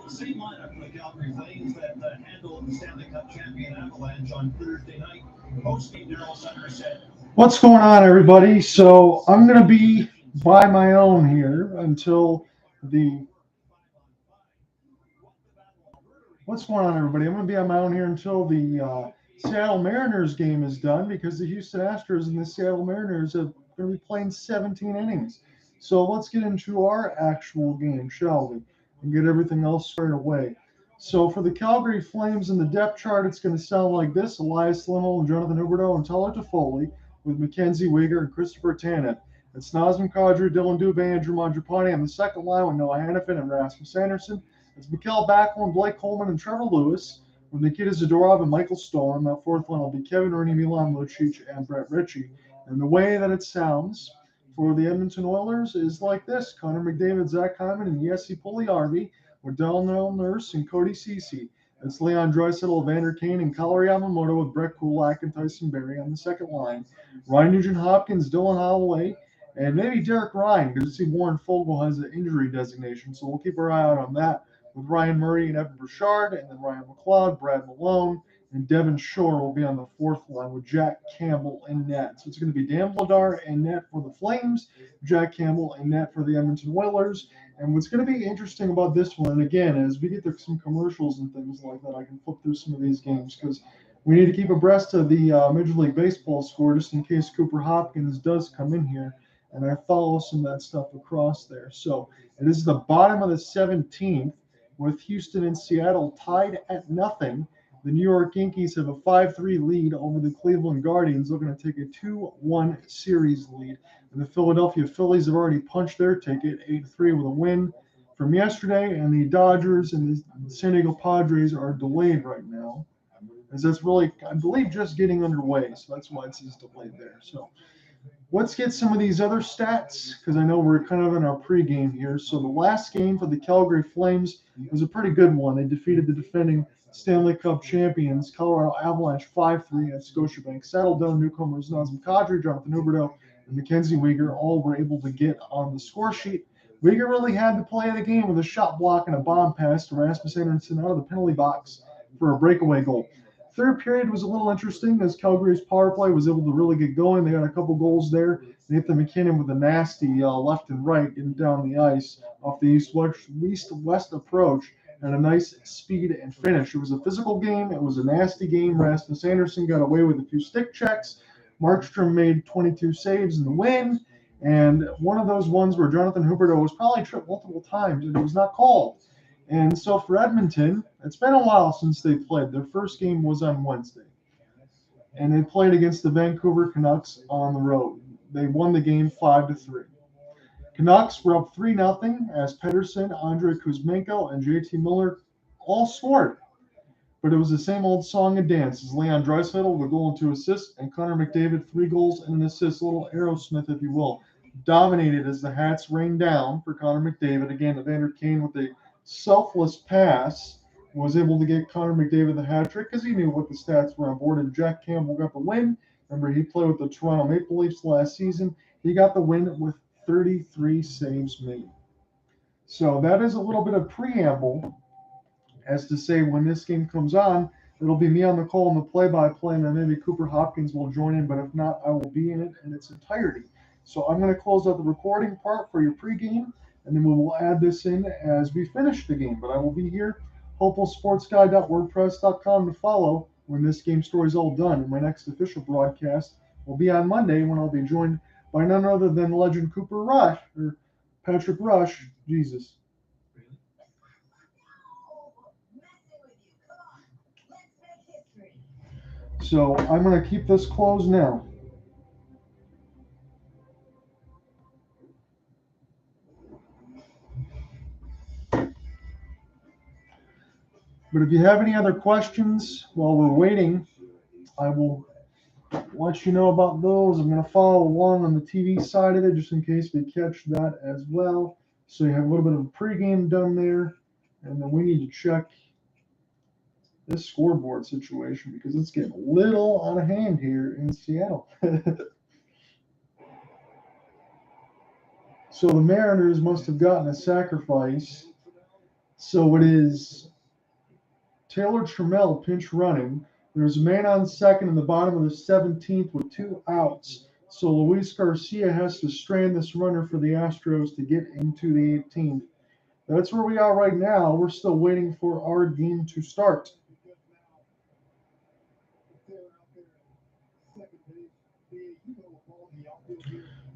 Same lineup for the Calgary Flames that handled the Stanley Cup champion Avalanche on Thursday night. Post-game, Daryl Sutter said, "What's going on, everybody? So I'm going to be by my own here until the. What's going on, everybody? I'm going to be on my own here until the Seattle Mariners game is done because the Houston Astros and the Seattle Mariners are going to be playing 17 innings. So let's get into our actual game, shall we? And get everything else squared away. So for the Calgary Flames in the depth chart, it's going to sound like this: Elias Lindell and Jonathan Huberdeau and Tyler Toffoli with Mackenzie Weegar and Christopher Tannen. It's Nazem Kadri, Dylan Dubé, and Drew Mangiapane on the second line with Noah Hannafin and Rasmus Anderson. It's Mikael Backlund, Blake Coleman, and Trevor Lewis with Nikita Zadorov and Michael Stone. That fourth line will be Kevin Rooney, Milan Lucic, and Brett Ritchie. And the way that it sounds for the Edmonton Oilers is like this: Connor McDavid, Zach Hyman, and Jesse Puljujärvi with Darnell Nurse and Cody Ceci. It's Leon Draisaitl, Evander Kane, and Kari Yamamoto with Brett Kulak and Tyson Berry on the second line. Ryan Nugent-Hopkins, Dylan Holloway, and maybe Derek Ryan, because you see Warren Fogle has an injury designation, so we'll keep our eye out on that, with Ryan Murray and Evan Bouchard, and then Ryan McLeod, Brad Malone, and Devin Shore will be on the fourth line with Jack Campbell in net. So it's going to be Dan Vladar in net for the Flames, Jack Campbell in net for the Edmonton Oilers. And what's going to be interesting about this one, again, as we get to some commercials and things like that, I can flip through some of these games because we need to keep abreast of the Major League Baseball score just in case Cooper Hopkins does come in here. And I follow some of that stuff across there. So it is the bottom of the 17th with Houston and Seattle tied at nothing. The New York Yankees have a 5-3 lead over the Cleveland Guardians, looking to take a 2-1 series lead. And the Philadelphia Phillies have already punched their ticket, 8-3 with a win from yesterday. And the Dodgers and the San Diego Padres are delayed right now, as that's really, I believe, just getting underway. So that's why it says delayed there. So let's get some of these other stats because I know we're kind of in our pregame here. So the last game for the Calgary Flames was a pretty good one. They defeated the defending Stanley Cup champions, Colorado Avalanche, 5-3 at Scotiabank. Saddle-down newcomers Nazem Kadri, Jonathan Huberdeau, and Mackenzie Weegar all were able to get on the score sheet. Weegar really had the play of the game with a shot block and a bomb pass to Rasmus Anderson out of the penalty box for a breakaway goal. Third period was a little interesting as Calgary's power play was able to really get going. They got a couple goals there. Nathan McKinnon with a nasty left and right getting down the ice off the east-west approach and a nice speed and finish. It was a physical game. It was a nasty game. Rasmus Anderson got away with a few stick checks. Markstrom made 22 saves in the win. And one of those ones where Jonathan Huberdeau was probably tripped multiple times and it was not called. And so for Edmonton, it's been a while since they played. Their first game was on Wednesday. And they played against the Vancouver Canucks on the road. They won the game 5-3. Canucks were up 3-0 as Pedersen, Andrei Kuzmenko, and JT Miller all scored. But it was the same old song and dance as Leon Draisaitl with a goal and 2 assists, and Connor McDavid 3 goals and an assist, a little Aerosmith, if you will. Dominated as the hats rained down for Connor McDavid. Again, Evander Kane with a selfless pass was able to get Connor McDavid the hat trick because he knew what the stats were on board. And Jack Campbell got the win. Remember, he played with the Toronto Maple Leafs last season. He got the win with 33 saves made. So that is a little bit of preamble as to say when this game comes on, it'll be me on the call in the play-by-play, and then maybe Cooper Hopkins will join in, but if not, I will be in it in its entirety. So I'm going to close out the recording part for your pregame, and then we will add this in as we finish the game. But I will be here, hopefulsportsguy.wordpress.com to follow when this game story is all done. And my next official broadcast will be on Monday when I'll be joined by none other than legend Cooper Rush, or Patrick Rush, Jesus. So I'm going to keep this closed now. But if you have any other questions while we're waiting, I will let you know about those. I'm going to follow along on the TV side of it just in case we catch that as well. So you have a little bit of a pregame done there. And then we need to check this scoreboard situation because it's getting a little out of hand here in Seattle. So the Mariners must have gotten a sacrifice So it is Taylor Trammell pinch running. There's a man on second in the bottom of the 17th with 2 outs. So Luis Garcia has to strand this runner for the Astros to get into the 18th. That's where we are right now. We're still waiting for our game to start.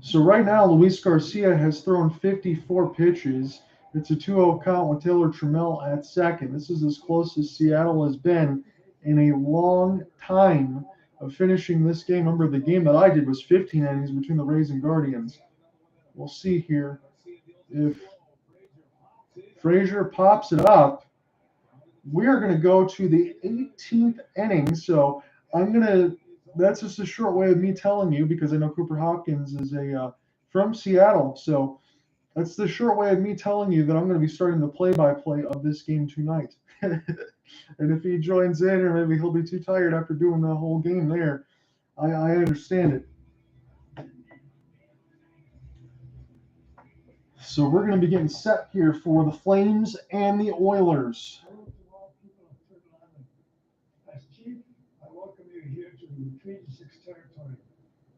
So right now, Luis Garcia has thrown 54 pitches. It's a 2-0 count with Taylor Trammell at second. This is as close as Seattle has been in a long time of finishing this game. Remember, the game that I did was 15 innings between the Rays and Guardians. We'll see here if Frazier pops it up. We are going to go to the 18th inning. So that's just a short way of me telling you, because I know Cooper Hopkins is from Seattle. So that's the short way of me telling you that I'm going to be starting the play-by-play of this game tonight. And if he joins in, or maybe he'll be too tired after doing the whole game there, I understand it. So we're going to be getting set here for the Flames and the Oilers. As chief, I welcome you here to the Treaty 6 territory.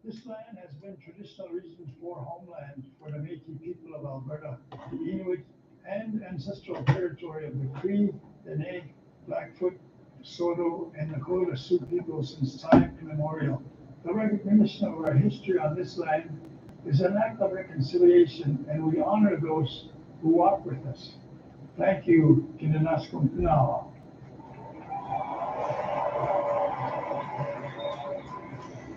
This land has been traditional region 4 homeland for the Métis people of Alberta, the Inuit, and ancestral territory of the Cree, Dene, Blackfoot, Saulteaux, and Nakota Sioux people since time immemorial. The recognition of our history on this land is an act of reconciliation, and we honor those who walk with us. Thank you, Kinenaskum Pinawa.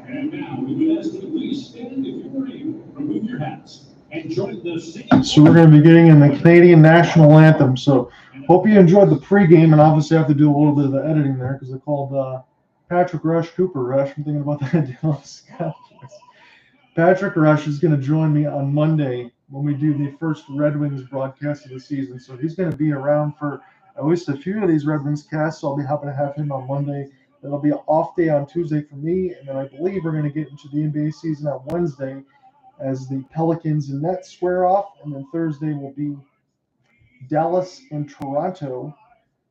And now, we would ask you to please stand if you are able, remove your hats, and join the singing. So we're going to be getting in the Canadian national anthem. So hope you enjoyed the pregame, and obviously I have to do a little bit of the editing there because I called Patrick Rush Cooper Rush. I'm thinking about that. Patrick Rush is going to join me on Monday when we do the first Red Wings broadcast of the season. So he's going to be around for at least a few of these Red Wings casts. So I'll be happy to have him on Monday. It'll be an off day on Tuesday for me, and then I believe we're going to get into the NBA season on Wednesday as the Pelicans and Nets square off, and then Thursday will be Dallas and Toronto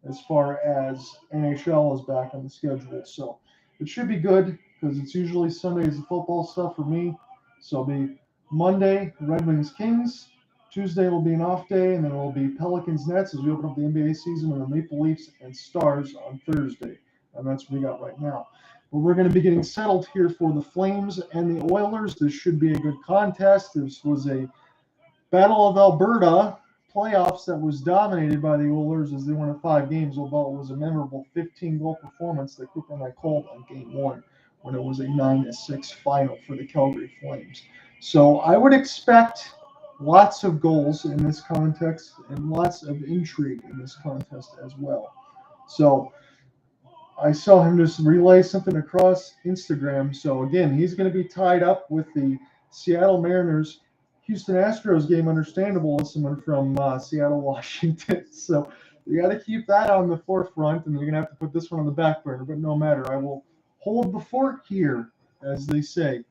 as far as NHL is back on the schedule. So it should be good because it's usually Sundays of football stuff for me. So it'll be Monday, Red Wings Kings. Tuesday will be an off day, and then it will be Pelicans Nets as we open up the NBA season, and the Maple Leafs and Stars on Thursday. And that's what we got right now. But we're going to be getting settled here for the Flames and the Oilers. This should be a good contest. This was a Battle of Alberta playoffs that was dominated by the Oilers as they won 5 games, although it was a memorable 15-goal performance that Cooper and I called on Game 1 when it was a 9-6 final for the Calgary Flames. So I would expect lots of goals in this contest and lots of intrigue in this contest as well. So I saw him just relay something across Instagram. So again, he's going to be tied up with the Seattle Mariners Houston Astros game. Understandable as someone from Seattle, Washington. So you got to keep that on the forefront, and you're going to have to put this one on the back burner. But no matter, I will hold the fort here, as they say.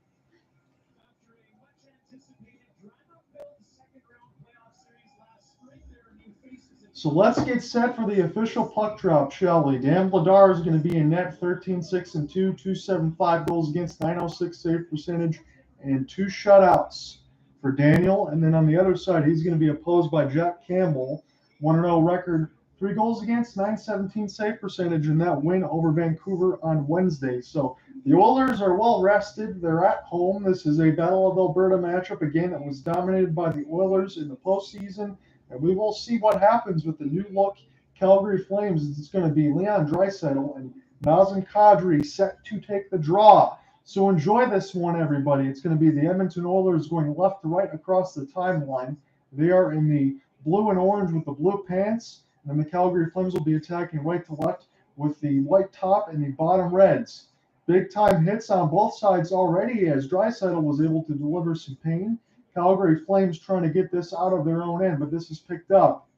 So let's get set for the official puck drop, shall we? Dan Vladar is going to be in net, 13-6-2, 275 goals against, 906 save percentage, and 2 shutouts for Daniel. And then on the other side, he's going to be opposed by Jack Campbell, 1-0 record, 3 goals against, 917 save percentage in that win over Vancouver on Wednesday. So the Oilers are well rested. They're at home. This is a Battle of Alberta matchup, again, that was dominated by the Oilers in the postseason. And we will see what happens with the new look Calgary Flames. It's going to be Leon Draisaitl and Nazem Kadri set to take the draw. So enjoy this one, everybody. It's going to be the Edmonton Oilers going left to right across the timeline. They are in the blue and orange with the blue pants. And then the Calgary Flames will be attacking right to left with the white top and the bottom reds. Big-time hits on both sides already as Draisaitl was able to deliver some pain. Calgary Flames trying to get this out of their own end, but this is picked up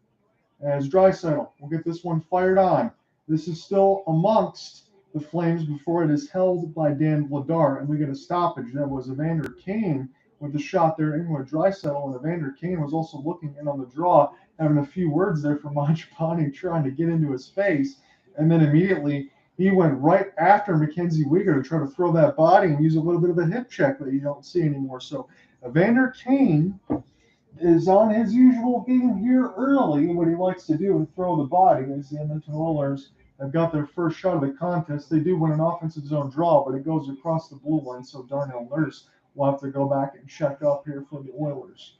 as Draisaitl will get this one fired on. This is still amongst the Flames before it is held by Dan Vladar, and we get a stoppage. That was Evander Kane with the shot there in with Draisaitl, and Evander Kane was also looking in on the draw having a few words there for Mangiapane trying to get into his face. And then immediately he went right after Mackenzie Weegar to try to throw that body and use a little bit of a hip check that you don't see anymore. So Evander Kane is on his usual game here early. What he likes to do and throw the body as the Edmonton Oilers have got their first shot of the contest. They do win an offensive zone draw, but it goes across the blue line, so Darnell Nurse will have to go back and check up here for the Oilers.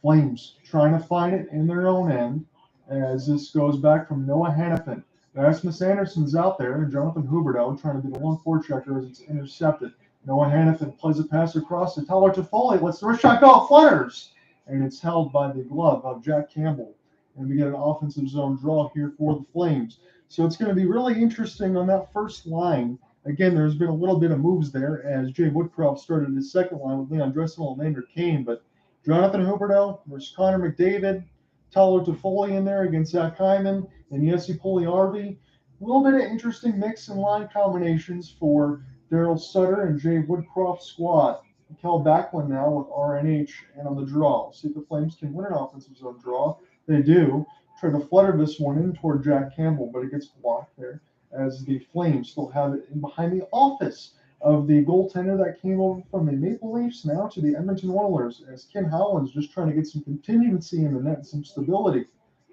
Flames trying to find it in their own end as this goes back from Noah Hannafin. Rasmus Anderson's out there, and Jonathan Huberdeau trying to do the 1-4 checker as it's intercepted. Noah Hannafin plays a pass across to Tyler Toffoli. Let's throw a shot, go, flutters! And it's held by the glove of Jack Campbell. And we get an offensive zone draw here for the Flames. So it's going to be really interesting on that first line. Again, there's been a little bit of moves there as Jay Woodcroft started his second line with Leon Draisaitl and Evander Kane, but Jonathan Huberdeau versus Connor McDavid, Tyler Toffoli in there against Zach Hyman, and Jesse Puljujärvi. A little bit of interesting mix and line combinations for Daryl Sutter and Jay Woodcroft's squad. Kel Backlund now with RNH and on the draw. See if the Flames can win an offensive zone draw. They do. Try to flutter this one in toward Jack Campbell, but it gets blocked there as the Flames still have it in behind the office of the goaltender that came over from the Maple Leafs now to the Edmonton Oilers as Ken Howland's just trying to get some contingency in the net and some stability.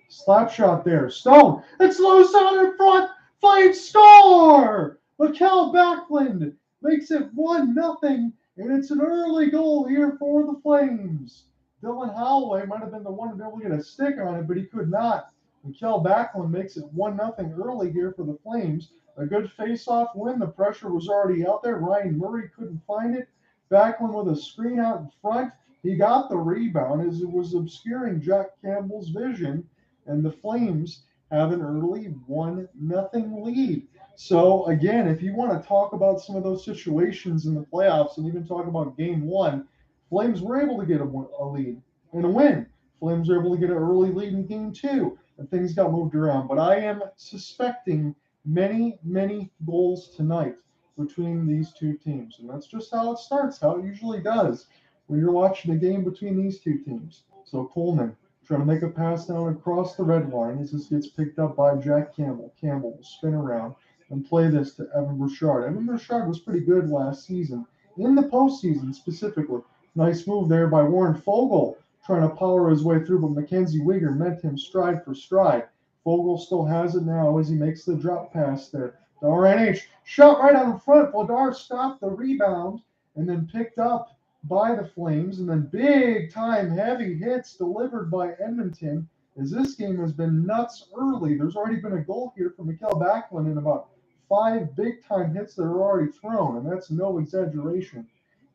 Slap shot there. Stone. It's loose out in front. Flames score! Mikael Backlund makes it 1-0, and it's an early goal here for the Flames. Dylan Holloway might have been the one to be able to get a stick on it, but he could not. Mikael Backlund makes it 1-0 early here for the Flames. A good face-off win. The pressure was already out there. Ryan Murray couldn't find it. Backlund with a screen out in front. He got the rebound as it was obscuring Jack Campbell's vision, and the Flames have an early 1-0 lead. So, again, if you want to talk about some of those situations in the playoffs and even talk about game one, Flames were able to get a lead and a win. Flames were able to get an early lead in game two, and things got moved around. But I am suspecting many, many goals tonight between these two teams. And that's just how it starts, how it usually does when you're watching a game between these two teams. So Coleman trying to make a pass down across the red line as this gets picked up by Jack Campbell. Campbell will spin around and play this to Evan Bouchard. Evan Bouchard was pretty good last season, in the postseason specifically. Nice move there by Warren Fogle, trying to power his way through, but Mackenzie Weegar met him stride for stride. Fogle still has it now as he makes the drop pass there. The RNH shot right out in front. Vladar stopped the rebound and then picked up by the Flames. And then big time heavy hits delivered by Edmonton as this game has been nuts early. There's already been a goal here for Mikael Backlund in about 5 big time hits that are already thrown, and that's no exaggeration.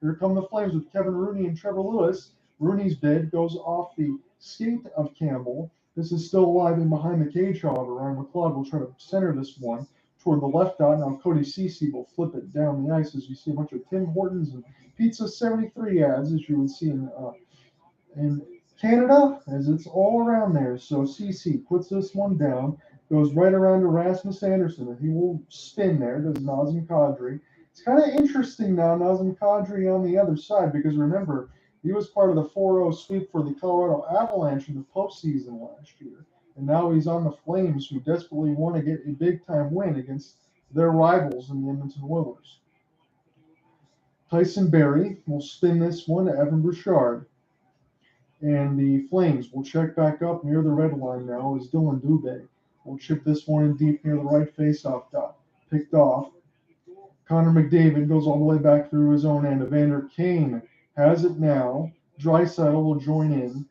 Here come the Flames with Kevin Rooney and Trevor Lewis. Rooney's bid goes off the skate of Campbell. This is still alive in behind the cage, however. Ryan McLeod will try to center this one toward the left dot. Now Cody Ceci will flip it down the ice as you see a bunch of Tim Hortons and Pizza 73 ads, as you would see in Canada, as it's all around there. So Ceci puts this one down, goes right around to Rasmus Anderson, and he will spin there, does Nazem Kadri. It's kind of interesting now, Nazem Kadri on the other side, because remember, he was part of the 4-0 sweep for the Colorado Avalanche in the postseason last year. And now he's on the Flames, who desperately want to get a big-time win against their rivals in the Edmonton Oilers. Tyson Barrie will spin this one to Evan Bouchard. And the Flames will check back up near the red line now as Dylan Dubé will chip this one in deep near the right faceoff dot. Picked off. Connor McDavid goes all the way back through his own end. Evander Kane has it now. Draisaitl will join in.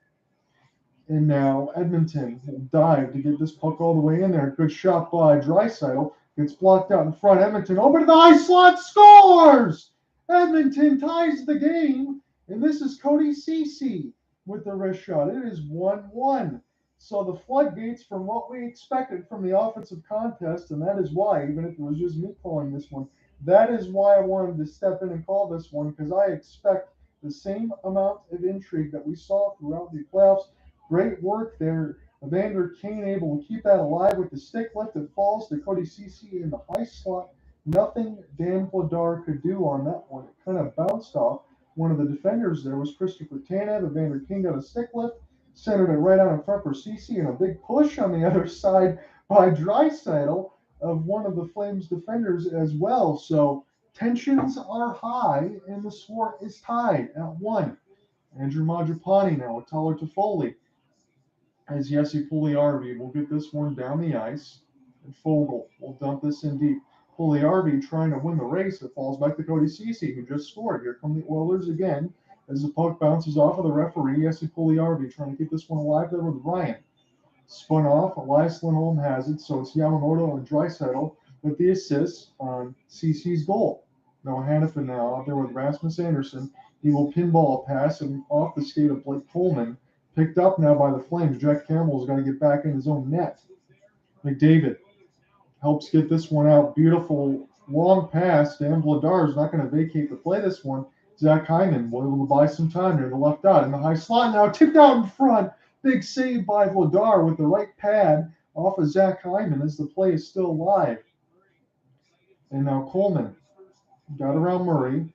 And now Edmonton will dive to get this puck all the way in there. Good shot by Draisaitl. Gets blocked out in front. Edmonton over to the high slot. Scores! Edmonton ties the game. And this is Cody Ceci with the wrist shot. It is 1-1. So the floodgates from what we expected from the offensive contest, and that is why, even if it was just me calling this one, that is why I wanted to step in and call this one, because I expect the same amount of intrigue that we saw throughout the playoffs. Great work there. Evander Kane able to keep that alive with the stick lift that falls to Cody Ceci in the high slot. Nothing Dan Vladar could do on that one. It kind of bounced off. One of the defenders there was Christopher Tanev. Evander Kane got a stick lift, centered it right out in front for CC, and a big push on the other side by Draisaitl of one of the Flames defenders as well. So tensions are high, and the score is tied at 1. Andrew Mangiapane now with Tyler Toffoli as Jesse Pugliarvi will get this one down the ice. And Fogle will dump this in deep. Pugliarvi trying to win the race. It falls back to Cody Ceci, who just scored. Here come the Oilers again as the puck bounces off of the referee. Jesse Pugliarvi trying to keep this one alive there with Ryan. Spun off. Elias Lindholm has it, so it's Yamamoto and Draisaitl with the assist on Ceci's goal. Noah Hannafin now out there with Rasmus Anderson. He will pinball a pass and off the skate of Blake Coleman. Picked up now by the Flames. Jack Campbell's got to get back in his own net. McDavid helps get this one out. Beautiful long pass. Dan Vladar is not going to vacate the play this one. Zach Hyman will able to buy some time there. The left out in the high slot now. Tipped out in front. Big save by Vladar with the right pad off of Zach Hyman as the play is still live. And now Coleman got around Murray.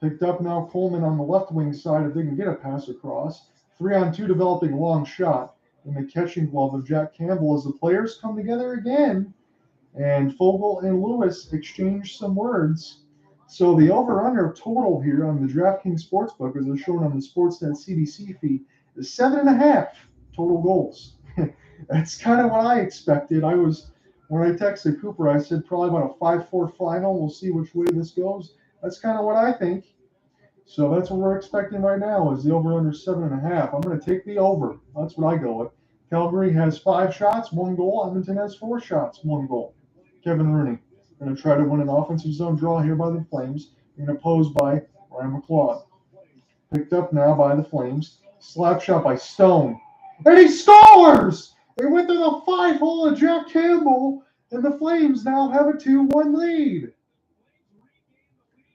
Picked up now Coleman on the left wing side if they can get a pass across. 3-on-2 developing long shot in the catching glove of Jack Campbell as the players come together again. And Fogle and Lewis exchange some words. So the over-under total here on the DraftKings Sportsbook, as is shown on the Sportsnet CBC feed, is 7.5 total goals. That's kind of what I expected. When I texted Cooper, I said probably about a 5-4 final. We'll see which way this goes. That's kind of what I think. So that's what we're expecting right now is the over-under 7.5. I'm going to take the over. That's what I go with. Calgary has 5 shots, 1 goal. Edmonton has 4 shots, 1 goal. Kevin Rooney going to try to win an offensive zone draw here by the Flames, being opposed by Ryan McLeod. Picked up now by the Flames. Slap shot by Stone. And he scores! They went to the 5-hole of Jack Campbell, and the Flames now have a 2-1 lead.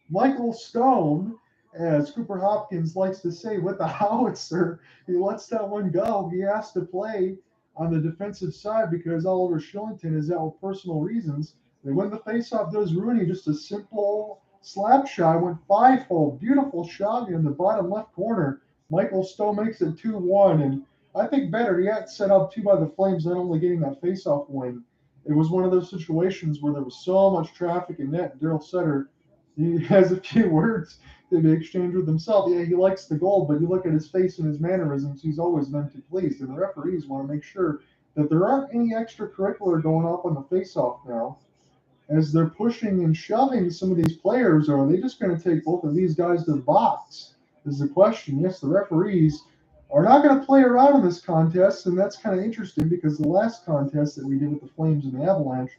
Michael Stone, as Cooper Hopkins likes to say, with the howitzer, he lets that one go. He has to play on the defensive side because Oliver Shillington is out with personal reasons. They win the faceoff. Does Rooney just a simple slap shot, went 5-hole, beautiful shot in the bottom left corner. Michael Stone makes it 2-1, and I think better yet, set up 2 by the Flames, not only getting that faceoff win. It was one of those situations where there was so much traffic in net. Daryl Sutter, he has a few words to exchange with himself. Yeah, he likes the goal, but you look at his face and his mannerisms, he's always meant to please. And the referees want to make sure that there aren't any extracurricular going off on the faceoff now. As they're pushing and shoving some of these players, or are they just going to take both of these guys to the box? Is the question. Yes, the referees are not going to play around in this contest, and that's kind of interesting because the last contest that we did with the Flames and the Avalanche,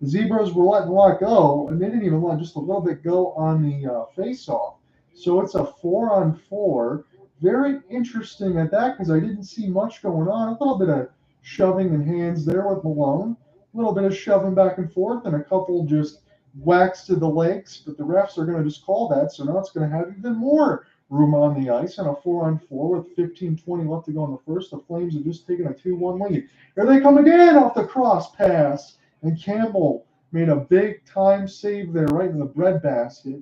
the Zebras were letting a lot go, and they didn't even let just a little bit go on the face-off. So it's a 4-on-4. Very interesting at that because I didn't see much going on. A little bit of shoving and hands there with Malone. A little bit of shoving back and forth, and a couple just whacks to the legs, but the refs are going to just call that, so now it's going to have even more room on the ice on a 4-on-4 with 15-20 left to go in the first. The Flames have just taken a 2-1 lead. Here they come again off the cross pass, and Campbell made a big time save there right in the breadbasket.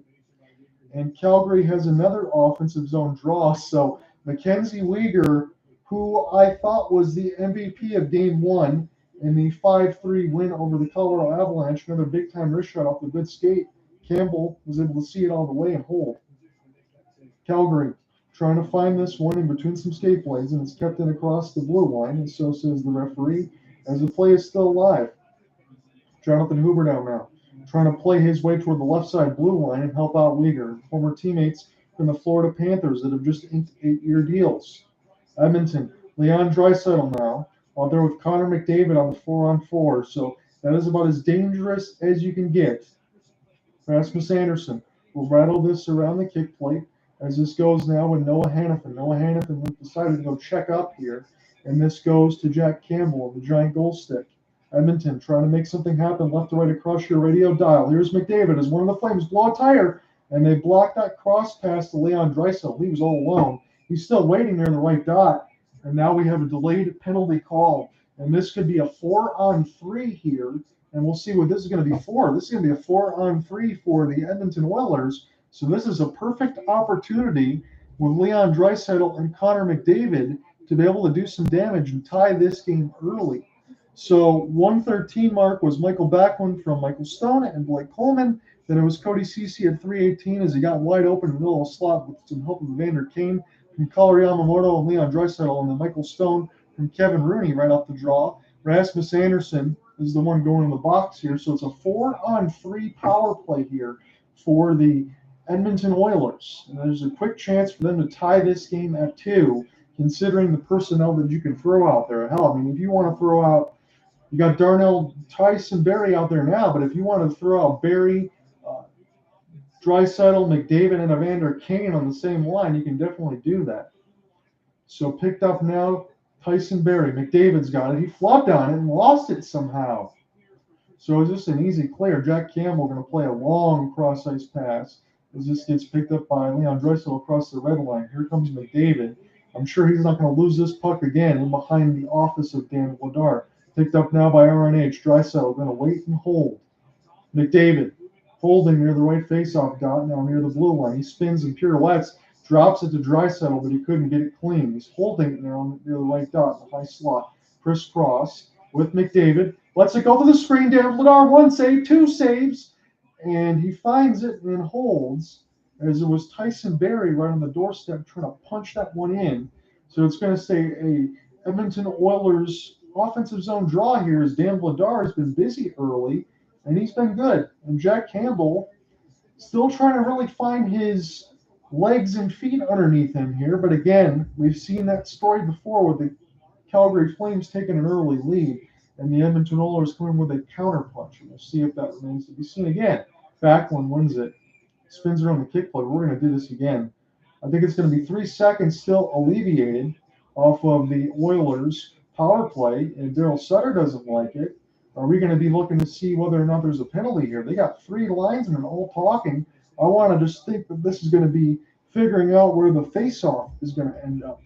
And Calgary has another offensive zone draw. So Mackenzie Weegar, who I thought was the MVP of Game 1 in the 5-3 win over the Colorado Avalanche, another big time wrist shot off the good skate. Campbell was able to see it all the way and hold. Calgary trying to find this one in between some skate blades, and it's kept in across the blue line, and so says the referee, as the play is still alive. Jonathan Huberdeau now trying to play his way toward the left side blue line and help out Weegar, former teammates from the Florida Panthers that have just inked 8-year deals. Edmonton, Leon Draisaitl now, out there with Connor McDavid on the 4-on-4, so that is about as dangerous as you can get. Rasmus Anderson will rattle this around the kick plate as this goes now with Noah Hannafin. Noah Hannafin decided to go check up here, and this goes to Jack Campbell, the giant goal stick. Edmonton trying to make something happen left to right across your radio dial. Here's McDavid as one of the Flames blow a tire, and they block that cross pass to Leon Draisaitl. He was all alone. He's still waiting there in the right dot, and now we have a delayed penalty call, and this could be a 4-on-3 here, and we'll see what this is going to be for. This is going to be a 4-on-3 for the Edmonton Oilers, so this is a perfect opportunity with Leon Draisaitl and Connor McDavid to be able to do some damage and tie this game early. So 113 mark was Michael Backlund from Michael Stone and Blake Coleman. Then it was Cody Ceci at 318 as he got wide open in the middle of the slot with some help of Evander Kane from Collar Yamamoto and Leon Draisaitl, and then Michael Stone from Kevin Rooney right off the draw. Rasmus Anderson is the one going in the box here. So it's a 4-on-3 power play here for the Edmonton Oilers. And there's a quick chance for them to tie this game at 2, considering the personnel that you can throw out there. Hell, I mean, if you want to throw out, you got Darnell Tyson Berry out there now, but if you want to throw out Berry, Draisaitl, McDavid, and Evander Kane on the same line, you can definitely do that. So picked up now Tyson Berry. McDavid's got it. He flopped on it and lost it somehow. So it's just an easy clear. Jack Campbell going to play a long cross-ice pass as this gets picked up by Leon Draisaitl across the red line. Here comes McDavid. I'm sure he's not going to lose this puck again in behind the office of Dan Vladar. Picked up now by RNH. Draisaitl going to wait and hold. McDavid holding near the right face-off dot, now near the blue line. He spins and pirouettes, drops it to Draisaitl, but he couldn't get it clean. He's holding it now near the right dot in the high slot. Crisscross with McDavid. Lets it go for the screen. Dan Vladar, 1 save, 2 saves, and he finds it and holds, as it was Tyson Berry right on the doorstep trying to punch that one in. So it's going to stay a Edmonton Oilers offensive zone draw here, as Dan Vladar has been busy early, and he's been good. And Jack Campbell still trying to really find his legs and feet underneath him here. But again, we've seen that story before with the Calgary Flames taking an early lead and the Edmonton Oilers coming with a counterpunch. And we'll see if that remains to be seen again. Backlund wins it. Spins around the kick play. We're going to do this again. I think it's going to be 3 seconds still alleviated off of the Oilers power play, and Daryl Sutter doesn't like it. Are we going to be looking to see whether or not there's a penalty here? They got 3 linesmen all talking. I want to just think that this is going to be figuring out where the face-off is going to end up.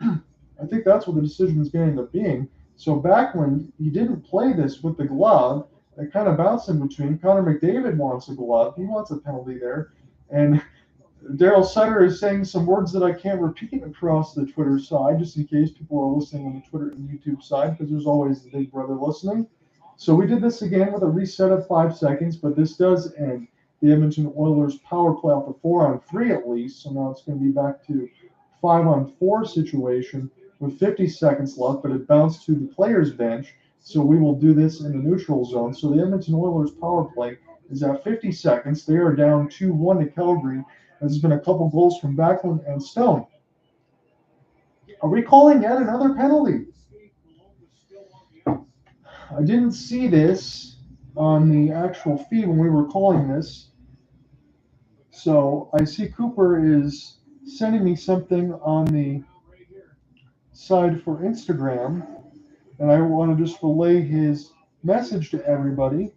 I think that's what the decision is going to end up being. So Backlund, he didn't play this with the glove. It kind of bounced in between. Connor McDavid wants a glove. He wants a penalty there. And Daryl Sutter is saying some words that I can't repeat across the Twitter side, just in case people are listening on the Twitter and YouTube side, because there's always the big brother listening. So we did this again with a reset of 5 seconds, but this does end the Edmonton Oilers power play off the 4-on-3 at least. So now it's going to be back to 5-on-4 situation with 50 seconds left, but it bounced to the players' bench. So we will do this in the neutral zone. So the Edmonton Oilers power play is at 50 seconds. They are down 2-1 to Calgary. There's been a couple goals from Backlund and Stone. Are we calling yet another penalty? I didn't see this on the actual feed when we were calling this. So I see Cooper is sending me something on the side for Instagram, and I want to just relay his message to everybody.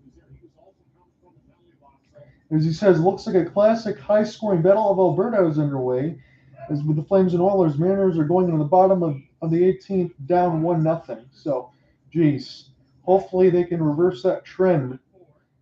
As he says, looks like a classic high-scoring Battle of Alberta is underway. As with the Flames and Oilers, Mariners are going into the bottom of the 18th, down 1-0. So, geez, hopefully they can reverse that trend,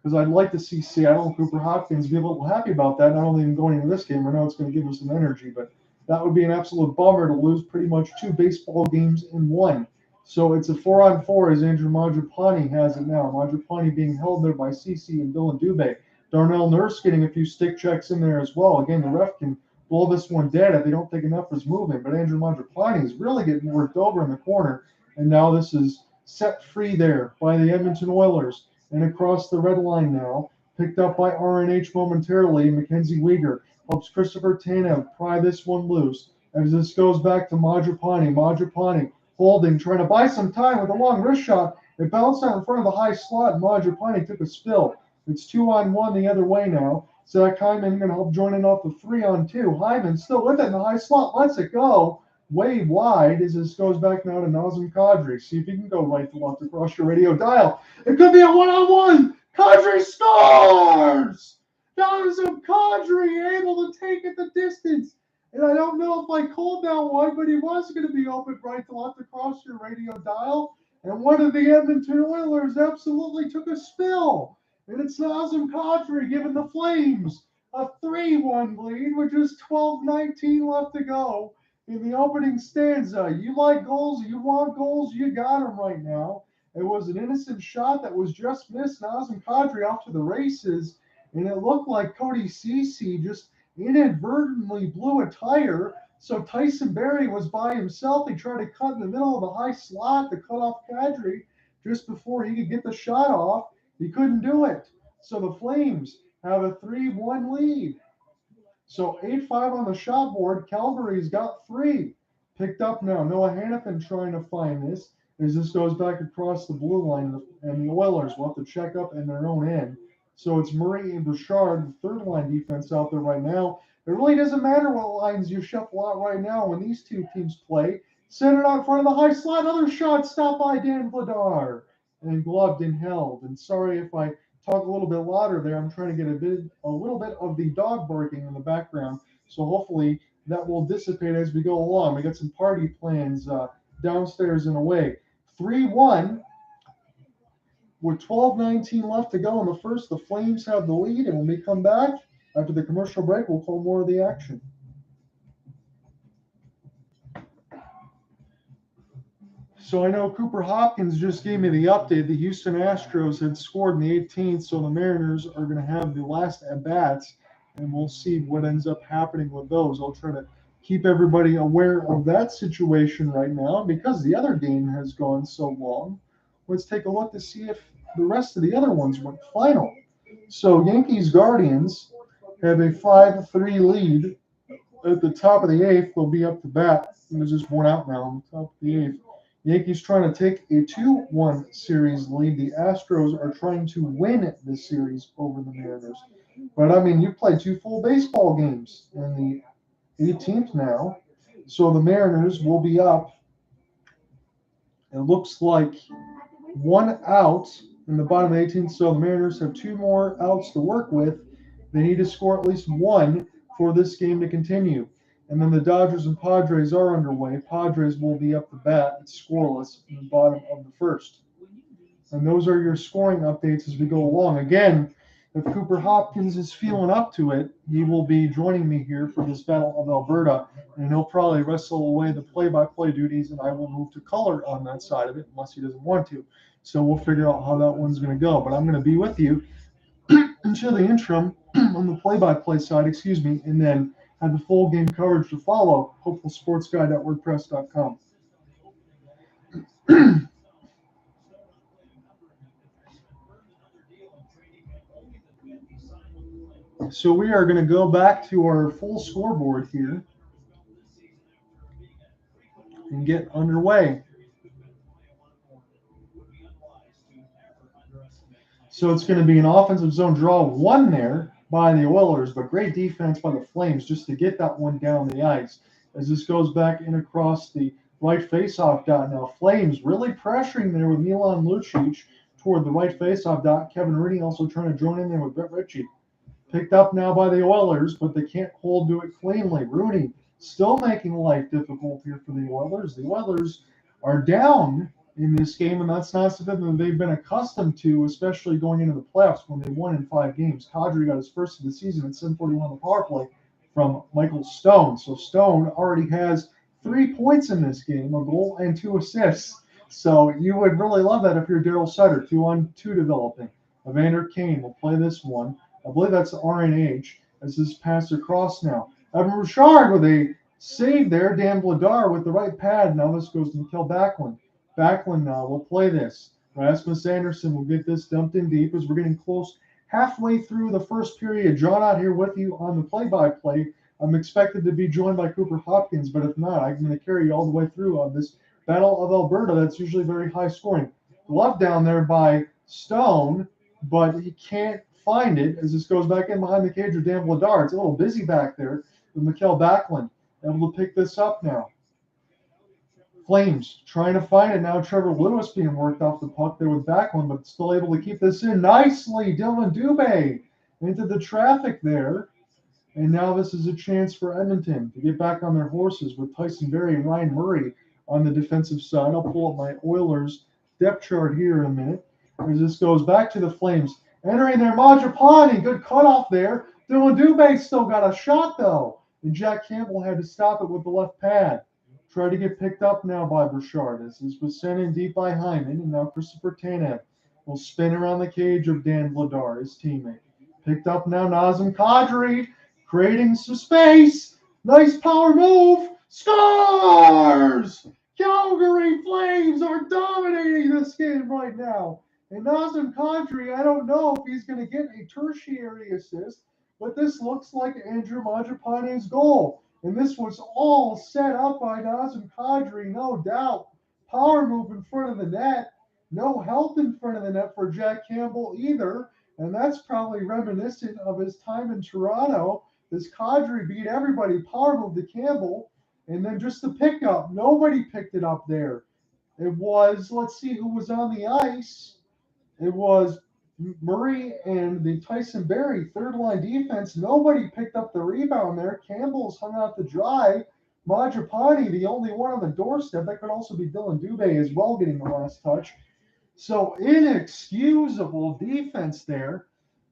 because I'd like to see Seattle and Cooper Hopkins be a little happy about that, not only in going into this game. I know it's going to give us some energy, but that would be an absolute bummer to lose pretty much 2 baseball games in 1. So it's a 4-on-4 as Andrew Mangiapane has it now. Mangiapane being held there by Ceci and Dylan Dubé. Darnell Nurse getting a few stick checks in there as well. Again, the ref can blow this one dead if they don't think enough is moving. But Andrew Mangiapane is really getting worked over in the corner. And now this is set free there by the Edmonton Oilers. And across the red line now, picked up by RNH momentarily. Mackenzie Weegar helps Christopher Tanev pry this one loose. As this goes back to Mangiapane. Mangiapane holding, trying to buy some time with a long wrist shot. It bounced out in front of the high slot. Mangiapane took a spill. It's 2-on-1 the other way now. Zach Hyman going to help join in off the 3-on-2. Hyman still with it in the high slot. Lets it go way wide as this goes back now to Nazem Kadri. See if he can go right to left across your radio dial. It could be a 1-on-1. Kadri scores! Nazem Kadri able to take it the distance. And I don't know if I called that one, but he was going to be open right to left across your radio dial. And one of the Edmonton Oilers absolutely took a spill. And it's Nazem Kadri giving the Flames a 3-1 lead with just 12:19 left to go in the opening stanza. You like goals, you want goals, you got them right now. It was an innocent shot that was just missed. Nazem Kadri off to the races, and it looked like Cody Cece just inadvertently blew a tire. So Tyson Berry was by himself. He tried to cut in the middle of the high slot to cut off Kadri just before he could get the shot off. He couldn't do it. So the Flames have a 3-1 lead. So 8-5 on the shot board. Calgary's got 3. Picked up now. Noah Hannafin trying to find this as this goes back across the blue line. And the Oilers will have to check up in their own end. So it's Murray and Bouchard, the third line defense out there right now. It really doesn't matter what lines you shuffle out right now when these two teams play. Send it out in front of the high slot. Another shot stopped by Dan Vladar and gloved and held. And sorry if I talk a little bit louder there. I'm trying to get a little bit of the dog barking in the background. So hopefully that will dissipate as we go along. We got some party plans downstairs and away. 3-1 with 12:19 left to go in the first. The Flames have the lead, and when we come back after the commercial break, we'll call more of the action. So I know Cooper Hopkins just gave me the update. The Houston Astros had scored in the 18th, so the Mariners are going to have the last at-bats, and we'll see what ends up happening with those. I'll try to keep everybody aware of that situation right now because the other game has gone so long. Let's take a look to see if the rest of the other ones went final. So Yankees Guardians have a 5-3 lead at the top of the 8th. They'll be up to bat. There's just one out now on the top of the 8th. Yankees trying to take a 2-1 series lead. The Astros are trying to win this series over the Mariners. But, I mean, you played 2 full baseball games in the 18th now. So the Mariners will be up. It looks like 1 out in the bottom of the 18th. So the Mariners have 2 more outs to work with. They need to score at least 1 for this game to continue. And then the Dodgers and Padres are underway. Padres will be up to bat. It's scoreless in the bottom of the first. And those are your scoring updates as we go along. Again, if Cooper Hopkins is feeling up to it, he will be joining me here for this Battle of Alberta. And he'll probably wrestle away the play-by-play duties, and I will move to color on that side of it unless he doesn't want to. So we'll figure out how that one's going to go. But I'm going to be with you until the interim on the play-by-play side, and then have the full game coverage to follow. HopefulSportsGuide.wordpress.com. So we are going to go back to our full scoreboard here and get underway. So it's going to be an offensive zone draw 1 there by the Oilers, but great defense by the Flames just to get that one down the ice. As this goes back in across the right faceoff dot now. Flames really pressuring there with Milan Lucic toward the right faceoff dot. Kevin Rooney also trying to join in there with Brett Ritchie. Picked up now by the Oilers, but they can't hold to it cleanly. Rooney still making life difficult here for the Oilers. The Oilers are down in this game, and that's not something that they've been accustomed to, especially going into the playoffs when they won in 5 games. Kadri got his first of the season at 7:41 on the power play from Michael Stone. So Stone already has 3 points in this game, a goal and 2 assists. So you would really love that if you're Daryl Sutter, 2-on-2 developing. Evander Kane will play this one. I believe that's RNH as this pass across now. Evan Bouchard with a save there. Dan Vladar with the right pad. Now this goes to Mikhail Backlund. Backlund now will play this. Rasmus Anderson will get this dumped in deep as we're getting close halfway through the first period. John out here with you on the play-by-play. I'm expected to be joined by Cooper Hopkins, but if not, I'm going to carry you all the way through on this Battle of Alberta that's usually very high scoring. Glove down there by Stone, but he can't find it as this goes back in behind the cage with Dan Vladar. It's a little busy back there with Mikhail Backlund. Able to pick this up now. Flames trying to find it now. Trevor Lewis being worked off the puck there with Backlund, but still able to keep this in nicely. Dylan Dubé into the traffic there. And now this is a chance for Edmonton to get back on their horses with Tyson Berry and Ryan Murray on the defensive side. I'll pull up my Oilers depth chart here in a minute as this goes back to the Flames. Entering there, Majapani, good cutoff there. Dylan Dubé still got a shot though. and Jack Campbell had to stop it with the left pad. Tried to get picked up now by Bouchard as this was sent in deep by Hyman, and now Christopher Tanev will spin around the cage of Dan Vladar, his teammate. Picked up now Nazem Kadri, creating some space. Nice power move. Scores! Calgary Flames are dominating this game right now. And Nazem Kadri, I don't know if he's going to get a tertiary assist, but this looks like Andrew Mangiapane's goal. And this was all set up by Nazem Kadri, no doubt. Power move in front of the net. No help in front of the net for Jack Campbell either. And that's probably reminiscent of his time in Toronto. This Kadri beat everybody, power move to Campbell. And then just the pickup. Nobody picked it up there. It was, let's see who was on the ice. It was Murray and the Tyson Barrie third line defense. Nobody picked up the rebound there. Campbell's hung out to dry. Mangiapane, the only one on the doorstep. That could also be Dylan Dubé as well, getting the last touch. So inexcusable defense there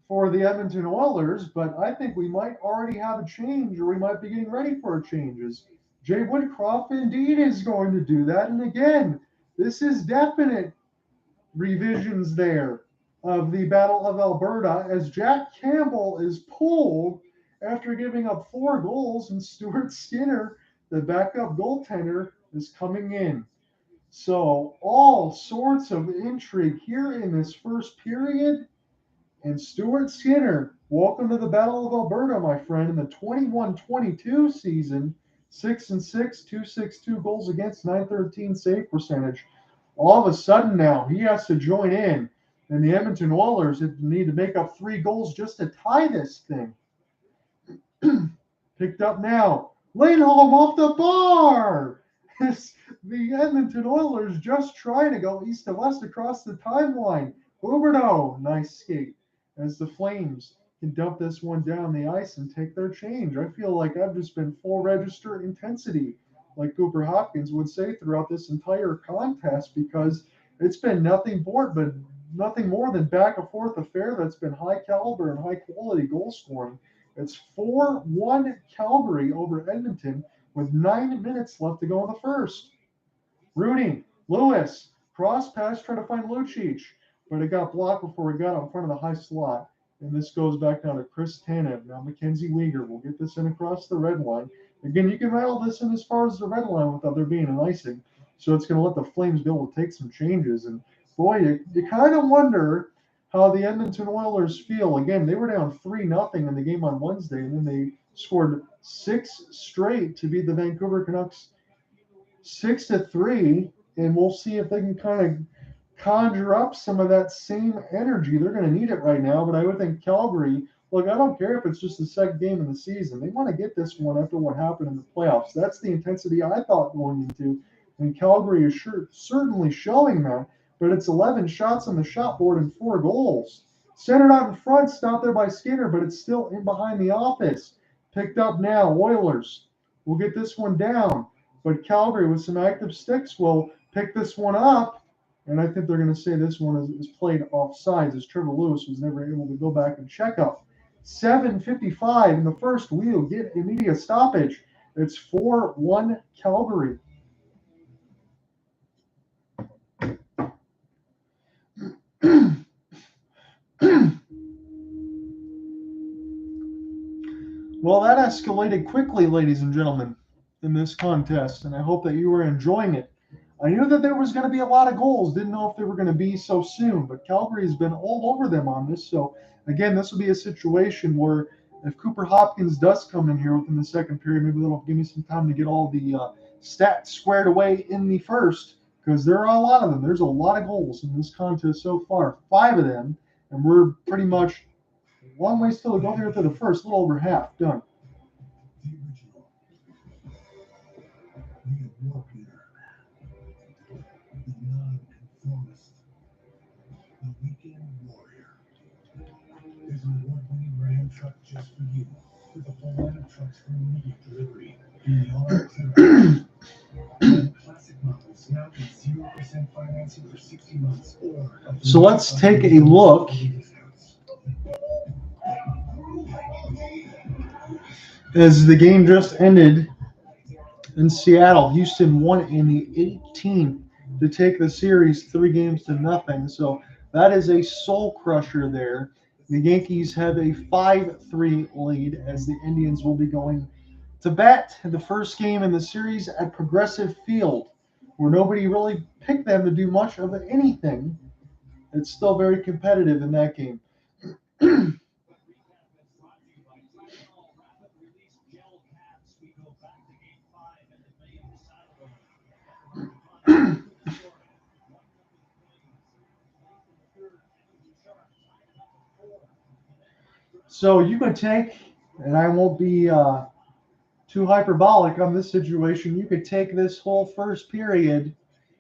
for the Edmonton Oilers, but I think we might already have a change, or we might be getting ready for a change. Jay Woodcroft indeed is going to do that. And again, this is definite revisions there of the Battle of Alberta as Jack Campbell is pulled after giving up 4 goals, and Stuart Skinner, the backup goaltender, is coming in. So all sorts of intrigue here in this first period. And Stuart Skinner, welcome to the Battle of Alberta, my friend, in the 21-22 season. 6-6, 2.62 goals against, 913 save percentage. All of a sudden now, he has to join in, and the Edmonton Oilers need to make up 3 goals just to tie this thing. Picked up now. Lindholm off the bar. The Edmonton Oilers just trying to go east of west across the timeline. Huberdeau, nice skate. As the Flames can dump this one down the ice and take their change. I feel like I've just been full register intensity, like Cooper Hopkins would say, throughout this entire contest, because it's been nothing more than back and forth affair that's been high caliber and high quality goal scoring. It's 4-1 Calgary over Edmonton with 9 minutes left to go in the first. Rooney, Lewis, cross pass, trying to find Lucic, but it got blocked before it got in front of the high slot. And this goes back down to Chris Tanev. Now Mackenzie Weegar will get this in across the red line. Again, you can rattle this in as far as the red line without there being an icing. So it's going to let the Flames be able to take some changes. And boy, you kind of wonder how the Edmonton Oilers feel. Again, they were down 3-0 in the game on Wednesday, and then they scored 6 straight to beat the Vancouver Canucks 6-3. And we'll see if they can kind of conjure up some of that same energy. They're going to need it right now, but I would think Calgary, look, I don't care if it's just the second game of the season. They want to get this one after what happened in the playoffs. That's the intensity I thought going into, and Calgary is certainly showing that, but it's 11 shots on the shot board and 4 goals. Centered out in front, stopped there by Skinner, but it's still in behind the office. Picked up now, Oilers will get this one down, but Calgary with some active sticks will pick this one up. And I think they're going to say this one is played offsides, as Trevor Lewis was never able to go back and check up. 7:55 in the first. We'll get immediate stoppage. It's 4-1 Calgary. Well, that escalated quickly, ladies and gentlemen, in this contest, and I hope that you were enjoying it. I knew that there was going to be a lot of goals. Didn't know if they were going to be so soon, but Calgary has been all over them on this. So, again, this will be a situation where if Cooper Hopkins does come in here within the second period, maybe that'll give me some time to get all the stats squared away in the first, because there are a lot of them. There's a lot of goals in this contest so far, 5 of them, and we're pretty much a long way still to go here to the first, a little over half done. There's an award-winning Ram truck just for you, with a full line of trucks for immediate delivery. In the all classic models now get 0% financing for 60 months. So let's take a look As the game just ended in Seattle, Houston won in the 18th to take the series 3 games to nothing. So that is a soul crusher there. The Yankees have a 5-3 lead as the Indians will be going to bat the first game in the series at Progressive Field, where nobody really picked them to do much of anything. It's still very competitive in that game. So you could take, and I won't be too hyperbolic on this situation, you could take this whole first period.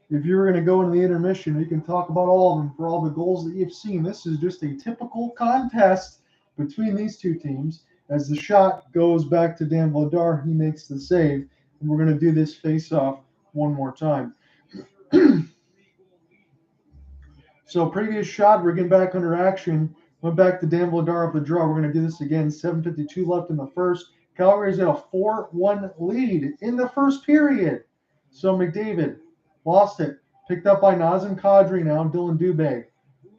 If you were going to go into the intermission, you can talk about all of them for all the goals that you've seen. This is just a typical contest between these two teams. As the shot goes back to Dan Vladar, he makes the save. And we're going to do this face off one more time. So previous shot, we're getting back under action. Went back to Dan Vladar up the draw. We're going to do this again. 7:52 left in the first. Calgary's got a 4-1 lead in the first period. So McDavid lost it. Picked up by Nazem Kadri now. Dylan Dubé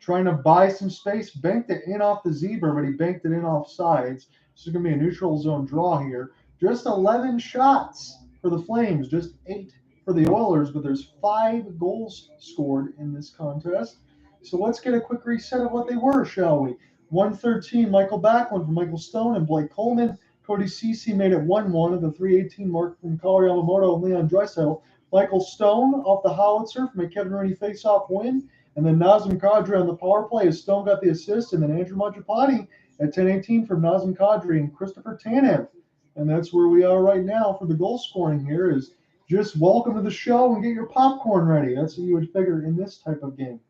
trying to buy some space. Banked it in off the zebra, but he banked it in off sides. This is going to be a neutral zone draw here. Just 11 shots for the Flames. Just 8 for the Oilers, but there's 5 goals scored in this contest. So let's get a quick reset of what they were, shall we? 113, Michael Backlund from Michael Stone and Blake Coleman. Cody Ceci made it 1-1 at the 318 mark from Colin Yamamoto and Leon Draisaitl. Michael Stone off the howitzer from a Kevin Rooney faceoff win. And then Nazem Kadri on the power play as Stone got the assist. And then Andrew Mangiapane at 10:18 from Nazem Kadri and Christopher Tanev. And that's where we are right now for the goal scoring here is just welcome to the show and get your popcorn ready. That's what you would figure in this type of game.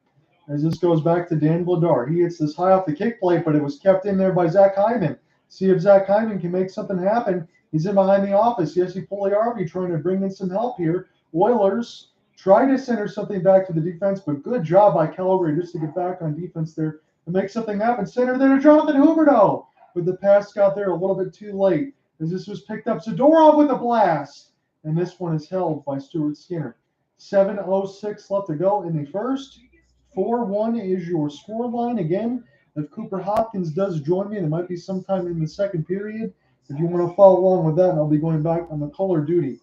As this goes back to Dan Vladar. He hits this high off the kick plate, but it was kept in there by Zach Hyman. See if Zach Hyman can make something happen. He's in behind the office. Jesse Pugliarvi trying to bring in some help here. Oilers try to center something back to the defense, but good job by Calgary just to get back on defense there and make something happen. Center there to Jonathan Huberdeau, but the pass got there a little bit too late as this was picked up. Zadorov with a blast, and this one is held by Stuart Skinner. 7:06 left to go in the first. 4-1 is your score line. Again, if Cooper Hopkins does join me, there might be sometime in the second period. If you want to follow along with that, I'll be going back on the color duty.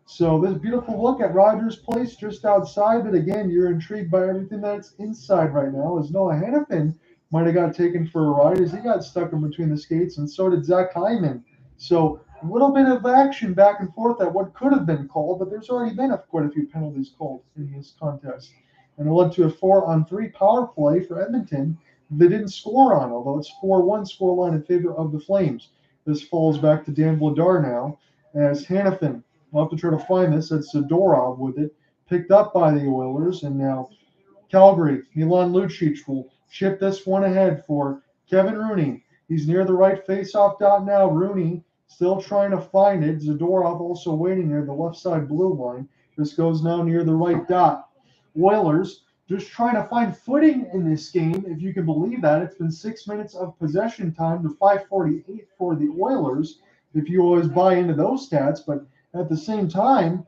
So this beautiful look at Rogers Place just outside, but again, you're intrigued by everything that's inside right now. As Noah Hannafin might have got taken for a ride as he got stuck in between the skates, and so did Zach Hyman. So a little bit of action back and forth at what could have been called, but there's already been quite a few penalties called in this contest. And it led to a 4-on-3 power play for Edmonton. They didn't score on, although it's 4-1 scoreline in favor of the Flames. This falls back to Dan Vladar now as Hannafin. We'll have to try to find this. It's Zadorov with it, picked up by the Oilers, and now Calgary. Milan Lucic will chip this one ahead for Kevin Rooney. He's near the right face-off dot now. Rooney still trying to find it. Zadorov also waiting near the left side blue line. This goes now near the right dot. Oilers just trying to find footing in this game, if you can believe that. It's been 6 minutes of possession time to 5:48 for the Oilers, if you always buy into those stats. But at the same time,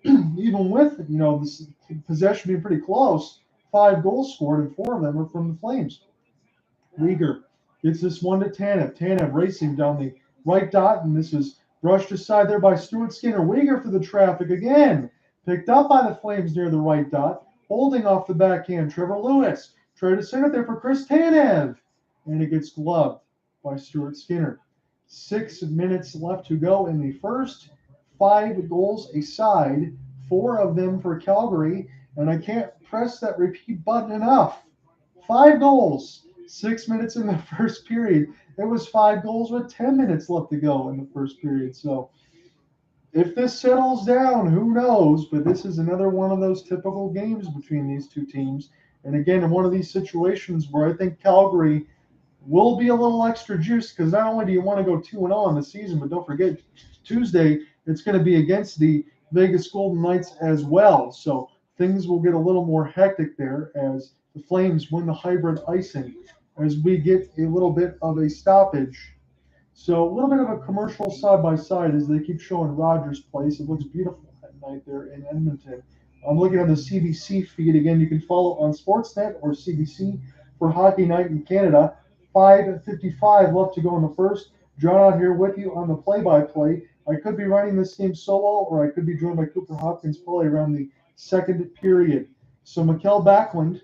even with this possession being pretty close, 5 goals scored and 4 of them are from the Flames. Uyghur gets this one to Tanev. Tanev racing down the right dot, and this is brushed aside there by Stuart Skinner. Uyghur for the traffic again. Picked up by the Flames near the right dot. Holding off the backhand. Trevor Lewis tried to send it there for Chris Tanev. And it gets gloved by Stuart Skinner. 6 minutes left to go in the first. 5 goals a side. 4 of them for Calgary. And I can't press that repeat button enough. 5 goals. 6 minutes in the first period. It was 5 goals with 10 minutes left to go in the first period. So if this settles down, who knows? But this is another one of those typical games between these two teams. And again, in one of these situations where I think Calgary will be a little extra juice, because not only do you want to go 2-0 in the season, but don't forget, Tuesday, it's going to be against the Vegas Golden Knights as well. So things will get a little more hectic there as the Flames win the hybrid icing as we get a little bit of a stoppage So a little bit of a commercial side by side as they keep showing Rogers Place. It looks beautiful at night there in Edmonton. I'm looking on the CBC feed. Again, you can follow on Sportsnet or CBC for Hockey Night in Canada. 5:55 left to go in the first. John out here with you on the play-by-play. I could be running this game solo, or I could be joined by Cooper Hopkins probably around the second period. So Mikkel Backlund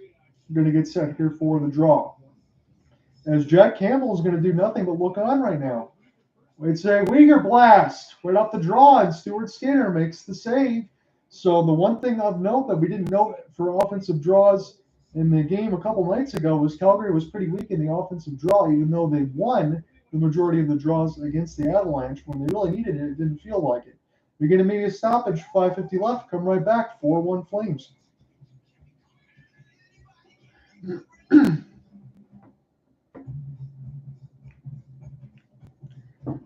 going to get set here for the draw. As Jack Campbell is going to do nothing but look on right now. It's a Uyghur blast right off the draw, and Stuart Skinner makes the save. So the one thing of note that we didn't note for offensive draws in the game a couple nights ago was Calgary was pretty weak in the offensive draw, even though they won the majority of the draws against the Avalanche. When they really needed it, it didn't feel like it. We get a immediate stoppage, 5:50 left, come right back, 4-1 Flames.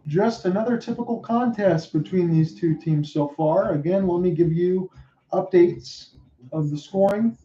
Just another typical contest between these two teams so far. Again, let me give you updates of the scoring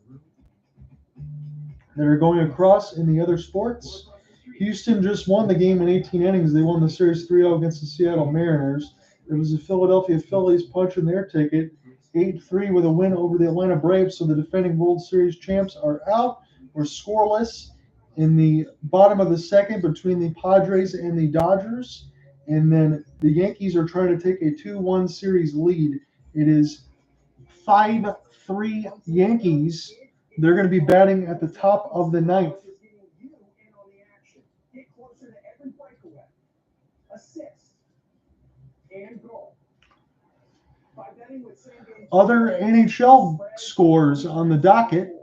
that are going across in the other sports. Houston just won the game in 18 innings. They won the series 3-0 against the Seattle Mariners. It was the Philadelphia Phillies punching their ticket, 8-3 with a win over the Atlanta Braves. So the defending World Series champs are out. We're scoreless in the bottom of the second between the Padres and the Dodgers. And then the Yankees are trying to take a 2-1 series lead. It is 5-3 Yankees. They're going to be batting at the top of the ninth. Other NHL scores on the docket.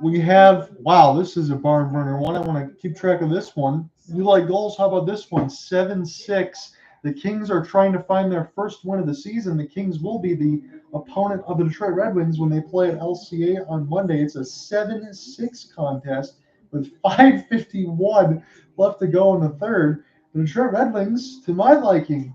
We have, wow, this is a barn burner one. I want to keep track of this one. You like goals? How about this one? 7-6. The Kings are trying to find their first win of the season. The Kings will be the opponent of the Detroit Red Wings when they play at LCA on Monday. It's a 7-6 contest with 5:51 left to go in the third. The Detroit Red Wings, to my liking,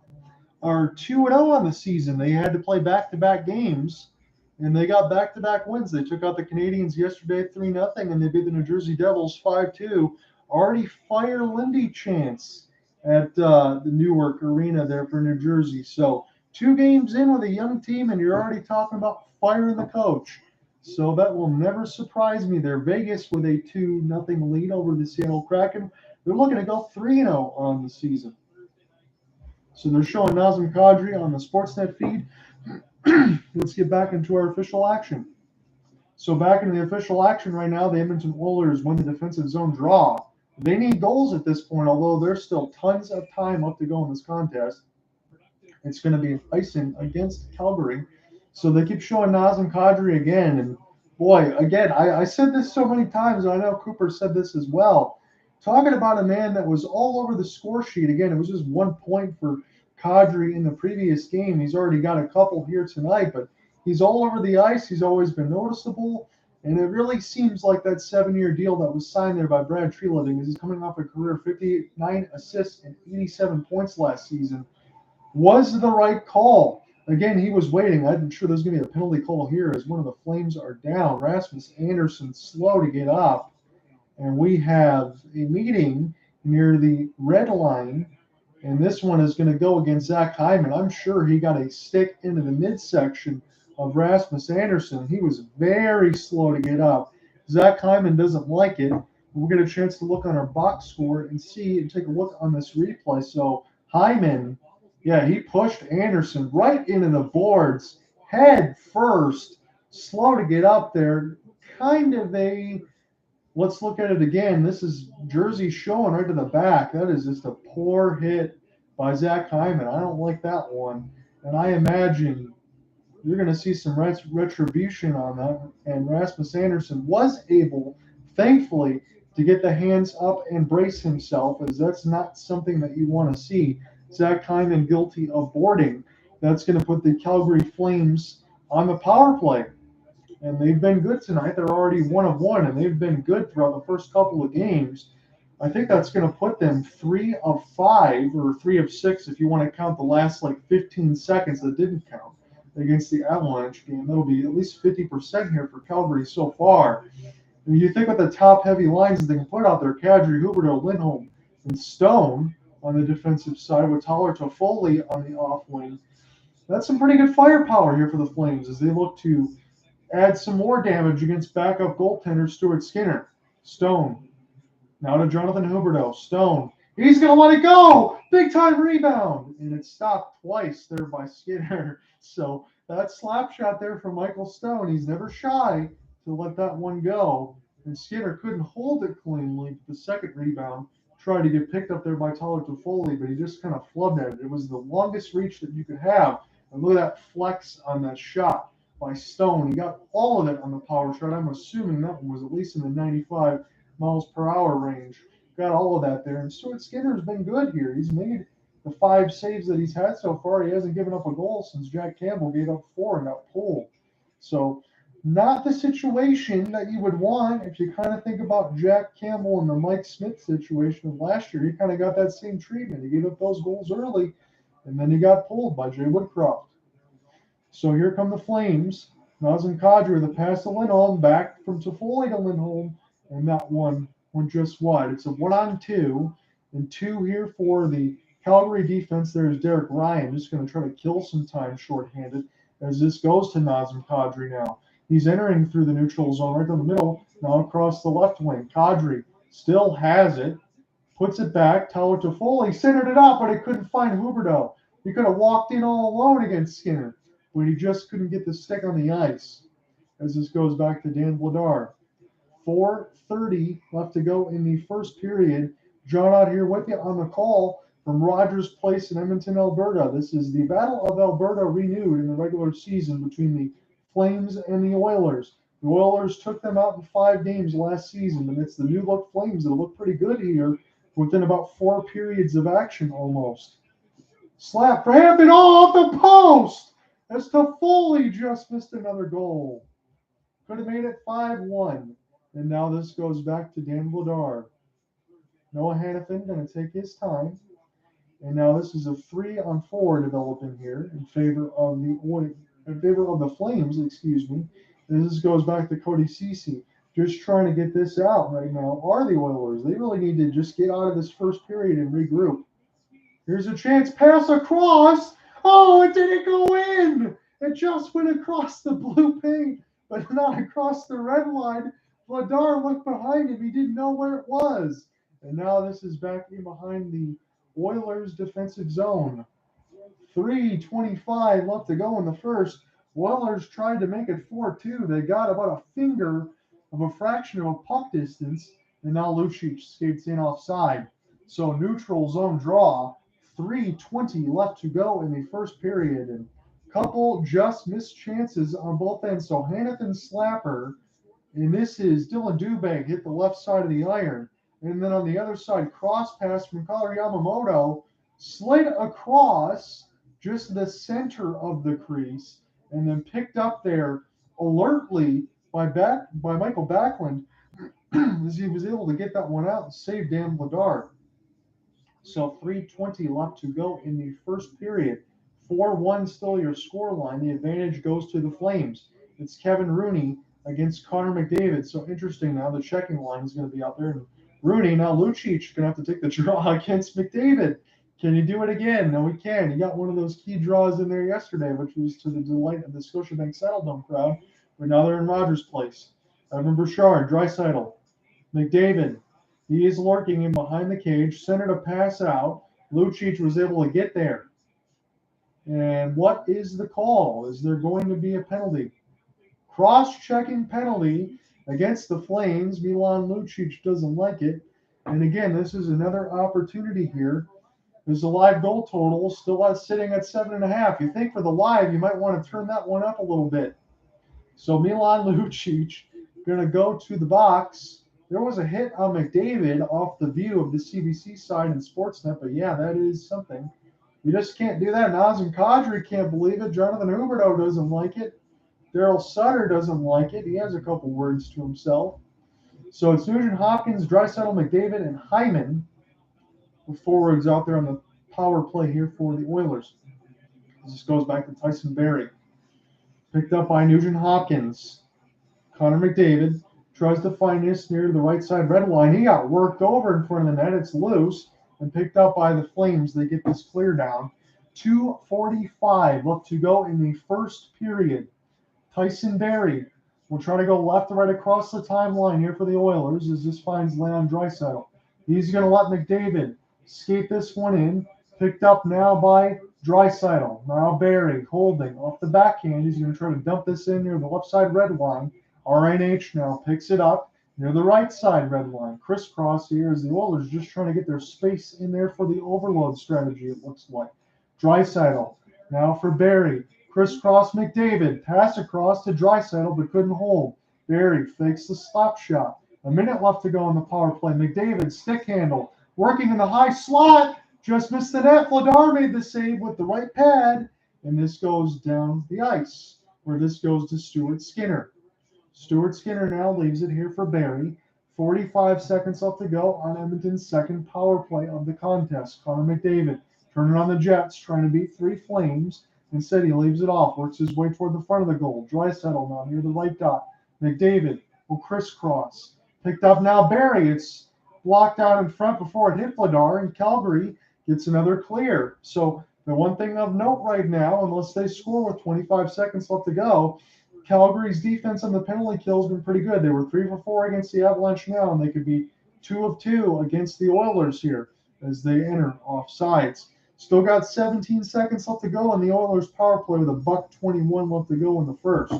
are 2-0 on the season. They had to play back-to-back games, and they got back-to-back wins. They took out the Canadiens yesterday 3-0, and they beat the New Jersey Devils 5-2. Already fire Lindy chance at the Newark Arena there for New Jersey. So 2 games in with a young team, and you're already talking about firing the coach. So that will never surprise me. They're Vegas with a 2-0 lead over the Seattle Kraken. They're looking to go 3-0 on the season. So they're showing Nazem Kadri on the Sportsnet feed. Let's get back into our official action. So back in the official action right now, the Edmonton Oilers win the defensive zone draw. They need goals at this point, although there's still tons of time up to go in this contest. It's going to be icing against Calgary. So they keep showing Nazem Kadri again. And boy, again, I said this so many times, and I know Cooper said this as well. Talking about a man that was all over the score sheet. Again, it was just 1 point for Kadri in the previous game. He's already got a couple here tonight, but he's all over the ice. He's always been noticeable. And it really seems like that 7-year deal that was signed there by Brad Treliving, as he's coming off a career 59 assists and 87 points last season, was the right call. Again, he was waiting. I'm sure there's going to be a penalty call here as one of the Flames are down. Rasmus Anderson slow to get up. And we have a meeting near the red line. And this one is going to go against Zach Hyman. I'm sure he got a stick into the midsection of Rasmus Anderson. He was very slow to get up. Zach Hyman doesn't like it. We'll get a chance to look on our box score and see and take a look on this replay. So Hyman, yeah, he pushed Anderson right into the boards, head first, slow to get up there. Kind of a, let's look at it again. This is Jersey showing right to the back. That is just a poor hit by Zach Hyman. I don't like that one. And I imagine you're going to see some retribution on that. And Rasmus Anderson was able, thankfully, to get the hands up and brace himself, as that's not something that you want to see. Zach Hyman guilty of boarding. That's going to put the Calgary Flames on the power play. And they've been good tonight. They're already 1 of 1, and they've been good throughout the first couple of games. I think that's going to put them 3 of 5 or 3 of 6 if you want to count the last 15 seconds that didn't count against the Avalanche game. That'll be at least 50% here for Calgary so far. And you think with the top heavy lines that they can put out there, Kadri, Huberdeau, Lindholm, and Stone, on the defensive side with Tyler Toffoli on the off wing. That's some pretty good firepower here for the Flames as they look to add some more damage against backup goaltender Stuart Skinner. Stone. Now to Jonathan Huberdeau. Stone. He's going to let it go. Big time rebound. And it stopped twice there by Skinner. So that slap shot there from Michael Stone. He's never shy to let that one go. And Skinner couldn't hold it cleanly. The second rebound tried to get picked up there by Tyler Toffoli, but he just kind of flubbed at it. It was the longest reach that you could have. And look at that flex on that shot by Stone. He got all of it on the power shot. I'm assuming that one was at least in the 95 miles per hour range. Got all of that there. And Stuart Skinner's been good here. He's made the 5 saves that he's had so far. He hasn't given up a goal since Jack Campbell gave up 4 and got pulled. So not the situation that you would want if you kind of think about Jack Campbell and the Mike Smith situation of last year. He kind of got that same treatment. He gave up those goals early, and then he got pulled by Jay Woodcroft. So here come the Flames. Nazem Kadri, the pass to Lindholm, back from Toffoli to Lindholm, and that one went just wide. It's a 1-on-2, and 2 here for the Calgary defense. There's Derek Ryan, just going to try to kill some time shorthanded as this goes to Nazem Kadri now. He's entering through the neutral zone right down the middle, now across the left wing. Kadri still has it, puts it back. Tyler Toffoli centered it up, but he couldn't find Huberdeau. He could have walked in all alone against Skinner, but he just couldn't get the stick on the ice as this goes back to Dan Vladar. 4:30 left to go in the first period. John out here with you on the call from Rogers Place in Edmonton, Alberta. This is the Battle of Alberta renewed in the regular season between the Flames and the Oilers. The Oilers took them out in 5 games last season, and it's the new look Flames that look pretty good here within about 4 periods of action almost. Slap for Hampton, off the post! As Toffoli just missed another goal. Could have made it 5-1. And now this goes back to Dan Vladar. Noah Hannafin going to take his time. And now this is a 3-on-4 developing here in favor of the Flames, excuse me. And this goes back to Cody Ceci. Just trying to get this out right now are the Oilers. They really need to just get out of this first period and regroup. Here's a chance. Pass across. Oh, it didn't go in. It just went across the blue paint, but not across the red line. Vladar looked behind him. He didn't know where it was. And now this is back in behind the Oilers defensive zone. 3:25 left to go in the first. Oilers tried to make it 4-2. They got about a finger of a fraction of a puck distance. And now Lucic skates in offside. So neutral zone draw. 3:20 left to go in the first period. And couple just missed chances on both ends. So Hannafin slapper. And this is Dylan Dubé hit the left side of the iron. And then on the other side, cross pass from Kailer Yamamoto, slid across just the center of the crease, and then picked up there alertly by Michael Backlund as he was able to get that one out and save Dan Vladar. So 3:20 left to go in the first period. 4-1 still your score line. The advantage goes to the Flames. It's Kevin Rooney against Connor McDavid. So interesting now. The checking line is going to be out there. And Rooney, now Lucic going to have to take the draw against McDavid. Can he do it again? No, he can. He got one of those key draws in there yesterday, which was to the delight of the Scotiabank Saddledome crowd. But now they're in Rogers Place. Evan Bouchard, Draisaitl, McDavid. He is lurking in behind the cage. Centered a pass out. Lucic was able to get there. And what is the call? Is there going to be a penalty? Cross-checking penalty against the Flames. Milan Lucic doesn't like it. And again, this is another opportunity here. There's a live goal total still sitting at 7.5. You think for the live, you might want to turn that one up a little bit. So Milan Lucic going to go to the box. There was a hit on McDavid off the view of the CBC side in Sportsnet, but yeah, that is something. You just can't do that. Nazem Kadri can't believe it. Jonathan Huberdeau doesn't like it. Daryl Sutter doesn't like it. He has a couple words to himself. So it's Nugent Hopkins, Draisaitl, McDavid, and Hyman, the forwards out there on the power play here for the Oilers. This goes back to Tyson Barrie. Picked up by Nugent Hopkins. Connor McDavid tries to find this near the right side red line. He got worked over in front of the net. It's loose. and picked up by the Flames. They get this clear down. 2:45 left to go in the first period. Tyson Berry will try to go left to right across the timeline here for the Oilers as this finds Leon Draisaitl. He's going to let McDavid skate this one in. Picked up now by Draisaitl. Now Berry holding off the backhand. He's going to try to dump this in near the left side red line. RNH now picks it up near the right side red line. Crisscross here as the Oilers just trying to get their space in there for the overload strategy, it looks like. Draisaitl now for Berry. Crisscross McDavid. Pass across to Draisaitl but couldn't hold. Berry fakes the slap shot. A minute left to go on the power play. McDavid stick handle. Working in the high slot. Just missed the net. Vladar made the save with the right pad. And this goes down the ice, where this goes to Stuart Skinner. Stuart Skinner now leaves it here for Berry. 45 seconds left to go on Edmonton's second power play of the contest. Connor McDavid turning on the Jets, trying to beat 3 Flames. Instead, he leaves it off, works his way toward the front of the goal. Draisaitl now near the right dot. McDavid will crisscross. Picked up now Berry. It's blocked out in front before it hit Vladar, and Calgary gets another clear. So the one thing of note right now, unless they score with 25 seconds left to go, Calgary's defense on the penalty kill has been pretty good. They were 3 for 4 against the Avalanche now, and they could be 2 of 2 against the Oilers here as they enter off sides. Still got 17 seconds left to go on the Oilers power play with $1:21 left to go in the first.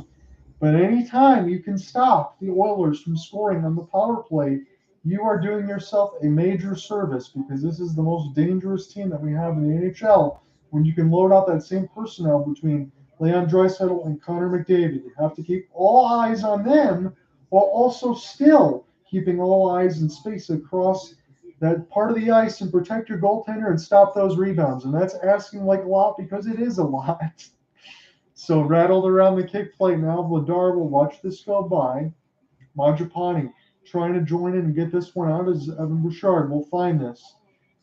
But anytime you can stop the Oilers from scoring on the power play, you are doing yourself a major service, because this is the most dangerous team that we have in the NHL when you can load out that same personnel between Leon Draisaitl and Connor McDavid. You have to keep all eyes on them while also still keeping all eyes and space across that part of the ice and protect your goaltender and stop those rebounds. And that's asking like a lot, because it is a lot. So rattled around the kick plate now. Vladar will watch this go by. Mangiapane trying to join in and get this one out as Evan Bouchard will find this.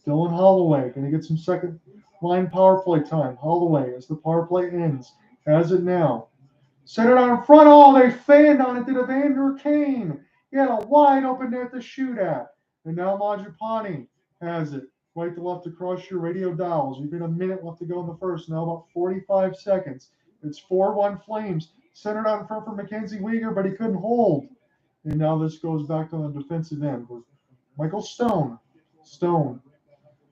Dylan Holloway going to get some second line power play time. Holloway, as the power play ends, has it now. Set it out in front. Oh, they fanned on it to Evander Kane. He had a wide open net to shoot at. And now Mangiapane has it. Right to left across your radio dials. You've got a minute left to go in the first. Now about 45 seconds. It's 4-1 Flames. Centered out in front for Mackenzie Weegar, but he couldn't hold. And now this goes back on the defensive end. Michael Stone. Stone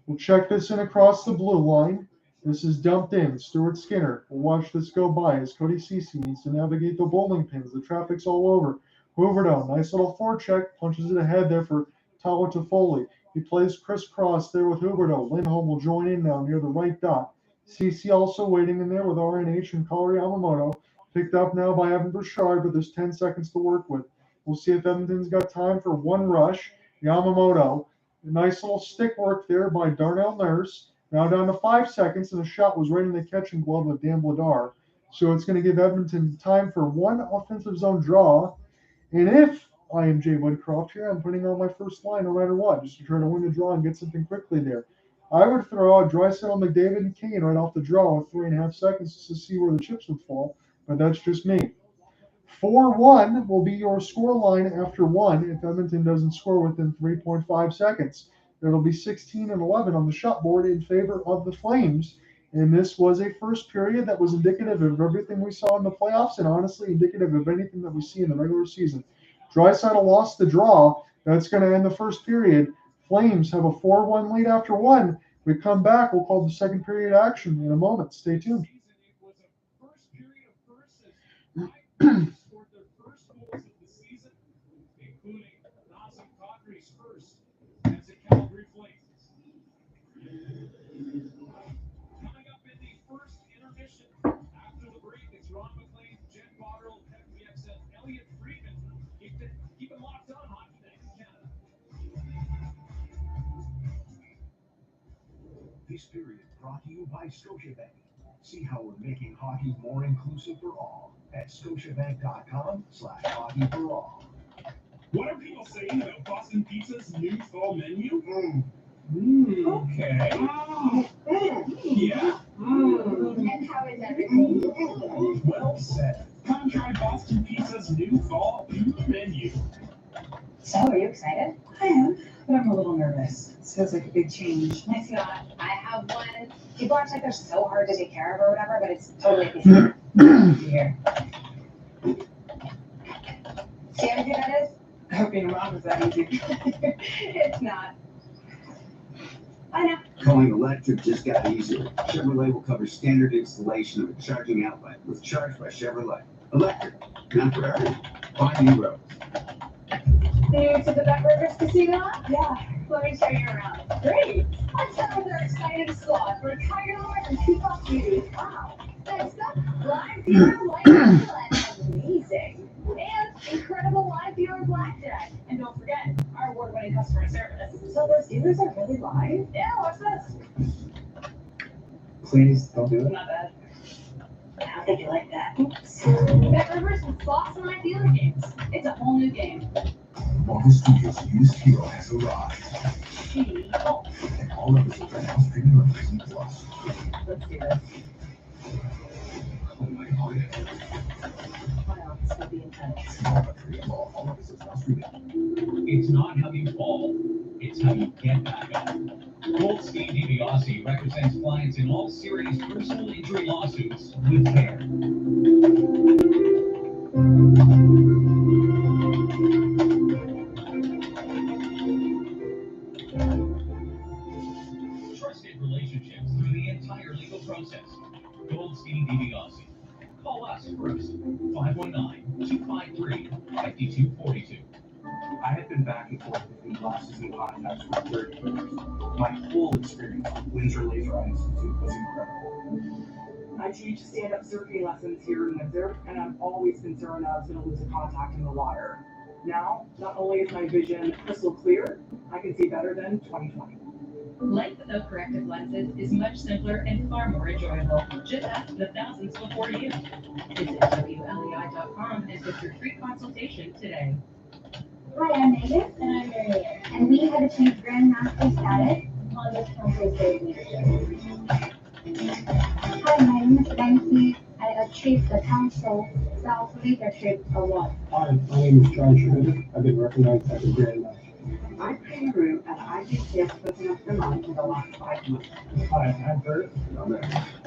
will check this in across the blue line. This is dumped in. Stuart Skinner will watch this go by as Cody Ceci needs to navigate the bowling pins. The traffic's all over. Huberdeau, nice little forecheck, punches it ahead there for Tyler Toffoli. He plays crisscross there with Huberdeau. Lindholm will join in now near the right dot. Ceci also waiting in there with RNH and Kari Yamamoto. Picked up now by Evan Bouchard, but there's 10 seconds to work with. We'll see if Edmonton's got time for one rush. Yamamoto, a nice little stick work there by Darnell Nurse. Now down to 5 seconds, and the shot was right in the catching glove of Dan Vladar. So it's going to give Edmonton time for one offensive zone draw. And if I am Jay Woodcroft here, I'm putting on my first line no matter what, just to try to win the draw and get something quickly there. I would throw out Draisaitl, McDavid, and Kane right off the draw with 3.5 seconds just to see where the chips would fall, but that's just me. 4-1 will be your score line after 1 if Edmonton doesn't score within 3.5 seconds. It'll be 16-11 on the shot board in favor of the Flames. And this was a first period that was indicative of everything we saw in the playoffs and honestly indicative of anything that we see in the regular season. Draisaitl lost the draw. That's going to end the first period. Flames have a 4-1 lead after 1. We come back. We'll call the second period action in a moment. Stay tuned. This period brought to you by Scotiabank. See how we're making hockey more inclusive for all at scotiabank.com/hockey for all. What are people saying about Boston Pizza's new fall menu? Okay. Yeah. And how is everything? Well said. Come try Boston Pizza's new fall menu. So, are you excited? I am. but I'm a little nervous. This feels like a big change. It's not. I have one. People act like they're so hard to take care of or whatever, but it's totally a piece of Good to hear. See how easy that is? I hope being a mom is that easy. It's not. I know. Calling electric just got easier. Chevrolet will cover standard installation of a charging outlet with Charge by Chevrolet. Electric, not for everyone. Find new roads. New to the Beckburgers Casino? Yeah. Let me show you around. Great. Let's start with our exciting squad for Tiger Lord and Peacock Beauty. Wow. Next up, live viewer light roulette. Amazing. And incredible live viewer blackjack. And don't forget, our award-winning customer service. So those dealers are really live? Yeah, watch this. Please don't do it. Not bad. I don't think you like that. Beckburgers with slots and live dealer games. It's a whole new game. Marvel Studios' newest hero has arrived. She-Hulk. And all episodes are now streaming on Disney Plus. Let's do this. Oh my god. Wow, this will be intense. All episodes now streaming. It's not how you fall, it's how you get back up. Goldstein DiBiase represents clients in all serious personal injury lawsuits with care. Trusted relationships through the entire legal process. Goldstein DiBiase. Call us first. 519-253-5242. I have been back and forth between glasses and contacts for 30 years. My whole experience with Windsor Laser Eye Institute was incredible. I teach stand-up surfing lessons here in Windsor, and I'm always concerned I was going to lose a contact in the water. Now, not only is my vision crystal clear, I can see better than 20/20. Life without corrective lenses is much simpler and far more enjoyable. Just ask the thousands before you. Visit WLEI.com and book your free consultation today. Hi, I'm Megan. And I'm Marianne. And we have achieved Grandmaster status on the Council State Leadership. Hi, my name is Nancy. I achieved the Council South Leadership Award. Hi, my name is John Schmidt. I've been recognized as a Grandmaster. I'm Kangaroo, and I've been President of Vermont for the last 5 months. Hi, I'm Bert.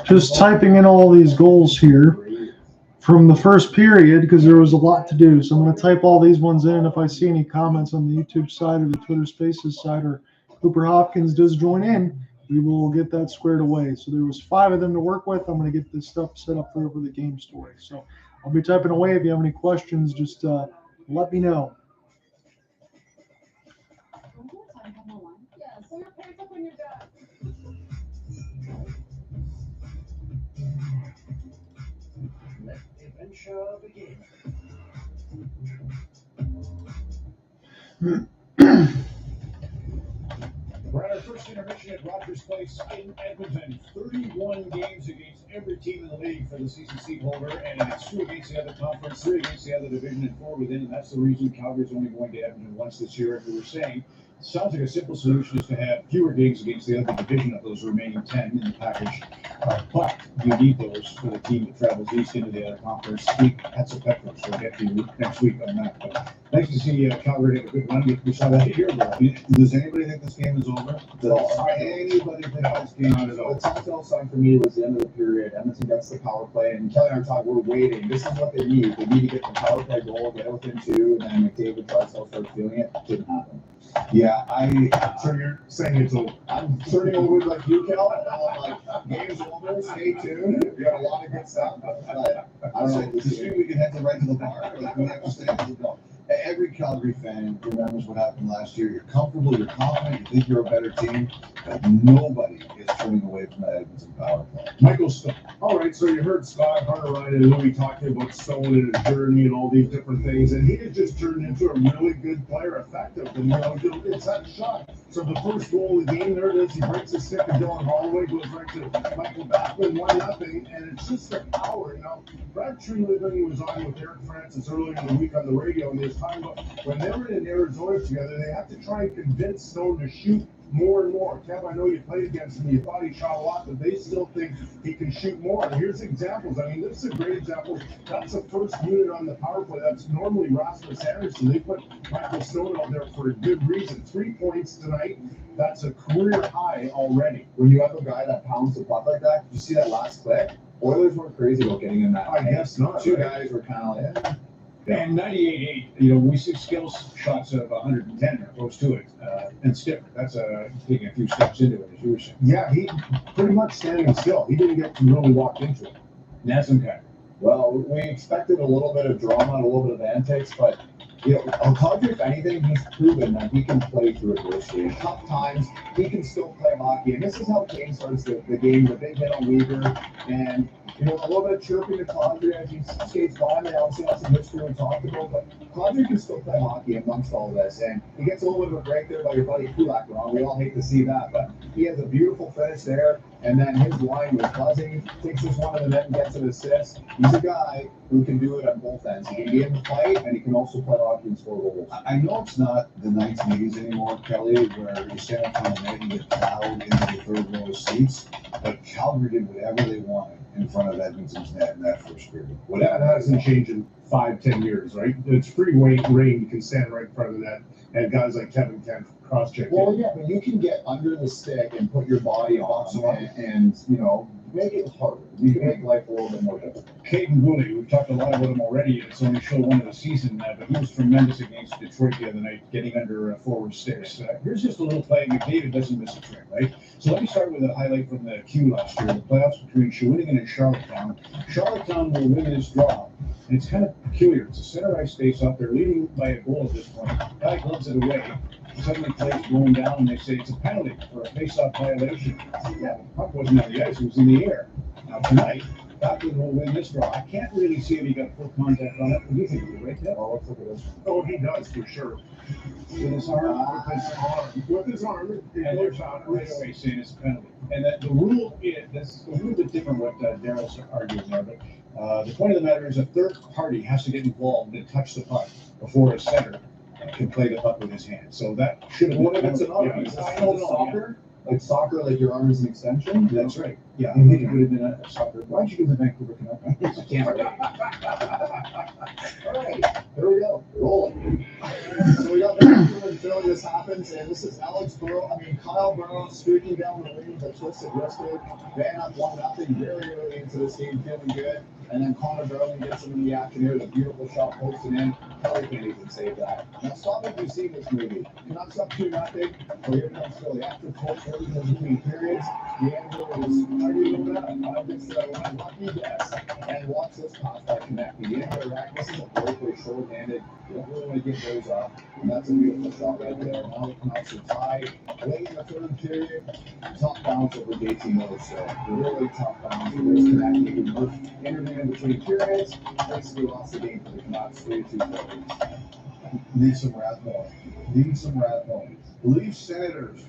Just typing in all these goals here from the first period because there was a lot to do. So I'm going to type all these ones in. And if I see any comments on the YouTube side or the Twitter Spaces side or Cooper Hopkins does join in, we will get that squared away. So there was 5 of them to work with. I'm going to get this stuff set up for the game story. So I'll be typing away. If you have any questions, just let me know. Yeah, so your pants up when you're done. Let the adventure begin. We're at our first intermission at Rogers Place in Edmonton. 31 games against every team in the league for the season seat holder, and it's 2 against the other conference, 3 against the other division, and 4 within, and that's the reason Calgary's only going to Edmonton once this year. As we were saying, sounds like a simple solution is to have fewer games against the other division of those remaining 10 in the package. But you need those for the team that travels east into the other conference. That's a pet peeve, so we'll get to you next week on that. But nice to see Calgary have a good run. We saw that a year ago. Does anybody think this game is over? Does anybody think this game is over? The telltale sign for me was the end of the period. Edmonton gets the power play, and Kelly and I talked, we're waiting. This is what they need. They need to get the power play goal, get it within 2, and then McDavid tries to start doing it. Didn't happen. Yeah, So you're saying it's over? I'm turning over like you, Kel. Like, game's over. Stay tuned. We got a lot of good stuff. But I don't know. This week we can head right to the bar. Like, we have to stay at the bar. Every Calgary fan remembers what happened last year. You're comfortable, you're confident, you think you're a better team, but nobody is turning away from that Edmonton power play. Michael Stone. All right, so you heard Scott Harderine and Louis talking about Stone and his journey and all these different things, and he has just turned into a really good player, effective, and it's that shot. So the first goal of the game, there it is. He breaks a stick, and Dylan Holloway goes right to Michael Backlund, 1-0, and it's just the power. Brad Treliving was on with Eric Francis earlier in the week on the radio, and his time, but when they were in Arizona together, they have to try and convince Stone to shoot more and more. Kev, I know you played against him. You thought he shot a lot, but they still think he can shoot more. And here's examples. I mean, this is a great example. That's the first unit on the power play. That's normally Rasmus Anderson. They put Michael Stone out there for a good reason. 3 points tonight. That's a career high already. When you have a guy that pounds the puck like that, did you see that last clip? Oilers weren't crazy about getting in that. I guess not. Two right? guys were kind of like, And 98.8, you know, we see skills shots of 110 or close to it, and Skipper. That's taking a few steps into it, as you were saying. Yeah, he pretty much standing still. He didn't get to really walk into it. Nazem well, we expected a little bit of drama and a little bit of antics, but you know, Alcantara, if anything, he's proven that he can play through adversity. Tough times, he can still play hockey. And this is how Kane starts the game, the big hit on Weaver. And, you know, a little bit of chirping to Kadri as he skates by. They obviously have some history we talked about, but Kadri can still play hockey amongst all this. And he gets a little bit of a break there by your buddy Kulak, Ron. We all hate to see that, but he has a beautiful finish there. And then his line was buzzing, takes this one in the net and gets an assist. He's a guy who can do it on both ends. He can be in the fight, and he can also play hockey and score goals. I know it's not the 1980s anymore, Kelly, where you stand up on the net and get plowed into the third row seats, but Calgary did whatever they wanted in front of Edmonton's net in that first period. That hasn't changed in 5-10 years, right? It's pretty rain. You can stand right in front of the net, and guys like Kevin Kent cross-check. Well, yeah, but you can get under the stick and put your body on and you know, make it harder. You can make life a little bit more difficult. Caden Woolley, we've talked a lot about him already. It's only show one of the season, but he was tremendous against Detroit the other night, getting under forward sticks. Here's just a little play. McDavid doesn't miss a trick, right? So let me start with a highlight from the Q last year, the playoffs between Shawinigan and Charlottetown. Charlottetown will win this draw. And it's kind of peculiar. It's a center ice face up. They're leading by a goal at this point. Guy gloves it away. Suddenly plays going down, and they say it's a penalty for a face-off violation. Yeah, the puck wasn't on the ice; it was in the air. Now tonight, Backlund will win this draw. I can't really see if he got full contact on it. What do you think of it, right there? Oh, let's look at this. Oh, he does for sure. With his arm, With his arm, and they're shot right away saying it's a penalty. And that the rule is that's a little bit different what Daryl's arguing there, but the point of the matter is a third party has to get involved and touch the puck before a center can play the puck with his hand. So that should have been. What if it's an arm? Yeah, Is this I don't know. soccer? Like soccer, like your arm is an extension? That's right. Yeah, I think it would have been a soccer. Why'd you give the Vancouver Canucks? I can't wait. All right, here we go. Rolling. So we got Vancouver and Philly. This happens, and this is Kyle Burrows streaking down the lane with a twisted wrist. Van up 1-0 very early into this game, feeling good. And then Connor Darling gets him in the action here with a beautiful shot posted in. Kelly can't even save that. Now stop if you've seen this movie. Canucks up 2-0. Well, here comes Philly. After 12 between periods, DeAngelo is arguing with that. This one lucky guess. And watch this pass by Connect. The indirect. This is a breakaway short-handed. You don't really want to get those up. And that's a beautiful shot right there. Now the Canucks are tied. Late in the third period, tough bounce over JT Miller. So really tough bounce. There's Connect making work. Interview in between periods. Basically lost the game for the Canucks. 3-2. Need some Rathbone. Leafs Senators.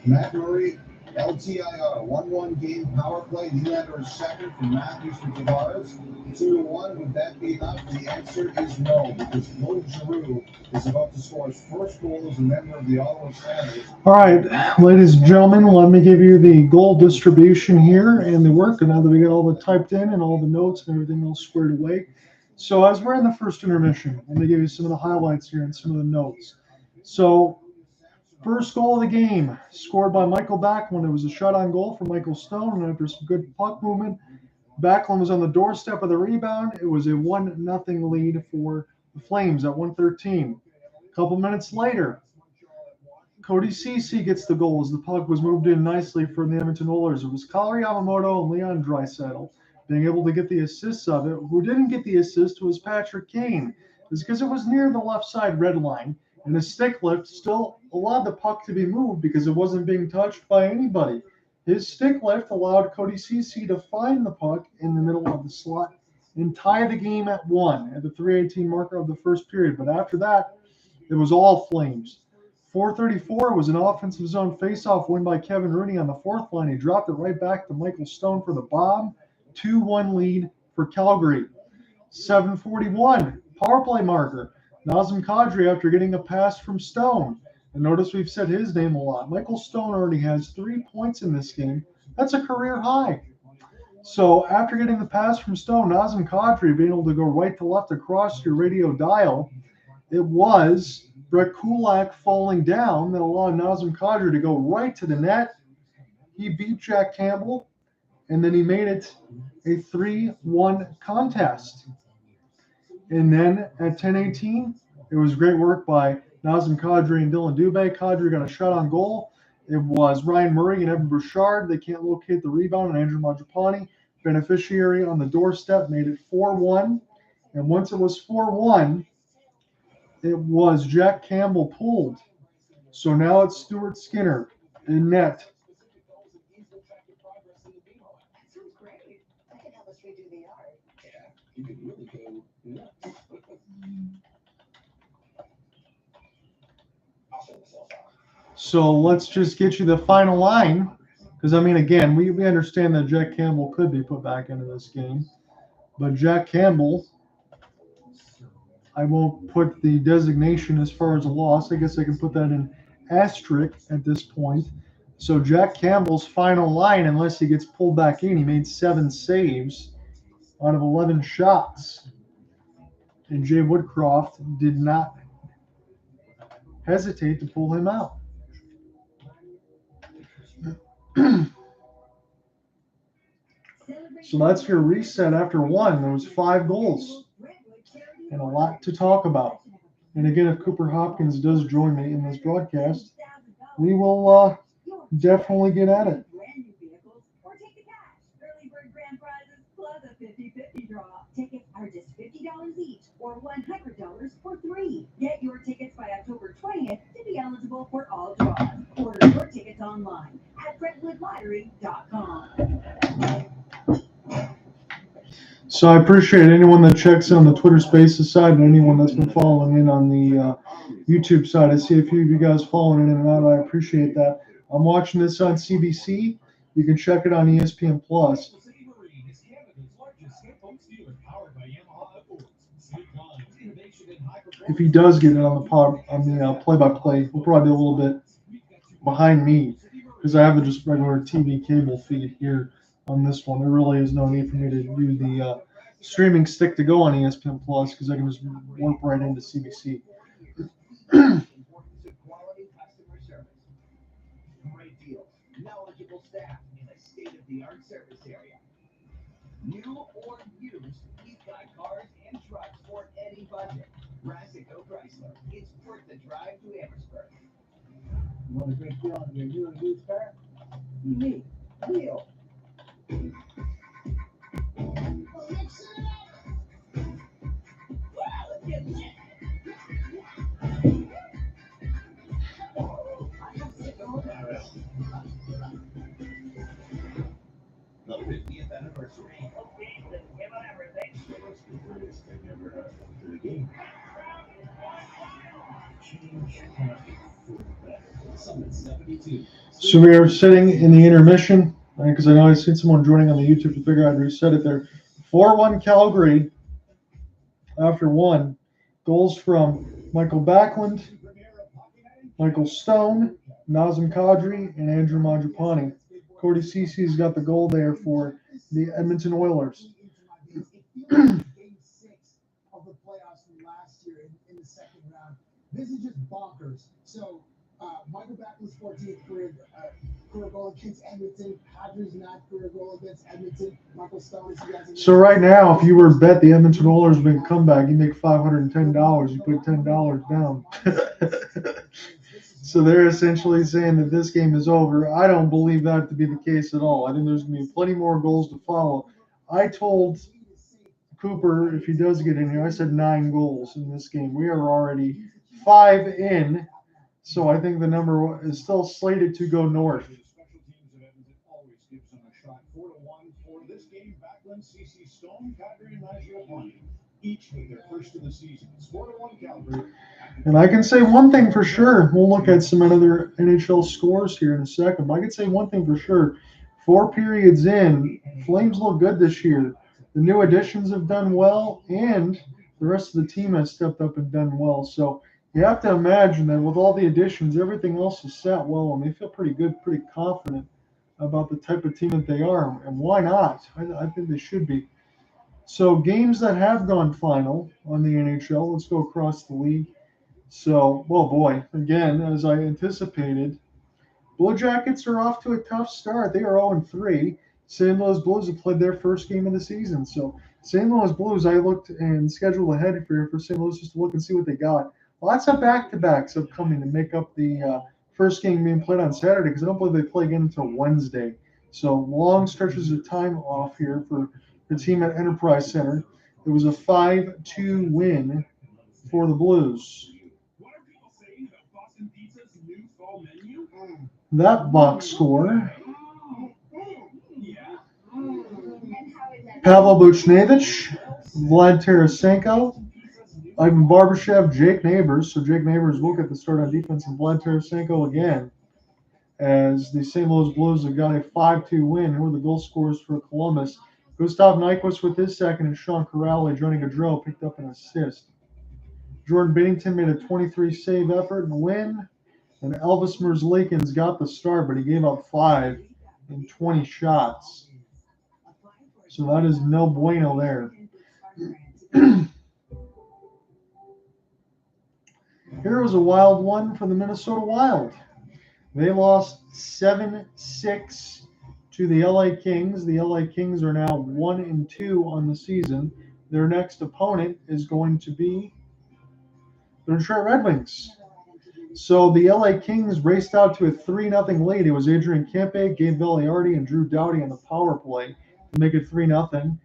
Matt Murray, LTIR. 1-1 game power play. Nylander is second from Matthews to Tavares. 2-1. Would that be enough? The answer is no, because Claude Giroux is about to score his first goal as a member of the Ottawa Senators. All right, ladies and gentlemen, let me give you the goal distribution here and the work. And now that we got all the typed in and all the notes and everything all squared away. So as we're in the first intermission, let me give you some of the highlights here and some of the notes. So first goal of the game, scored by Michael Backlund. It was a shot-on goal for Michael Stone, and after some good puck movement, Backlund was on the doorstep of the rebound. It was a 1-0 lead for the Flames at 1:13. A couple minutes later, Cody Ceci gets the goal as the puck was moved in nicely for the Edmonton Oilers. It was Kari Yamamoto and Leon Draisaitl being able to get the assists of it. Who didn't get the assist was Patrick Kane. It's because it was near the left side red line, and the stick lift still allowed the puck to be moved because it wasn't being touched by anybody. His stick lift allowed Cody Ceci to find the puck in the middle of the slot and tie the game at 1 at the 3:18 marker of the first period. But after that, it was all Flames. 4:34 was an offensive zone faceoff win by Kevin Rooney on the fourth line. He dropped it right back to Michael Stone for the bomb. 2-1 lead for Calgary. 7:41 power play marker. Nazem Kadri after getting a pass from Stone. And notice we've said his name a lot. Michael Stone already has 3 points in this game. That's a career high. So after getting the pass from Stone, Nazem Kadri being able to go right to left across your radio dial, it was Brett Kulak falling down that allowed Nazem Kadri to go right to the net. He beat Jack Campbell, and then he made it a 3-1 contest. And then at 10:18, it was great work by Nazem Kadri and Dylan Dubé. Kadri got a shot on goal. It was Ryan Murray and Evan Bouchard. They can't locate the rebound, and Andrew Mangiapane, beneficiary on the doorstep, made it 4-1. And once it was 4-1, it was Jack Campbell pulled. So now it's Stuart Skinner in net. Sounds great. That could help us redo the yard. Yeah, you could really go nuts. I'll shut myself out. So let's just get you the final line. Because, I mean, again, we understand that Jack Campbell could be put back into this game. But Jack Campbell, I won't put the designation as far as a loss. I guess I can put that in asterisk at this point. So Jack Campbell's final line, unless he gets pulled back in, he made 7 saves out of 11 shots. And Jay Woodcroft did not hesitate to pull him out. So that's your reset after one. There was 5 goals and a lot to talk about. And again, if Cooper Hopkins does join me in this broadcast, we will definitely get at it. Or take the cash. Early bird grand prizes plus a 50-50 draw. Tickets are just $50 each or $100 for 3. Get your tickets by October 20th to be eligible for all draws. Order your tickets online at BrentwoodLottery.com. So I appreciate anyone that checks in on the Twitter Spaces side and anyone that's been following in on the YouTube side. I see a few of you guys following in and out. I appreciate that. I'm watching this on CBC. You can check it on ESPN Plus. If he does get it on the play-by-play, we'll probably be a little bit behind me because I have a just regular TV cable feed here on this one. There really is no need for me to do the streaming stick to go on ESPN Plus because I can just warp right into CBC. Great deals, knowledgeable staff in a state-of-the-art service area. New or used, we've got cars and trucks for any budget. Rassico Chrysler, it's worth the drive to Amherstburg. You want a great deal on your new and used car? You need deal. The 50th anniversary. So we are sitting in the intermission because I know I've seen someone joining on the YouTube to figure out how to reset it there. 4-1 Calgary after 1. Goals from Michael Backlund, Michael Stone, Nazem Kadri, and Andrew Mangiapane. Cody Cece's got the goal there for the Edmonton Oilers. Game 6 of the playoffs from last year in the second round. This is just bonkers. So Michael Backlund's 14th career goal against Edmonton. Kadri's 9th career goal against Edmonton. Michael Stone is So right now, if you were to bet the Edmonton Oilers would make a comeback, you make $510. You put $10 down. So they're essentially saying that this game is over. I don't believe that to be the case at all. I think there's going to be plenty more goals to follow. I told Cooper, if he does get in here, I said 9 goals in this game. We are already 5 in, so I think the number is still slated to go north. Special teams of Edmonton always gives them a shot. 4-1 for this game. Backlund, CC Stone, Kadri, and Mangiapane each made their first of the season. It's 4-1 Calgary. And I can say one thing for sure. We'll look at some other NHL scores here in a second. But I can say one thing for sure. 4 periods in, Flames look good this year. The new additions have done well, and the rest of the team has stepped up and done well. So you have to imagine that with all the additions, everything else is set well, and they feel pretty good, pretty confident about the type of team that they are. And why not? I think they should be. So games that have gone final on the NHL, let's go across the league. So, well, boy, again, as I anticipated, Blue Jackets are off to a tough start. They are 0-3. St. Louis Blues have played their first game of the season. So, St. Louis Blues, I looked and scheduled ahead for St. Louis just to look and see what they got. Lots of back-to-backs upcoming to make up the first game being played on Saturday because I don't believe they play again until Wednesday. So, long stretches of time off here for the team at Enterprise Center. It was a 5-2 win for the Blues. That box score. Pavel Buchnevich, Vlad Tarasenko, Ivan Barbashev, Jake Neighbors. So Jake Neighbors will get the start on defense, and Vlad Tarasenko again, as the St. Louis Blues have got a 5-2 win. Who are the goal scorers for Columbus? Gustav Nyquist with his second, and Sean Corrales, Johnny Gaudreau, picked up an assist. Jordan Binnington made a 23-save effort and win. And Elvis Merzlikins got the start, but he gave up 5 in 20 shots. So that is no bueno there. Here was a wild one for the Minnesota Wild. They lost 7-6 to the LA Kings. The LA Kings are now 1-2 on the season. Their next opponent is going to be the Detroit Red Wings. So the LA Kings raced out to a 3-0 lead. It was Adrian Kempe, Gabe Valiardi, and Drew Doughty on the power play to make it 3-0.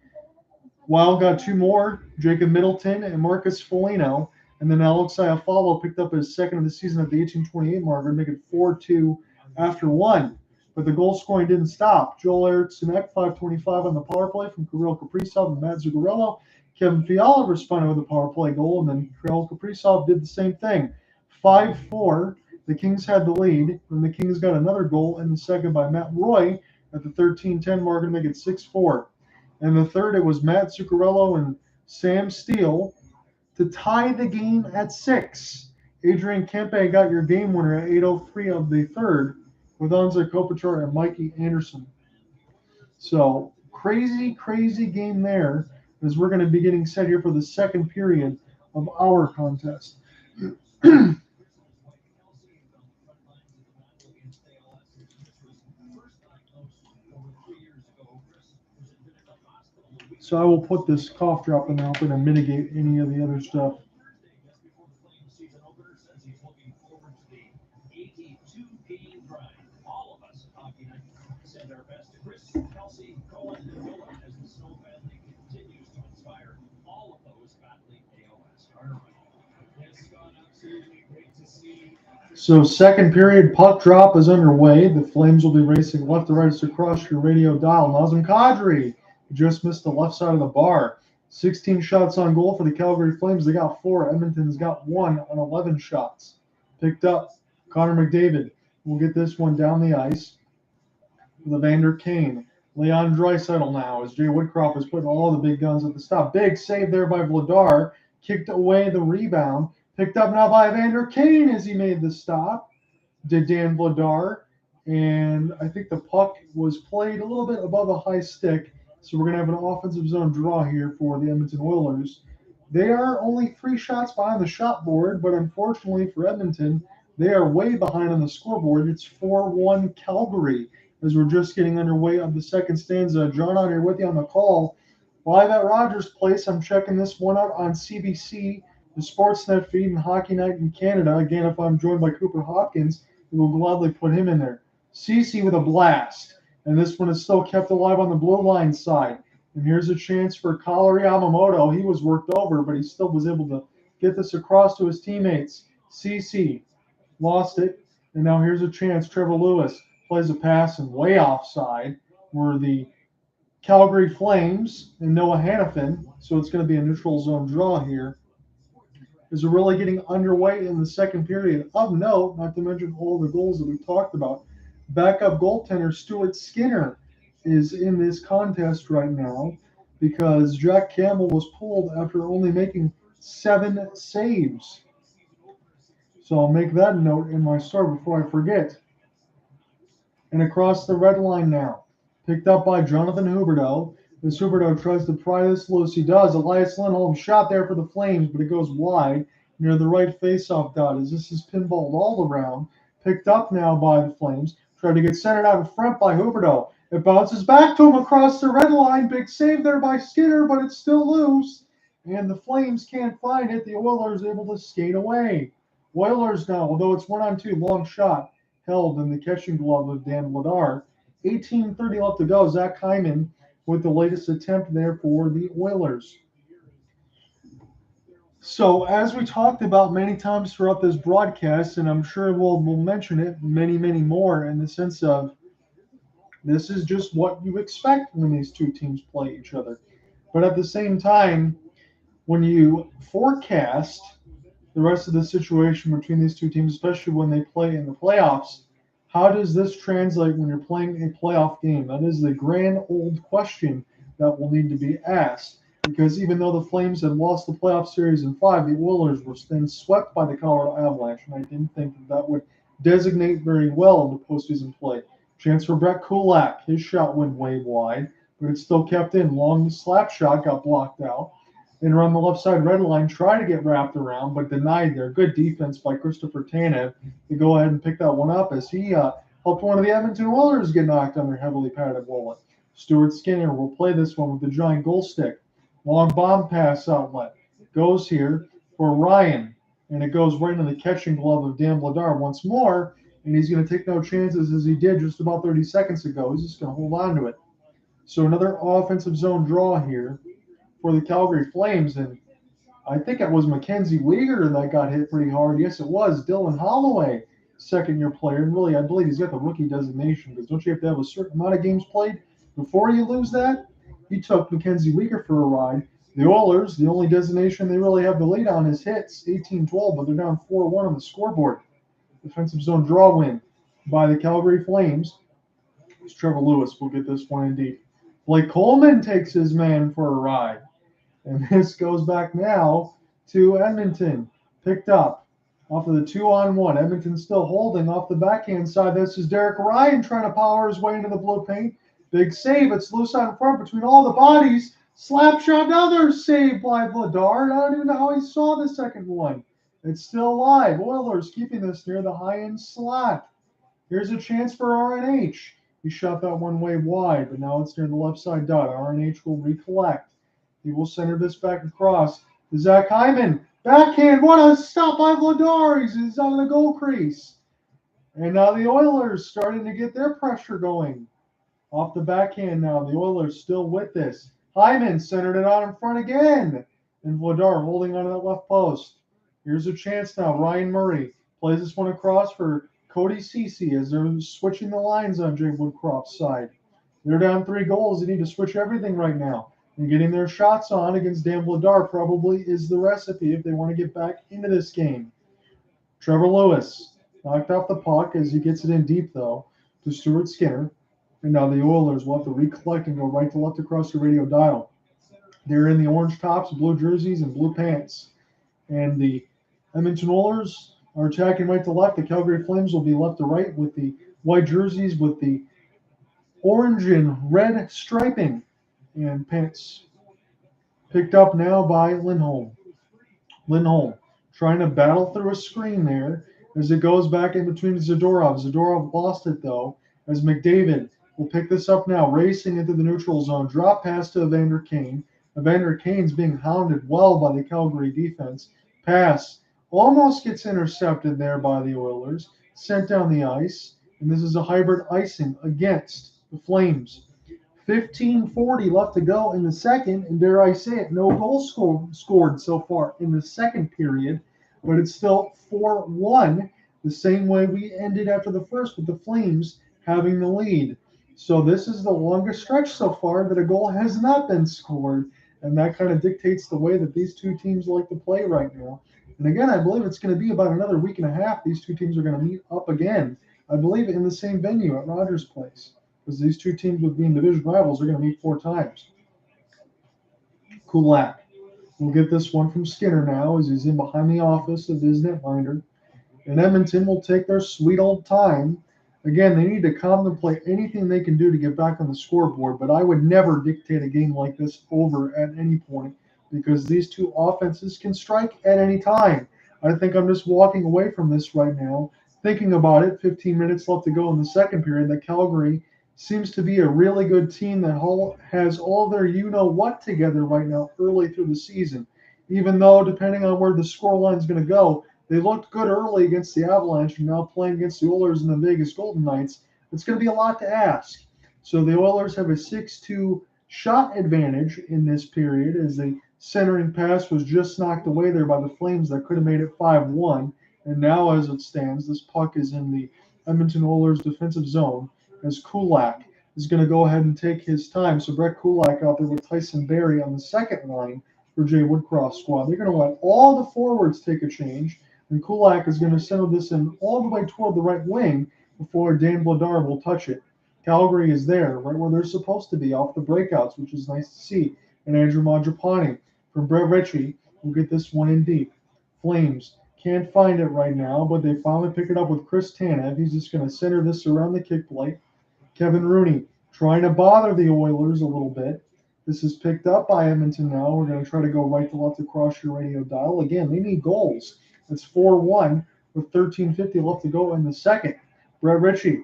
Wild got 2 more, Jacob Middleton and Marcus Foligno, and then Alex Iafallo picked up his second of the season at the 18:28 marker to make it 4-2 after 1. But the goal scoring didn't stop. Joel Eriksson Ek, 5:25 on the power play from Kirill Kaprizov and Matt Zuccarello. Kevin Fiala responded with a power play goal, and then Kirill Kaprizov did the same thing. 5-4, the Kings had the lead, and the Kings got another goal in the second by Matt Roy at the 13:10 marker to make it 6-4. And the third, it was Matt Zuccarello and Sam Steele to tie the game at 6. Adrian Kempe got your game winner at 8:03 of the third with Anze Kopitar and Mikey Anderson. So crazy game there as we're going to be getting set here for the second period of our contest. So I will put this cough drop in there, hoping to mitigate any of the other stuff. So second period puck drop is underway. The Flames will be racing left to right across your radio dial. Nazem Kadri just missed the left side of the bar. 16 shots on goal for the Calgary Flames. They got 4. Edmonton's got 1 on 11 shots. Picked up. Connor McDavid will get this one down the ice with Evander Kane. Leon Draisaitl now as Jay Woodcroft is putting all the big guns at the stop. Big save there by Vladar. Kicked away the rebound. Picked up now by Evander Kane as he made the stop. Did Dan Vladar. And I think the puck was played a little bit above a high stick. So we're going to have an offensive zone draw here for the Edmonton Oilers. They are only 3 shots behind the shot board, but unfortunately for Edmonton, they are way behind on the scoreboard. It's 4-1 Calgary as we're just getting underway on the second stanza. John out here with you on the call. Live at Rogers Place, I'm checking this one out on CBC, the Sportsnet feed, and Hockey Night in Canada. Again, if I'm joined by Cooper Hopkins, we will gladly put him in there. CC with a blast. And this one is still kept alive on the blue line side. And here's a chance for Kalluri Yamamoto. He was worked over, but he still was able to get this across to his teammates. CC lost it. And now here's a chance. Trevor Lewis plays a pass and way offside were the Calgary Flames and Noah Hannafin. So it's going to be a neutral zone draw here. As we're really getting underway in the second period. Of note, not to mention all the goals that we talked about. Backup goaltender Stuart Skinner is in this contest right now because Jack Campbell was pulled after only making 7 saves. So I'll make that note in my story before I forget. And across the red line now. Picked up by Jonathan Huberdeau. As Huberdeau tries to pry this loose, he does. Elias Lindholm shot there for the Flames, but it goes wide near the right faceoff dot as this is pinballed all around. Picked up now by the Flames. Tried to get centered out in front by Huberdeau. It bounces back to him across the red line. Big save there by Skinner, but it's still loose. And the Flames can't find it. The Oilers able to skate away. Oilers now, although it's 1-on-2, long shot held in the catching glove of Dan Vladar. 18:30 left to go. Zach Hyman with the latest attempt there for the Oilers. So as we talked about many times throughout this broadcast, and I'm sure we'll mention it many, many more in the sense of this is just what you expect when these two teams play each other. But at the same time, when you forecast the rest of the situation between these two teams, especially when they play in the playoffs, how does this translate when you're playing a playoff game? That is the grand old question that will need to be asked. Because even though the Flames had lost the playoff series in 5, the Oilers were then swept by the Colorado Avalanche, and I didn't think that would designate very well into postseason play. Chance for Brett Kulak. His shot went way wide, but it still kept in. Long slap shot got blocked out. And around the left side red line, try to get wrapped around, but denied there. Good defense by Christopher Tanev to go ahead and pick that one up as he helped one of the Edmonton Oilers get knocked on their heavily padded wallet. Stuart Skinner will play this one with the giant goal stick. Long bomb pass outlet. Goes here for Ryan, and it goes right into the catching glove of Dan Vladar once more, and he's going to take no chances as he did just about 30 seconds ago. He's just going to hold on to it. So another offensive zone draw here for the Calgary Flames, and I think it was Mackenzie Weegar that got hit pretty hard. Yes, it was. Dylan Holloway, second-year player, and really, I believe he's got the rookie designation because don't you have to have a certain amount of games played before you lose that? He took Mackenzie Weegar for a ride. The Oilers, the only designation they really have the lead on is hits, 18-12, but they're down 4-1 on the scoreboard. Defensive zone draw win by the Calgary Flames. It's Trevor Lewis will get this one indeed. Blake Coleman takes his man for a ride. And this goes back now to Edmonton. Picked up off of the 2-on-1. Edmonton still holding off the backhand side. This is Derek Ryan trying to power his way into the blue paint. Big save. It's loose out in front between all the bodies. Slap shot. Another save by Vladar. I don't even know how he saw the second one. It's still live. Oilers keeping this near the high-end slot. Here's a chance for RNH. He shot that one way wide, but now it's near the left side dot. RNH will recollect. He will center this back across to Zach Hyman. Backhand. What a stop by Vladar. He's out of the goal crease. And now the Oilers starting to get their pressure going. Off the backhand now. The Oilers still with this. Hyman centered it out in front again. And Vladar holding onto that left post. Here's a chance now. Ryan Murray plays this one across for Cody Ceci as they're switching the lines on Jay Woodcroft's side. They're down 3 goals. They need to switch everything right now. And getting their shots on against Dan Vladar probably is the recipe if they want to get back into this game. Trevor Lewis knocked off the puck as he gets it in deep, though, to Stuart Skinner. And now the Oilers will have to recollect and go right to left across the radio dial. They're in the orange tops, blue jerseys, and blue pants. And the Edmonton Oilers are attacking right to left. The Calgary Flames will be left to right with the white jerseys with the orange and red striping. And pants picked up now by Lindholm. Lindholm trying to battle through a screen there as it goes back in between Zadorov. Zadorov lost it, though, as McDavid will pick this up now, racing into the neutral zone. Drop pass to Evander Kane. Evander Kane's being hounded well by the Calgary defense. Pass almost gets intercepted there by the Oilers. Sent down the ice. And this is a hybrid icing against the Flames. 15:40 left to go in the second, and dare I say it, no goals scored so far in the second period, but it's still 4-1, the same way we ended after the first with the Flames having the lead. So this is the longest stretch so far that a goal has not been scored, and that kind of dictates the way that these two teams like to play right now. And again, I believe it's going to be about another week and a half. These two teams are going to meet up again, I believe, in the same venue at Rogers Place. Because these two teams with being division rivals are going to meet 4 times. Kulak We'll get this one from Skinner now as he's in behind the office of his netminder. And Edmonton will take their sweet old time. Again, they need to contemplate anything they can do to get back on the scoreboard, but I would never dictate a game like this over at any point because these two offenses can strike at any time. I think I'm just walking away from this right now, thinking about it. 15 minutes left to go in the second period. That Calgary seems to be a really good team that has all their you know what together right now early through the season. Even though, depending on where the scoreline is going to go, they looked good early against the Avalanche and now playing against the Oilers and the Vegas Golden Knights. It's going to be a lot to ask. So the Oilers have a 6-2 shot advantage in this period as the centering pass was just knocked away there by the Flames that could have made it 5-1. And now, as it stands, this puck is in the Edmonton Oilers defensive zone as Kulak is going to go ahead and take his time. So Brett Kulak out there with Tyson Barrie on the second line for Jay Woodcroft's squad. They're going to let all the forwards take a change, and Kulak is going to send this in all the way toward the right wing before Dan Vladar will touch it. Calgary is there, right where they're supposed to be, off the breakouts, which is nice to see. And Andrew Mangiapane from Brett Ritchie will get this one in deep. Flames can't find it right now, but they finally pick it up with Chris Tanev. He's just going to center this around the kick plate. Kevin Rooney trying to bother the Oilers a little bit. This is picked up by Edmonton now. We're going to try to go right to left across your radio dial. Again, they need goals. It's 4-1 with 13:50 left to go in the second. Brett Ritchie,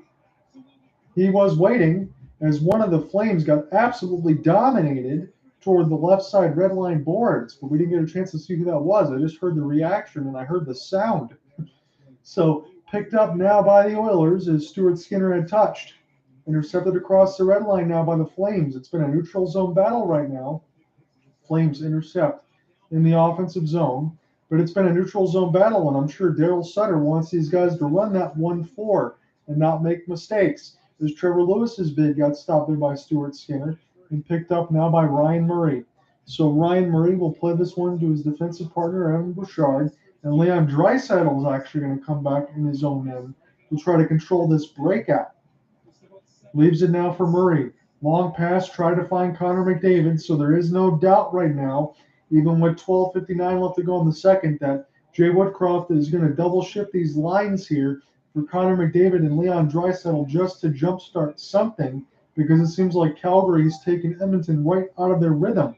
he was waiting as one of the Flames got absolutely dominated toward the left side red line boards, but we didn't get a chance to see who that was. I just heard the reaction and I heard the sound. So picked up now by the Oilers as Stuart Skinner had touched. Intercepted across the red line now by the Flames. It's been a neutral zone battle right now. Flames intercept in the offensive zone, but it's been a neutral zone battle, and I'm sure Daryl Sutter wants these guys to run that 1-4 and not make mistakes. As Trevor Lewis's bid got stopped there by Stuart Skinner and picked up now by Ryan Murray. So Ryan Murray will play this one to his defensive partner, Evan Bouchard, and Leon Draisaitl is actually going to come back in his own end to try to control this breakout. Leaves it now for Murray. Long pass, try to find Connor McDavid, so there is no doubt right now, even with 12:59 left to go in the second, that Jay Woodcroft is going to double shift these lines here for Connor McDavid and Leon Draisaitl just to jumpstart something, because it seems like Calgary's taking Edmonton right out of their rhythm.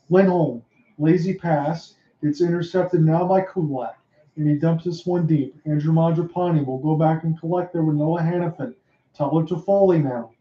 Lindholm, lazy pass. It's intercepted now by Kulak, and he dumps this one deep. Andrew Mangiapane will go back and collect there with Noah Hannafin. Tyler Toffoli now.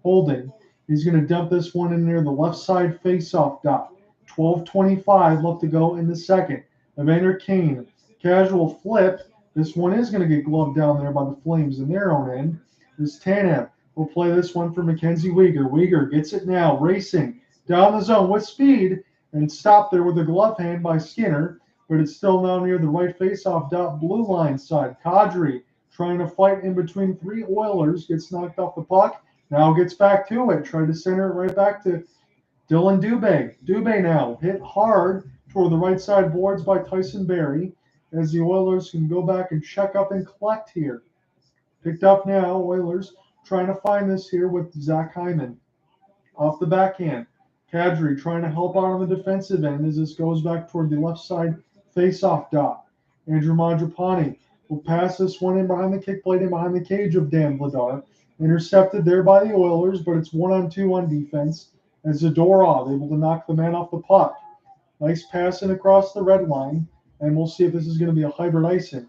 Holding. He's going to dump this one in near the left side face-off dot. 12:25 left to go in the second. Evander Kane. Casual flip. This one is going to get gloved down there by the Flames in their own end. This Tanev will play this one for Mackenzie Weegar. Weegar gets it now, racing down the zone with speed, and stopped there with a glove hand by Skinner, but it's still now near the right face-off dot blue line side. Kadri trying to fight in between three Oilers, gets knocked off the puck, now gets back to it, trying to center it right back to Dylan Dubé. Dubé now hit hard toward the right side boards by Tyson Barrie as the Oilers can go back and check up and collect here. Picked up now, Oilers trying to find this here with Zach Hyman. Off the backhand, Kadri trying to help out on the defensive end as this goes back toward the left side face-off dot. Andrew Mangiapane will pass this one in behind the kick plate and behind the cage of Dan Vladar. Intercepted there by the Oilers, but it's 1-on-2 on defense as Zadorov able to knock the man off the puck. Nice passing across the red line, and we'll see if this is going to be a hybrid icing.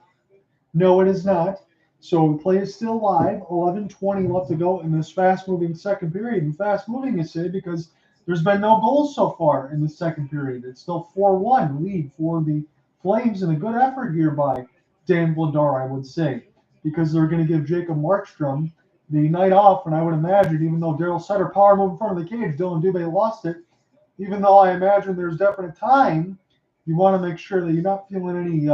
No, it is not. So the play is still live. 11:20 left to go in this fast-moving second period. And fast-moving, you say, because there's been no goals so far in the second period. It's still 4-1 lead for the Flames, and a good effort here by Dan Vladar, I would say, because they're going to give Jacob Markstrom the night off, and I would imagine, even though Daryl Sutter power moved in front of the cage, Dylan Dubé lost it. Even though I imagine there's definite time, you want to make sure that you're not feeling any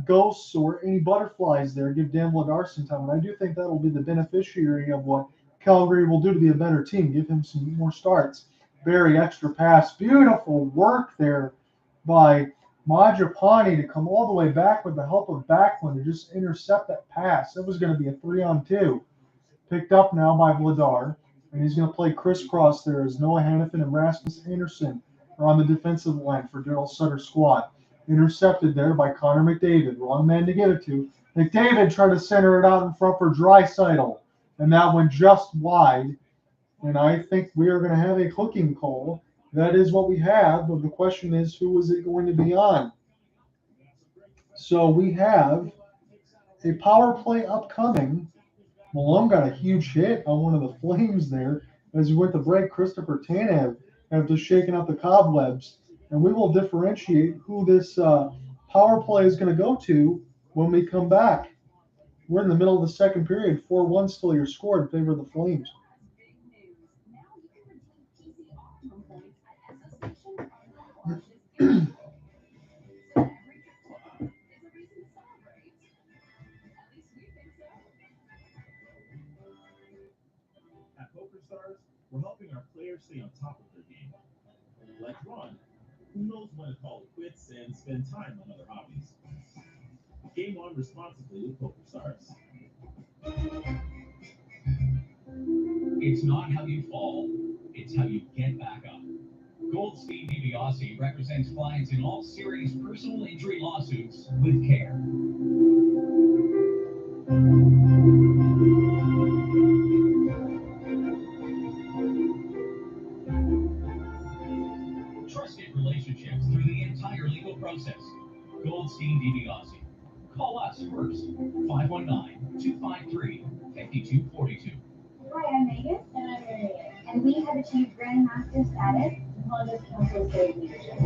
ghosts or any butterflies there. Give Dan Vladar some time, and I do think that will be the beneficiary of what Calgary will do to be a better team. Give him some more starts. Very extra pass. Beautiful work there by Mangiapane to come all the way back with the help of Backlund to just intercept that pass. It was going to be a 3-on-2. Picked up now by Vladar, and he's going to play crisscross there as Noah Hannafin and Rasmus Anderson or on the defensive line for Daryl Sutter's squad. Intercepted there by Connor McDavid. Wrong man to give it to. McDavid tried to center it out in front for Draisaitl, and that went just wide. And I think we are going to have a hooking call. That is what we have, but the question is, who is it going to be on? So we have a power play upcoming. Malone got a huge hit on one of the Flames there as he went to break Christopher Tanev after shaking out the cobwebs. And we will differentiate who this power play is going to go to when we come back. We're in the middle of the second period. 4-1 still your score in favor of the Flames. At PokerStars, we're helping our players stay on top of their game. Like Ron, who knows when to call it quits and spend time on other hobbies. Game on responsibly with PokerStars. It's not how you fall, it's how you get back up. Goldstein DiBiase represents clients in all serious personal injury lawsuits with care. Trusted relationships through the entire legal process. Goldstein DiBiase. Call us first. 519-253-5242. Hi, I'm Megan. And I'm Marianne. And we have achieved Grandmaster status in Honda's Council State Leadership.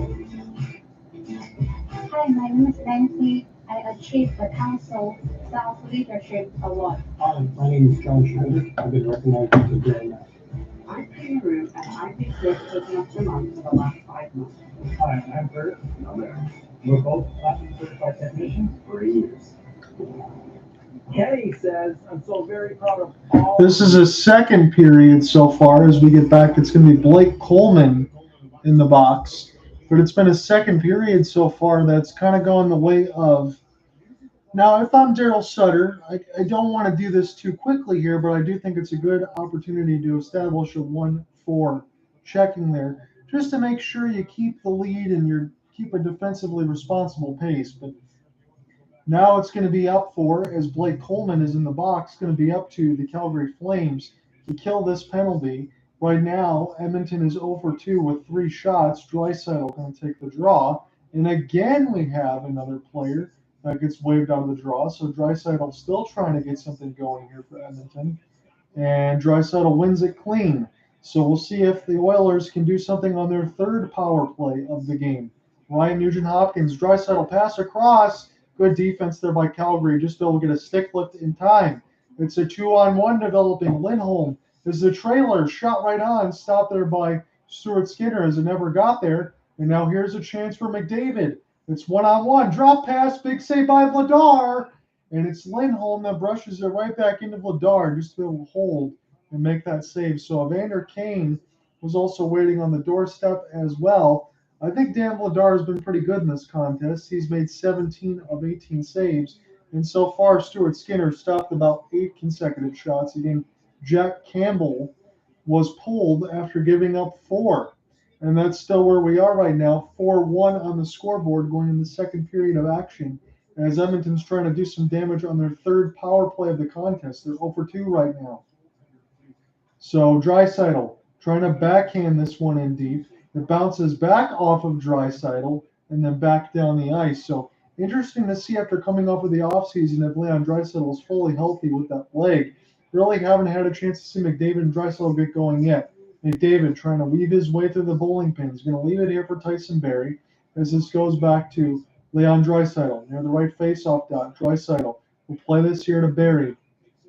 Hi, my name is Nancy. I achieved the Council South Leadership Award. Hi, my name is John Schneider. I've been recognized as a Grandmaster. I'm Peter Root, and I've been Token of the Month for the last 5 months. Hi, I'm Bert. I'm Aaron. We're both Platinum Certified Technicians for 8 years. Kenny says, I'm so very proud of all. This is a second period so far. As we get back, it's going to be Blake Coleman in the box. But it's been a second period so far that's kind of gone the way of. Now, if I'm Daryl Sutter, I don't want to do this too quickly here, but I do think it's a good opportunity to establish a 1-4 checking there, just to make sure you keep the lead and you keep a defensively responsible pace. But now it's going to be up for, as Blake Coleman is in the box, going to be up to the Calgary Flames to kill this penalty. Right now, Edmonton is 0-2 with 3 shots. Draisaitl going to take the draw. And again, we have another player that gets waved out of the draw. So Draisaitl still trying to get something going here for Edmonton. And Draisaitl wins it clean. So we'll see if the Oilers can do something on their third power play of the game. Ryan Nugent-Hopkins, Draisaitl pass across. Good defense there by Calgary. Just able to get a stick lift in time. It's a 2-on-1 developing. Lindholm is the trailer. Shot right on. Stopped there by Stuart Skinner as it never got there. And now here's a chance for McDavid. It's 1-on-1. Drop pass. Big save by Vladar. And it's Lindholm that brushes it right back into Vladar just to be able to hold and make that save. So Evander Kane was also waiting on the doorstep as well. I think Dan Vladar has been pretty good in this contest. He's made 17 of 18 saves. And so far, Stuart Skinner stopped about 8 consecutive shots. Again, Jack Campbell was pulled after giving up 4. And that's still where we are right now, 4-1 on the scoreboard going in the second period of action. As Edmonton's trying to do some damage on their third power play of the contest. They're 0-2 right now. So Draisaitl trying to backhand this one in deep. It bounces back off of Draisaitl and then back down the ice. So interesting to see after coming off of the offseason if Leon Draisaitl is fully healthy with that leg. Really haven't had a chance to see McDavid and Draisaitl get going yet. McDavid trying to weave his way through the bowling pin. He's going to leave it here for Tyson Barrie as this goes back to Leon Draisaitl near the right face-off dot. Draisaitl will play this here to Barrie.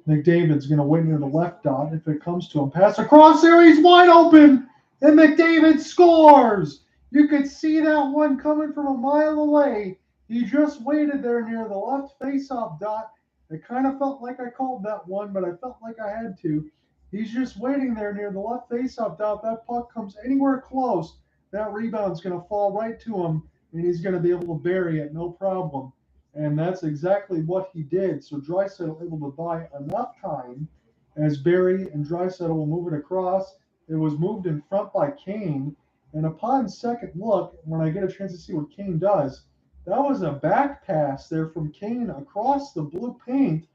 McDavid's going to wait near the left dot if it comes to him. Pass across there. He's wide open. And McDavid scores. You could see that one coming from a mile away. He just waited there near the left face-off dot. It kind of felt like I called that one, but I felt like I had to. He's just waiting there near the left face-off dot. That puck comes anywhere close, that rebound's going to fall right to him, and he's going to be able to bury it, no problem. And that's exactly what he did. So Draisaitl able to buy enough time as Barrie and Draisaitl will move it across. It was moved in front by Kane, And upon second look, when I get a chance to see what Kane does, that was a back pass there from Kane across the blue paint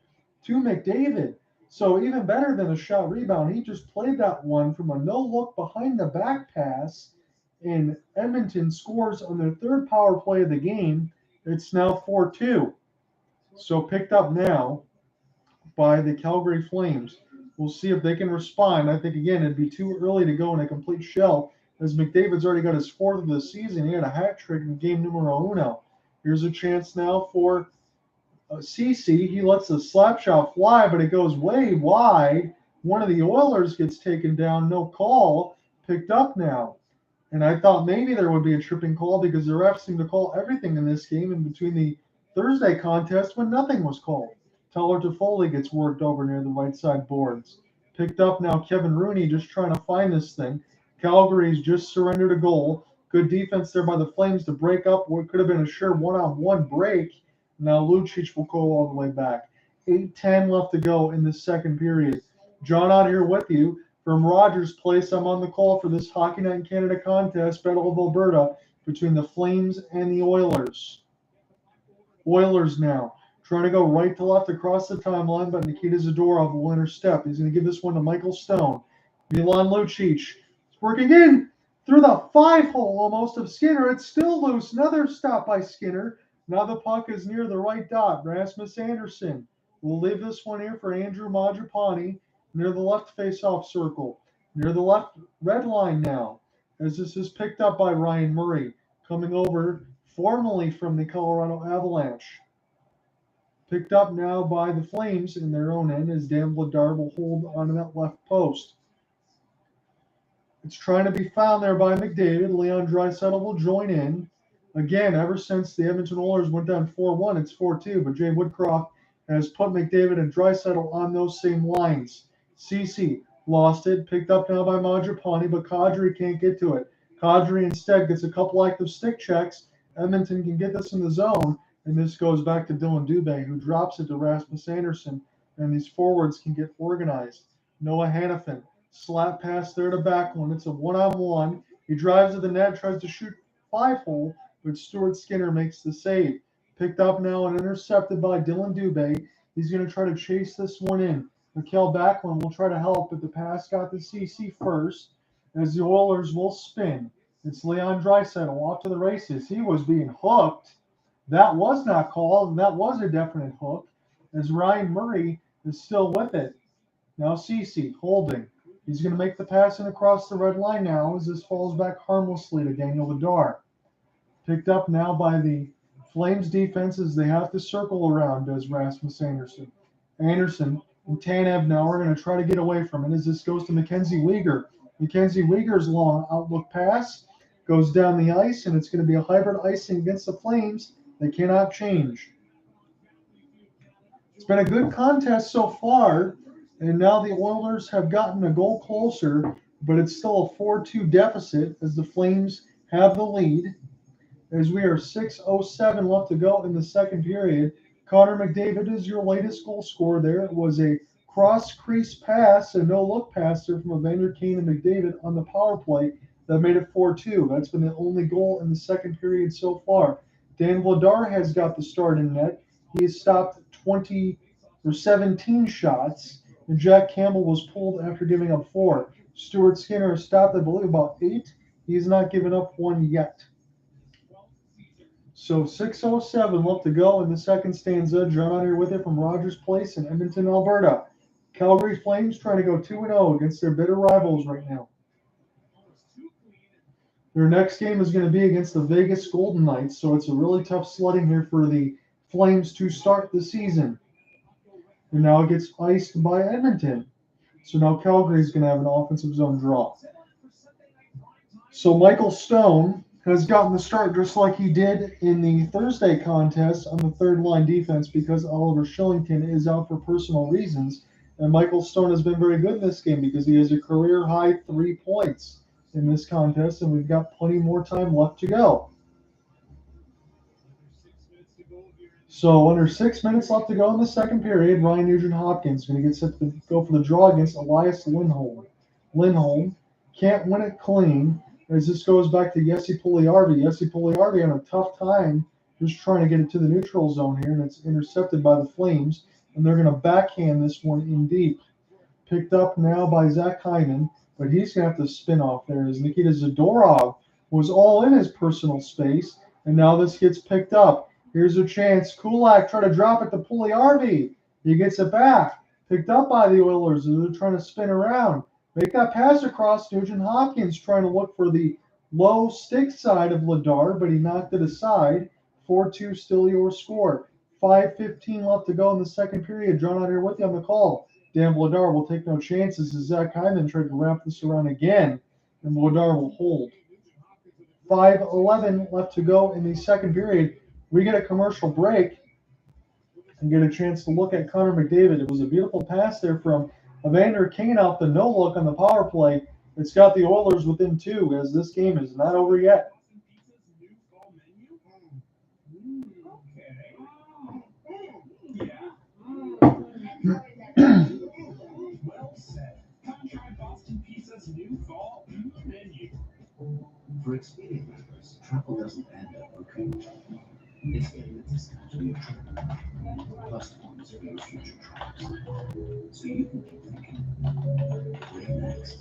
to McDavid. So even better than a shot rebound, he just played that one from a no-look behind the back pass, and Edmonton scores on their third power play of the game. It's now 4-2. So picked up now by the Calgary Flames. We'll see if they can respond. I think, again, it'd be too early to go in a complete shell, as McDavid's already got his fourth of the season. He had a hat trick in game numero uno. Here's a chance now for CC. He lets the slap shot fly, but it goes way wide. One of the Oilers gets taken down. No call. Picked up now. And I thought maybe there would be a tripping call because the refs seem to call everything in this game in between the Thursday contest when nothing was called. Teller Toffoli gets worked over near the right side boards. Picked up now, Kevin Rooney just trying to find this thing. Calgary's just surrendered a goal. Good defense there by the Flames to break up what could have been a sure one-on-one break. Now Lucic will go all the way back. 8:10 left to go in the second period. John out here with you. From Rogers Place, I'm on the call for this Hockey Night in Canada contest, Battle of Alberta, between the Flames and the Oilers. Oilers now trying to go right to left across the timeline, but Nikita Zadorov will intercept. He's going to give this one to Michael Stone. Milan Lucic is working in through the 5-hole almost of Skinner. It's still loose. Another stop by Skinner. Now the puck is near the right dot. Rasmus Anderson will leave this one here for Andrew Mangiapane near the left face-off circle. Near the left red line now, as this is picked up by Ryan Murray, coming over formerly from the Colorado Avalanche. Picked up now by the Flames in their own end as Dan Vladar will hold onto that left post. It's trying to be found there by McDavid. Leon Draisaitl will join in. Again, ever since the Edmonton Oilers went down 4-1, it's 4-2, but Jay Woodcroft has put McDavid and Draisaitl on those same lines. CC lost it, picked up now by Mangiapane, but Kadri can't get to it. Kadri instead gets a couple active stick checks. Edmonton can get this in the zone, and this goes back to Dylan Dubé, who drops it to Rasmus Anderson, and these forwards can get organized. Noah Hannafin, slap pass there to Backlund. It's a one-on-one. He drives to the net, tries to shoot 5-hole, but Stuart Skinner makes the save. Picked up now and intercepted by Dylan Dubé. He's going to try to chase this one in. Mikael Backlund will try to help, but the pass got to CC first, as the Oilers will spin. It's Leon Draisaitl off to the races. He was being hooked. That was not called, and that was a definite hook, as Ryan Murray is still with it. Now CC holding. He's going to make the pass in across the red line now as this falls back harmlessly to Daniel Vladar. Picked up now by the Flames defense as they have to circle around, does Rasmus Anderson. Anderson and Tanev now are going to try to get away from it as this goes to Mackenzie Weegar. Mackenzie Weegar's long outlook pass goes down the ice, and it's going to be a hybrid icing against the Flames. They cannot change. It's been a good contest so far, and now the Oilers have gotten a goal closer, but it's still a 4-2 deficit as the Flames have the lead. As we are 6:07 left to go in the second period, Connor McDavid is your latest goal scorer there. It was a cross-crease pass, a no-look pass there from Evander Kane and McDavid on the power play that made it 4-2. That's been the only goal in the second period so far. Dan Vladar has got the start in net. He has stopped 17 shots, and Jack Campbell was pulled after giving up 4. Stuart Skinner has stopped, I believe, about 8. He has not given up 1 yet. So 6:07 left to go in the second stanza. John out here with it from Rogers Place in Edmonton, Alberta. Calgary Flames trying to go 2-0 against their bitter rivals right now. Their next game is going to be against the Vegas Golden Knights, so it's a really tough sledding here for the Flames to start the season. And now it gets iced by Edmonton. So now Calgary is going to have an offensive zone draw. So Michael Stone has gotten the start just like he did in the Thursday contest on the third line defense because Oliver Shillington is out for personal reasons. And Michael Stone has been very good in this game because he has a career high 3 points in this contest, and we've got plenty more time left to go. So under 6 minutes left to go in the second period, Ryan Nugent-Hopkins is going to get set to go for the draw against Elias Lindholm. Lindholm can't win it clean. as this goes back to Jesse Pugliarvi. Jesse Pugliarvi on a tough time just trying to get it to the neutral zone here, and it's intercepted by the Flames, and they're going to backhand this one in deep. Picked up now by Zach Hyman, but he's going to have to spin off there as Nikita Zadorov was all in his personal space, and now this gets picked up. Here's a chance. Kulak trying to drop it to Pugliarvi. He gets it back. Picked up by the Oilers, and they're trying to spin around. Make that pass across. Nugent Hopkins trying to look for the low stick side of Ladar, but he knocked it aside. 4-2 still your score. 5:15 left to go in the second period. John out here with you on the call. Dan Vladar will take no chances as Zach Hyman tried to wrap this around again, and Vladar will hold. 5:11 left to go in the second period. We get a commercial break and get a chance to look at Connor McDavid. It was a beautiful pass there from Evander Kane off the no-look on the power play. It's got the Oilers within 2 as this game is not over yet. Well said. Contract Boston Pizza's new fall menu. For Expedia members, travel doesn't end at booking. It's getting a discount on your trip, plus points for your future trips. So you can keep thinking, where next?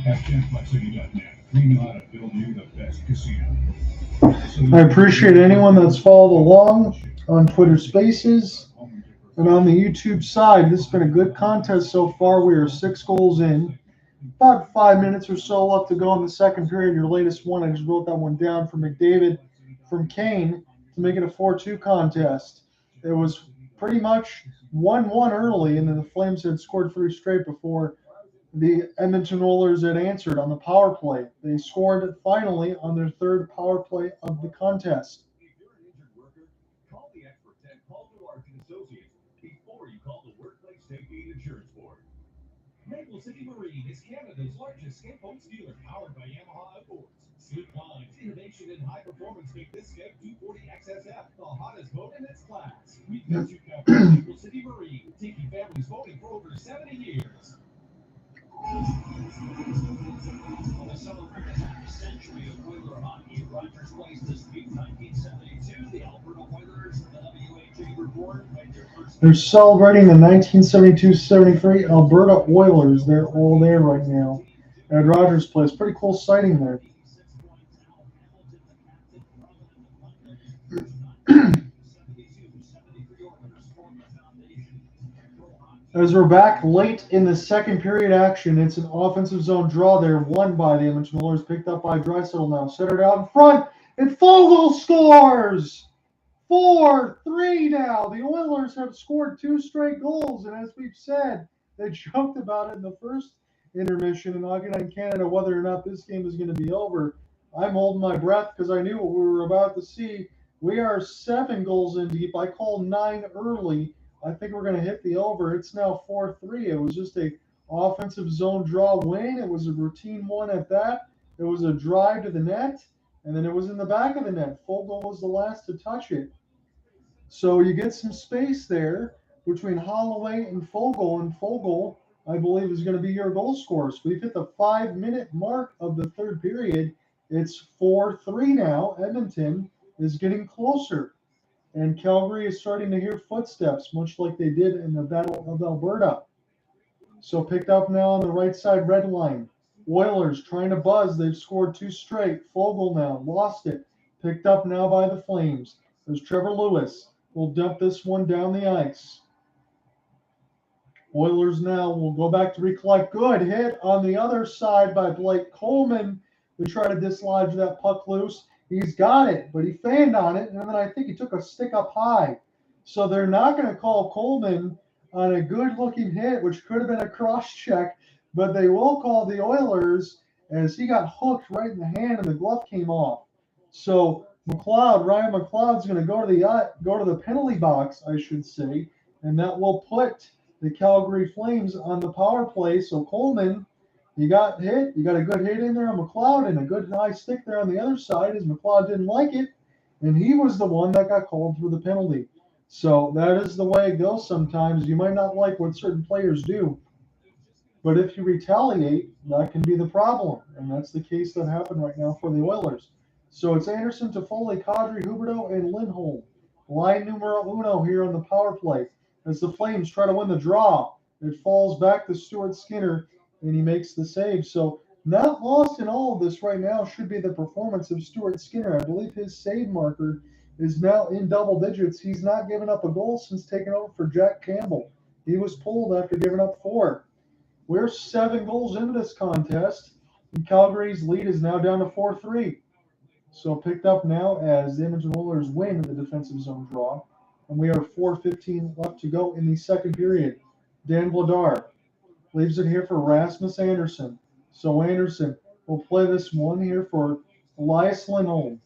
At JackpotCity.net, we know how to build you the best casino. I appreciate anyone that's followed along on Twitter Spaces and on the YouTube side. This has been a good contest so far. We are 6 goals in. About 5 minutes or so left to go in the second period. Your latest one, I just wrote that one down from McDavid from Kane to make it a 4-2 contest. It was pretty much 1-1 early, and then the Flames had scored 3 straight before the Edmonton Oilers had answered on the power play. They scored finally on their 3rd power play of the contest. If you're an injured worker, call the experts at Calder Larkin Associates before you call the Workplace Safety and Insurance Board. Maple City Marine is Canada's largest skate boat dealer, powered by Yamaha Outboards. Sleek lines, innovation, and high performance make this Skate 240 XSF the hottest boat in its class. We've got you covered. Maple City Marine, taking families boating for over 70 years. The celebrating half-century of Oiler hockey, Rogers Place this week, 1972. The Alberta Oilers, the WHA report, and your first. They're celebrating the 1972-73 Alberta Oilers. They're all there right now at Rogers Place. Pretty cool sighting there. As we're back late in the second period action, it's an offensive zone draw there, won by the Edmonton Oilers, picked up by Draisaitl now. Centered out in front, and Fogle scores! 4-3 now. The Oilers have scored 2 straight goals, and as we've said, they joked about it in the first intermission in Hockey Night in Canada, whether or not this game is going to be over. I'm holding my breath because I knew what we were about to see. We are 7 goals in deep. I called 9 early. I think we're going to hit the over. It's now 4-3. It was just a offensive zone draw win. It was a routine one at that. It was a drive to the net, and then it was in the back of the net. Fogle was the last to touch it. So you get some space there between Holloway and Fogle, I believe, is going to be your goal scorer. So we've hit the 5-minute mark of the third period. It's 4-3 now. Edmonton is getting closer. And Calgary is starting to hear footsteps, much like they did in the Battle of Alberta. So picked up now on the right side red line. Oilers trying to buzz. They've scored 2 straight. Fogle now lost it. Picked up now by the Flames. There's Trevor Lewis. Will dump this one down the ice. Oilers now will go back to recollect. Good hit on the other side by Blake Coleman to try to dislodge that puck loose. He's got it, but he fanned on it, and then I think he took a stick up high. So they're not going to call Coleman on a good-looking hit, which could have been a cross-check, but they will call the Oilers as he got hooked right in the hand and the glove came off. So Ryan McLeod's going to go to the penalty box, I should say, and that will put the Calgary Flames on the power play. So Coleman, he got hit. You got a good hit in there on McLeod and a good high stick there on the other side as McLeod didn't like it, and he was the one that got called for the penalty. So that is the way it goes sometimes. You might not like what certain players do. But if you retaliate, that can be the problem. And that's the case that happened right now for the Oilers. So it's Anderson, Toffoli, Kadri, Huberdeau, and Lindholm. Line numero uno here on the power play. As the Flames try to win the draw, it falls back to Stuart Skinner, and he makes the save. So not lost in all of this right now should be the performance of Stuart Skinner. I believe his save marker is now in double digits. He's not given up a goal since taking over for Jack Campbell. He was pulled after giving up 4. We're 7 goals into this contest, and Calgary's lead is now down to 4-3. So picked up now as the Edmonton Oilers win the defensive zone draw, and we are 4:15 left to go in the second period. Dan Vladar leaves it here for Rasmus Anderson. So Anderson will play this one here for Elias Lindholm.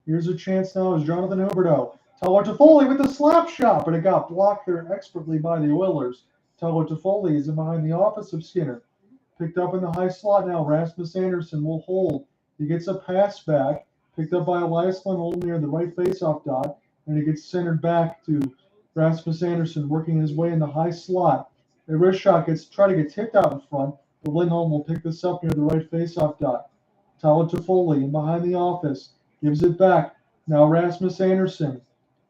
Here's a chance now as Jonathan Huberdeau. Tyler Toffoli with the slap shot, but it got blocked there expertly by the Oilers. Tyler Toffoli is in behind the office of Skinner. Picked up in the high slot now. Rasmus Anderson will hold. He gets a pass back. Picked up by Elias Lindholm near the right faceoff dot. And he gets centered back to Rasmus Anderson working his way in the high slot. A wrist shot gets try to get tipped out in front, but Lindholm will pick this up near the right faceoff dot. Tyler Toffoli in behind the office. Gives it back. Now Rasmus Anderson.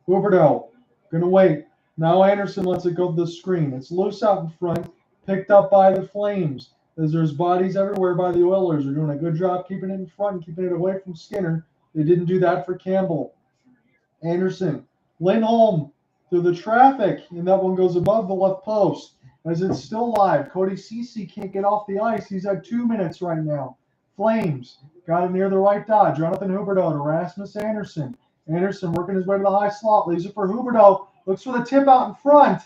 Huberdeau. Gonna wait. Now Anderson lets it go to the screen. It's loose out in front. Picked up by the Flames. As there's bodies everywhere by the Oilers. They're doing a good job keeping it in front and keeping it away from Skinner. They didn't do that for Campbell. Anderson. Lindholm through the traffic. And that one goes above the left post. As it's still live. Cody Ceci can't get off the ice. He's at 2 minutes right now. Flames. Got it near the right dot. Jonathan Huberdeau to Rasmus Anderson. Anderson working his way to the high slot. Leaves it for Huberdeau. Looks for the tip out in front.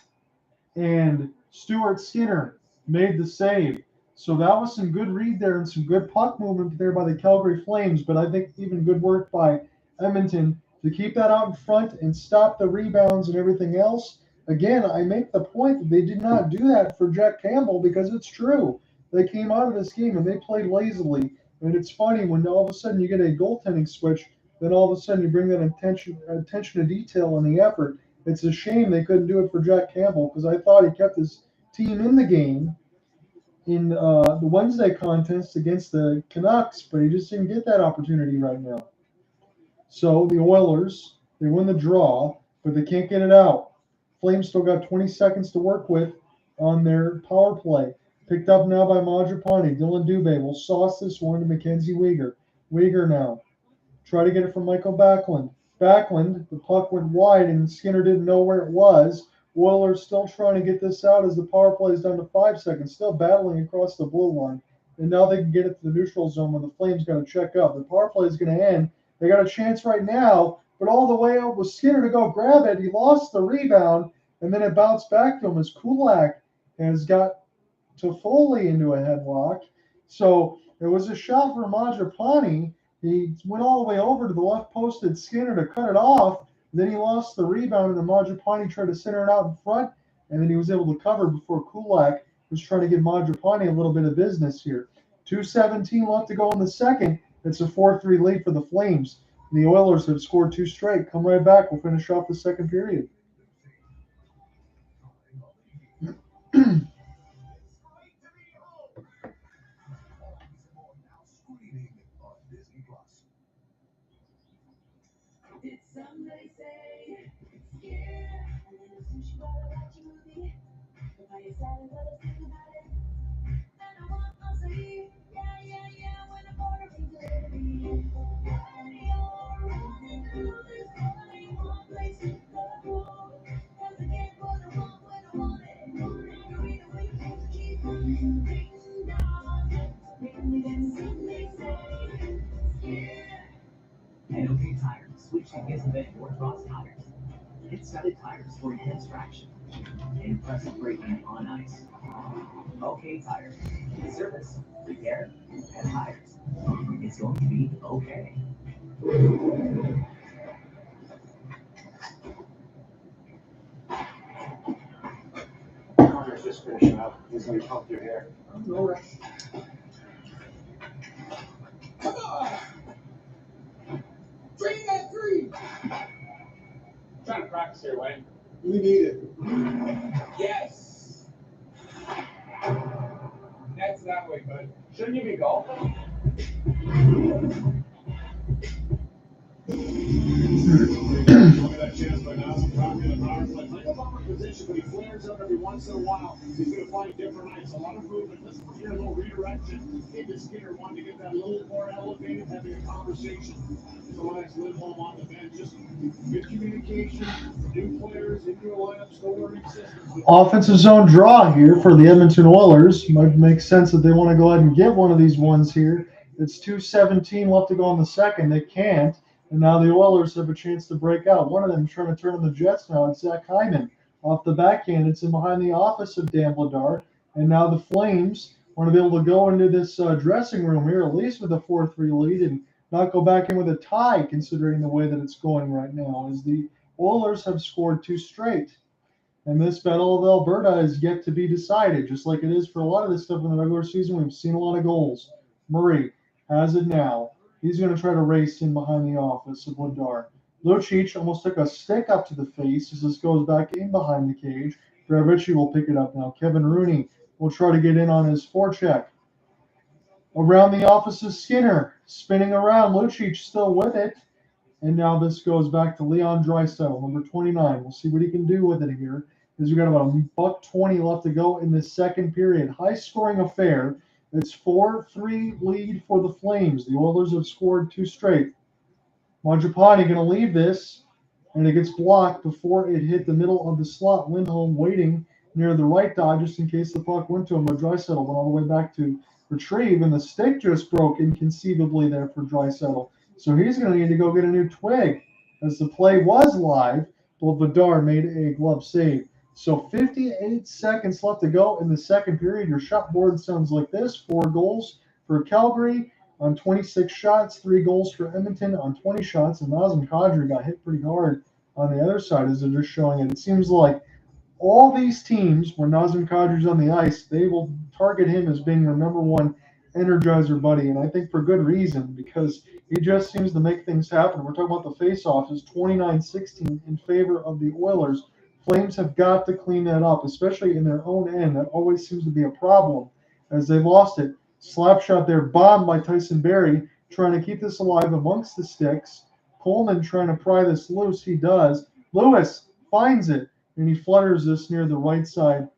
And Stuart Skinner made the save. So that was some good read there and some good puck movement there by the Calgary Flames. But I think even good work by Edmonton to keep that out in front and stop the rebounds and everything else. Again, I make the point that they did not do that for Jack Campbell because it's true. They came out of this game and they played lazily. And it's funny when all of a sudden you get a goaltending switch, then all of a sudden you bring that attention to detail and the effort. It's a shame they couldn't do it for Jack Campbell because I thought he kept his team in the game in the Wednesday contest against the Canucks, but he just didn't get that opportunity right now. So the Oilers, they win the draw, but they can't get it out. Flames still got 20 seconds to work with on their power play. Picked up now by Mangiapane. Dylan Dubé will sauce this one to Mackenzie Weegar. Weegar now. Try to get it from Michael Backlund. Backlund, the puck went wide and Skinner didn't know where it was. Oilers still trying to get this out as the power play is down to 5 seconds, still battling across the blue line. And now they can get it to the neutral zone where the Flames got to check up. The power play is going to end. They got a chance right now, but all the way out was Skinner to go grab it. He lost the rebound, and then it bounced back to him as Kulak has got Toffoli into a headlock. So it was a shot for Mangiapane. He went all the way over to the left-posted Skinner to cut it off. Then he lost the rebound, and then Mangiapane tried to center it out in front, and then he was able to cover before Kulak was trying to give Mangiapane a little bit of business here. 2:17 left to go in the second. It's a 4-3 lead for the Flames. The Oilers have scored 2 straight. Come right back. We'll finish off the second period. Did somebody say scared? Since you gotta watch a movie, if I decided what to think about it, and I want to see, yeah, when the border brings it to me. Daddy, you're running through this body, one place to go. Cause I get what I want when I want it. Margarita with eggs and cheese, ding dong. Did somebody say scared? At OK Tires, switching isn't meant for cross tires. Get studded tires for intense traction. Impressive braking on ice. OK Tires. Service, repair, and tires. It's going to be okay. Connor's just finishing up. He's going to cut your hair. No rush. Come on! Dream that dream! Trying to practice here, Wayne. We need it. Yes! Net's that way, bud. Shouldn't you be golfing? Look at that chance by Nazem Kadri in the power play. Playing a bumper position, but he flares out every once in a while. He's going to find different nights. A lot of movement. Let's hear a little redirection. David Skinner wanted to get that a little more elevated, having a conversation. Elias Lindholm on the bench. Just good communication. New players, into a lineup, still learning systems. Offensive zone draw here for the Edmonton Oilers. Might make sense that they want to go ahead and get one of these ones here. It's 2:17 left to go in the second. They can't. And now the Oilers have a chance to break out. One of them trying to turn on the Jets now. It's Zach Hyman off the backhand. It's in behind the office of Dan Bladar. And now the Flames want to be able to go into this dressing room here, at least with a 4-3 lead, and not go back in with a tie, considering the way that it's going right now, as the Oilers have scored 2 straight. And this Battle of Alberta is yet to be decided, just like it is for a lot of this stuff in the regular season. We've seen a lot of goals. Murray has it now. He's going to try to race in behind the office of Windar. Lucic almost took a stick up to the face as this goes back in behind the cage. Gravici will pick it up now. Kevin Rooney will try to get in on his forecheck. Around the office of Skinner, spinning around. Lucic still with it. And now this goes back to Leon Draisaitl, number 29. We'll see what he can do with it here, as we've got about $1:20 left to go in this second period. High-scoring affair. It's 4-3 lead for the Flames. The Oilers have scored 2 straight. Mangiapane going to leave this, and it gets blocked before it hit the middle of the slot. Lindholm waiting near the right dot just in case the puck went to him, but Draisaitl went all the way back to retrieve, and the stick just broke inconceivably there for Draisaitl. So he's going to need to go get a new twig, as the play was live, but Vidar made a glove save. So 58 seconds left to go in the second period. Your shot board sounds like this. 4 goals for Calgary on 26 shots, 3 goals for Edmonton on 20 shots, and Nazem Kadri got hit pretty hard on the other side, as they're just showing it. It seems like all these teams, when Nazem Kadri's on the ice, they will target him as being their number one energizer buddy, and I think for good reason, because he just seems to make things happen. We're talking about the face-off is 29-16 in favor of the Oilers. Flames have got to clean that up, especially in their own end. That always seems to be a problem, as they lost it. Slap shot there, bombed by Tyson Barrie, trying to keep this alive amongst the sticks. Coleman trying to pry this loose. He does. Lewis finds it, and he flutters this near the right side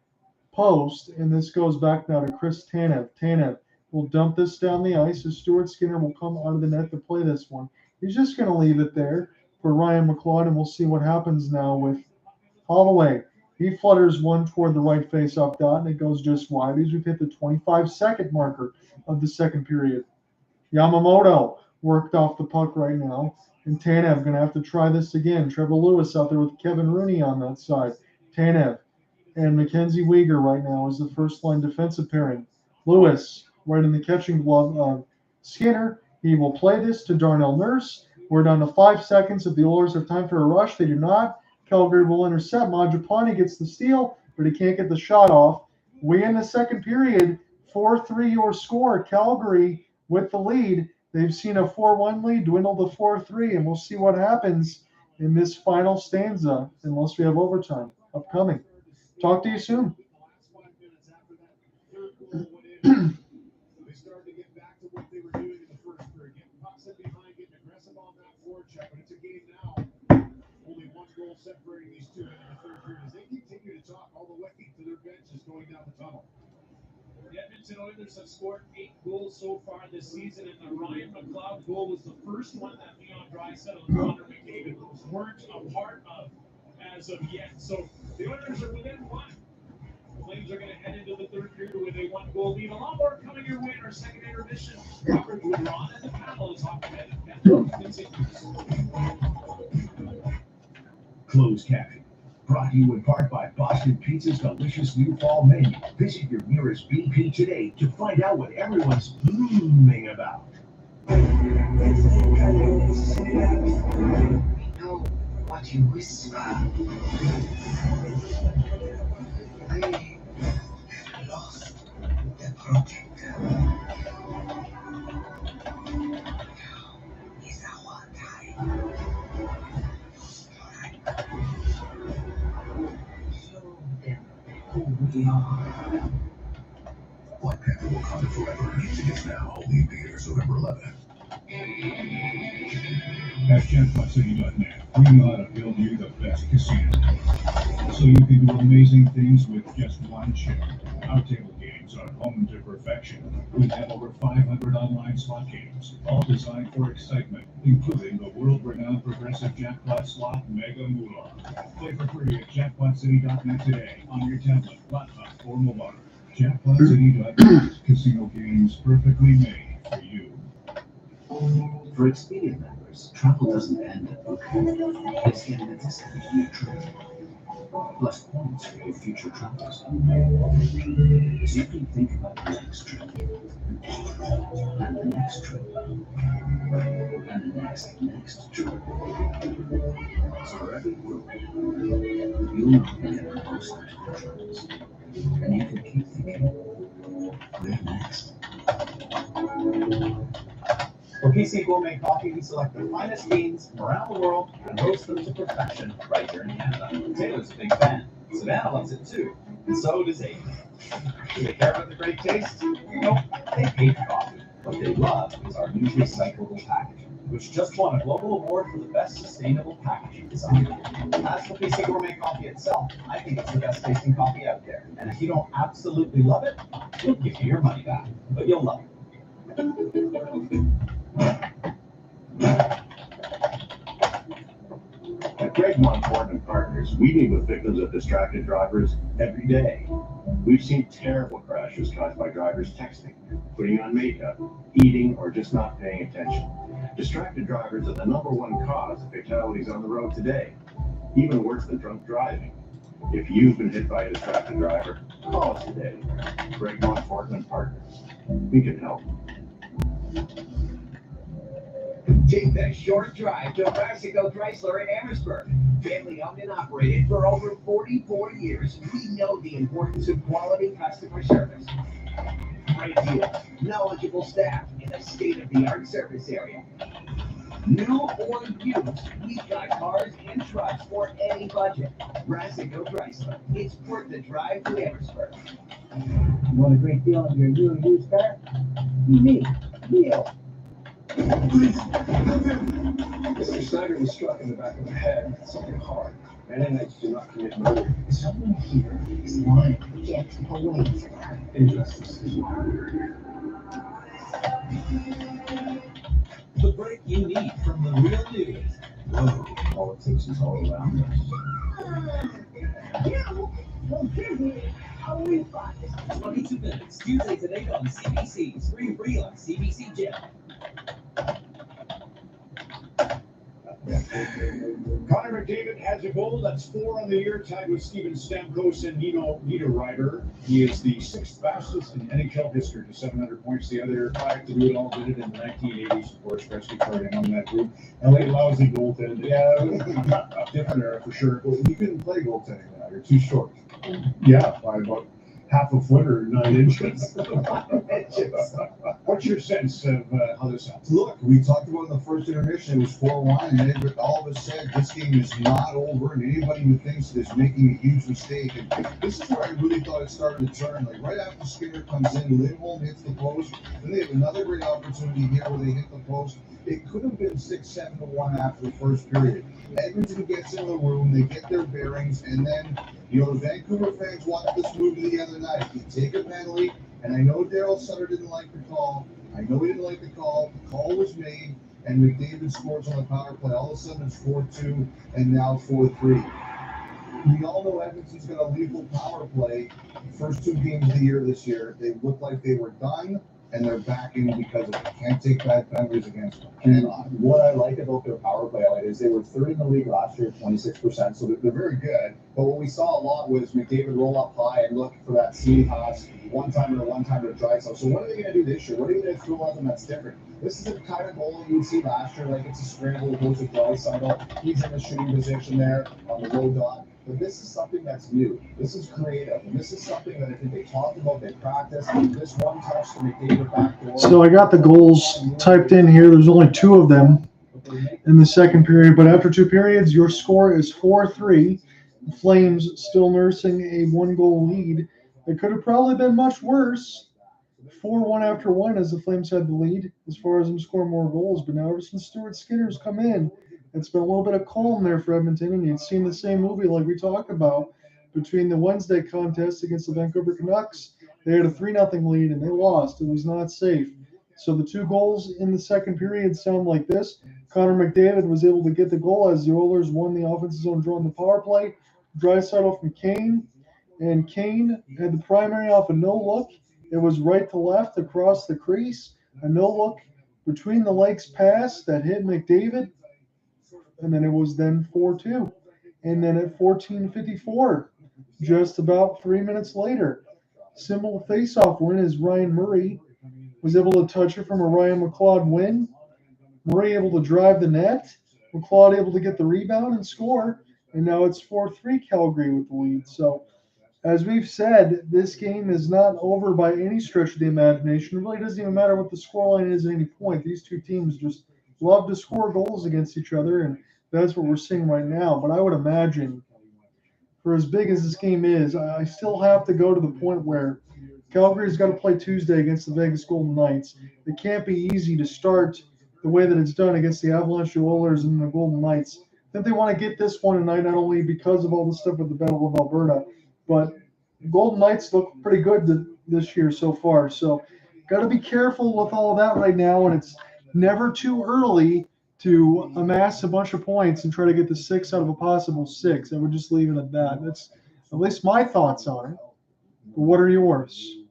post, and this goes back now to Chris Tanev. Tanev will dump this down the ice, as Stuart Skinner will come out of the net to play this one. He's just going to leave it there for Ryan McLeod, and we'll see what happens now with Holloway. He flutters one toward the right face-off dot, and it goes just wide as we've hit the 25-second marker of the second period. Yamamoto worked off the puck right now, and Tanev going to have to try this again. Trevor Lewis out there with Kevin Rooney on that side. Tanev and Mackenzie Weegar right now is the first-line defensive pairing. Lewis right in the catching glove of Skinner. He will play this to Darnell Nurse. We're down to 5 seconds. If the Oilers have time for a rush, they do not. Calgary will intercept. Mangiapane gets the steal, but he can't get the shot off. We in the second period, 4-3 your score. Calgary with the lead. They've seen a 4-1 lead dwindle to 4-3, and we'll see what happens in this final stanza, unless we have overtime upcoming. Talk to you soon. They started to get back to what they were doing in the first period. Getting pucks in behind, getting aggressive on that forecheck, but it's a game now. Only 1 goal separating these two in the third period as they continue to talk all the way to their benches going down the tunnel. The Edmonton Oilers have scored 8 goals so far this season, and the Ryan McLeod goal was the first one that Leon Draisaitl and Connor McDavid weren't a part of as of yet. So the Oilers are within 1. The Flames are going to head into the third period with a 1-goal lead. A lot more coming your way in our second intermission. Robert Woodron and the panel is off the net. Continues. Closed caption. Brought to you in part by Boston Pizza's delicious new fall menu. Visit your nearest BP today to find out what everyone's booming about. We know what you whisper. I have lost the protector. Now is our time. Show them who we are. Black Panther Wakanda Forever. Get tickets now. Only in theaters November 11th. At jackpotcity.net, we know how to build you the best casino. So you can do amazing things with just one chip. Our table games are honed to perfection. We have over 500 online slot games, all designed for excitement, including the world-renowned progressive jackpot slot Mega Moolah. Play for free at jackpotcity.net today on your tablet, laptop, or mobile. Jackpotcity.net, casino games perfectly made for you. For Expedia members, travel doesn't end at booking. It's getting a discount on your trip, plus points for your future travels. So you can think about the next trip, and the next trip, and the next trip. So wherever you go, you'll know you're getting the most out of your travels. And you can keep thinking, where next? For PC Gourmet Coffee, we select the finest beans from around the world and roast them to perfection right here in Canada. Taylor's a big fan. Savannah loves it too, and so does Aiden. Do they care about the great taste? Nope, they hate coffee. What they love is our new recyclable packaging, which just won a global award for the best sustainable packaging design. As for PC Gourmet Coffee itself, I think it's the best tasting coffee out there. And if you don't absolutely love it, we'll give you your money back, but you'll love it. At Greg Montfort and Partners, we meet with victims of distracted drivers every day. We've seen terrible crashes caused by drivers texting, putting on makeup, eating, or just not paying attention. Distracted drivers are the #1 cause of fatalities on the road today, even worse than drunk driving. If you've been hit by a distracted driver, call us today. Greg Montfort and Partners. We can help. Take that short drive to Mexico Chrysler in Amherstburg. Family owned and operated for over 44 years, we know the importance of quality customer service. Great deals, knowledgeable staff, and a state-of-the-art service area. New or used, we've got cars and trucks for any budget. Mexico Chrysler, it's worth the drive to Amherstburg. You want a great deal on your new and used car? Me. Deal. Mr. Snyder was struck in the back of the head with something hard. Mennonites do not commit murder. Someone here is lying. Get away from her. Injustice is not murder. The break you need from the real news. Whoa, politics is all around us. You will give me a refund. 22 minutes, Tuesdays at 8 on CBC. Stream free on CBC Gem. Connor McDavid has a goal. That's 4 on the year, tied with Steven Stamkos and Nino Niederreiter. He is the 6th fastest in NHL history to 700 points. The other 5 to do it all did it in the 1980s, of course. Gretzky carried among that group. LA lousy goaltending. Yeah, different era for sure. Well, you couldn't play goaltending now. You're too short. Yeah, by about half a foot or 9 inches. What's your sense of how this happens? Look, we talked about in the first intermission, it was 4-1, and then all of us said this game is not over, and anybody who thinks is making a huge mistake. And this is where I really thought it started to turn. Like right after Skinner comes in, Lindholm hits the post, then they have another great opportunity here where they hit the post. It could have been 6-7-1 after the first period. Edmonton gets in the room, they get their bearings, and then, you know, the Vancouver fans watched this movie the other night. You take a penalty, and I know Daryl Sutter didn't like the call. I know he didn't like the call. The call was made, and McDavid scores on the power play. All of a sudden, it's 4-2, and now 4-3. We all know Edmonton's got a lethal power play. The first 2 games of the year this year, they looked like they were done. And they're backing because of it. Can't take bad penalties against them. And what I like about their power play is they were 3rd in the league last year, 26%. So they're very good. But what we saw a lot was McDavid roll up high and look for that seam pass, one-timer to Draisaitl. So what are they going to do this year? What are they going to throw at them that's different? This is the kind of goal you would see last year. Like it's a scramble, it goes to Draisaitl. He's in a shooting position there on the low dot. But this is something that's new. This is creative. And this is something that I think they talked about, they practiced. This one touch to McDavid backdoor. So I got the goals typed in here. There's only 2 of them in the second period. But after 2 periods, your score is 4-3. The Flames still nursing a 1-goal lead. It could have probably been much worse. 4-1 after one as the Flames had the lead as far as them scoring more goals. But now ever since Stuart Skinner's come in, it's been a little bit of calm there for Edmonton, and you've seen the same movie like we talked about between the Wednesday contest against the Vancouver Canucks. They had a 3-0 lead and they lost. It was not safe. So the 2 goals in the second period sound like this. Connor McDavid was able to get the goal as the Oilers won the offensive zone draw on the power play. Draisaitl from Kane, and Kane had the primary off a no-look. It was right to left across the crease. A no-look between the legs pass that hit McDavid, and then it was then 4-2. And then at 14:54, just about 3 minutes later, simple face-off win as Ryan Murray was able to touch it from a Ryan McLeod win. Murray able to drive the net. McLeod able to get the rebound and score. And now it's 4-3 Calgary with the lead. So, as we've said, this game is not over by any stretch of the imagination. It really doesn't even matter what the scoreline is at any point. These two teams just love to score goals against each other, and that's what we're seeing right now. But I would imagine, for as big as this game is, I still have to go to the point where Calgary's got to play Tuesday against the Vegas Golden Knights. It can't be easy to start the way that it's done against the Avalanche, the Oilers, and the Golden Knights. I think they want to get this one tonight, not only because of all the stuff with the Battle of Alberta, but the Golden Knights look pretty good this year so far. So got to be careful with all of that right now, and it's never too early to amass a bunch of points and try to get the 6 out of a possible 6. I would just leave it at that. That's at least my thoughts on it. But what are yours?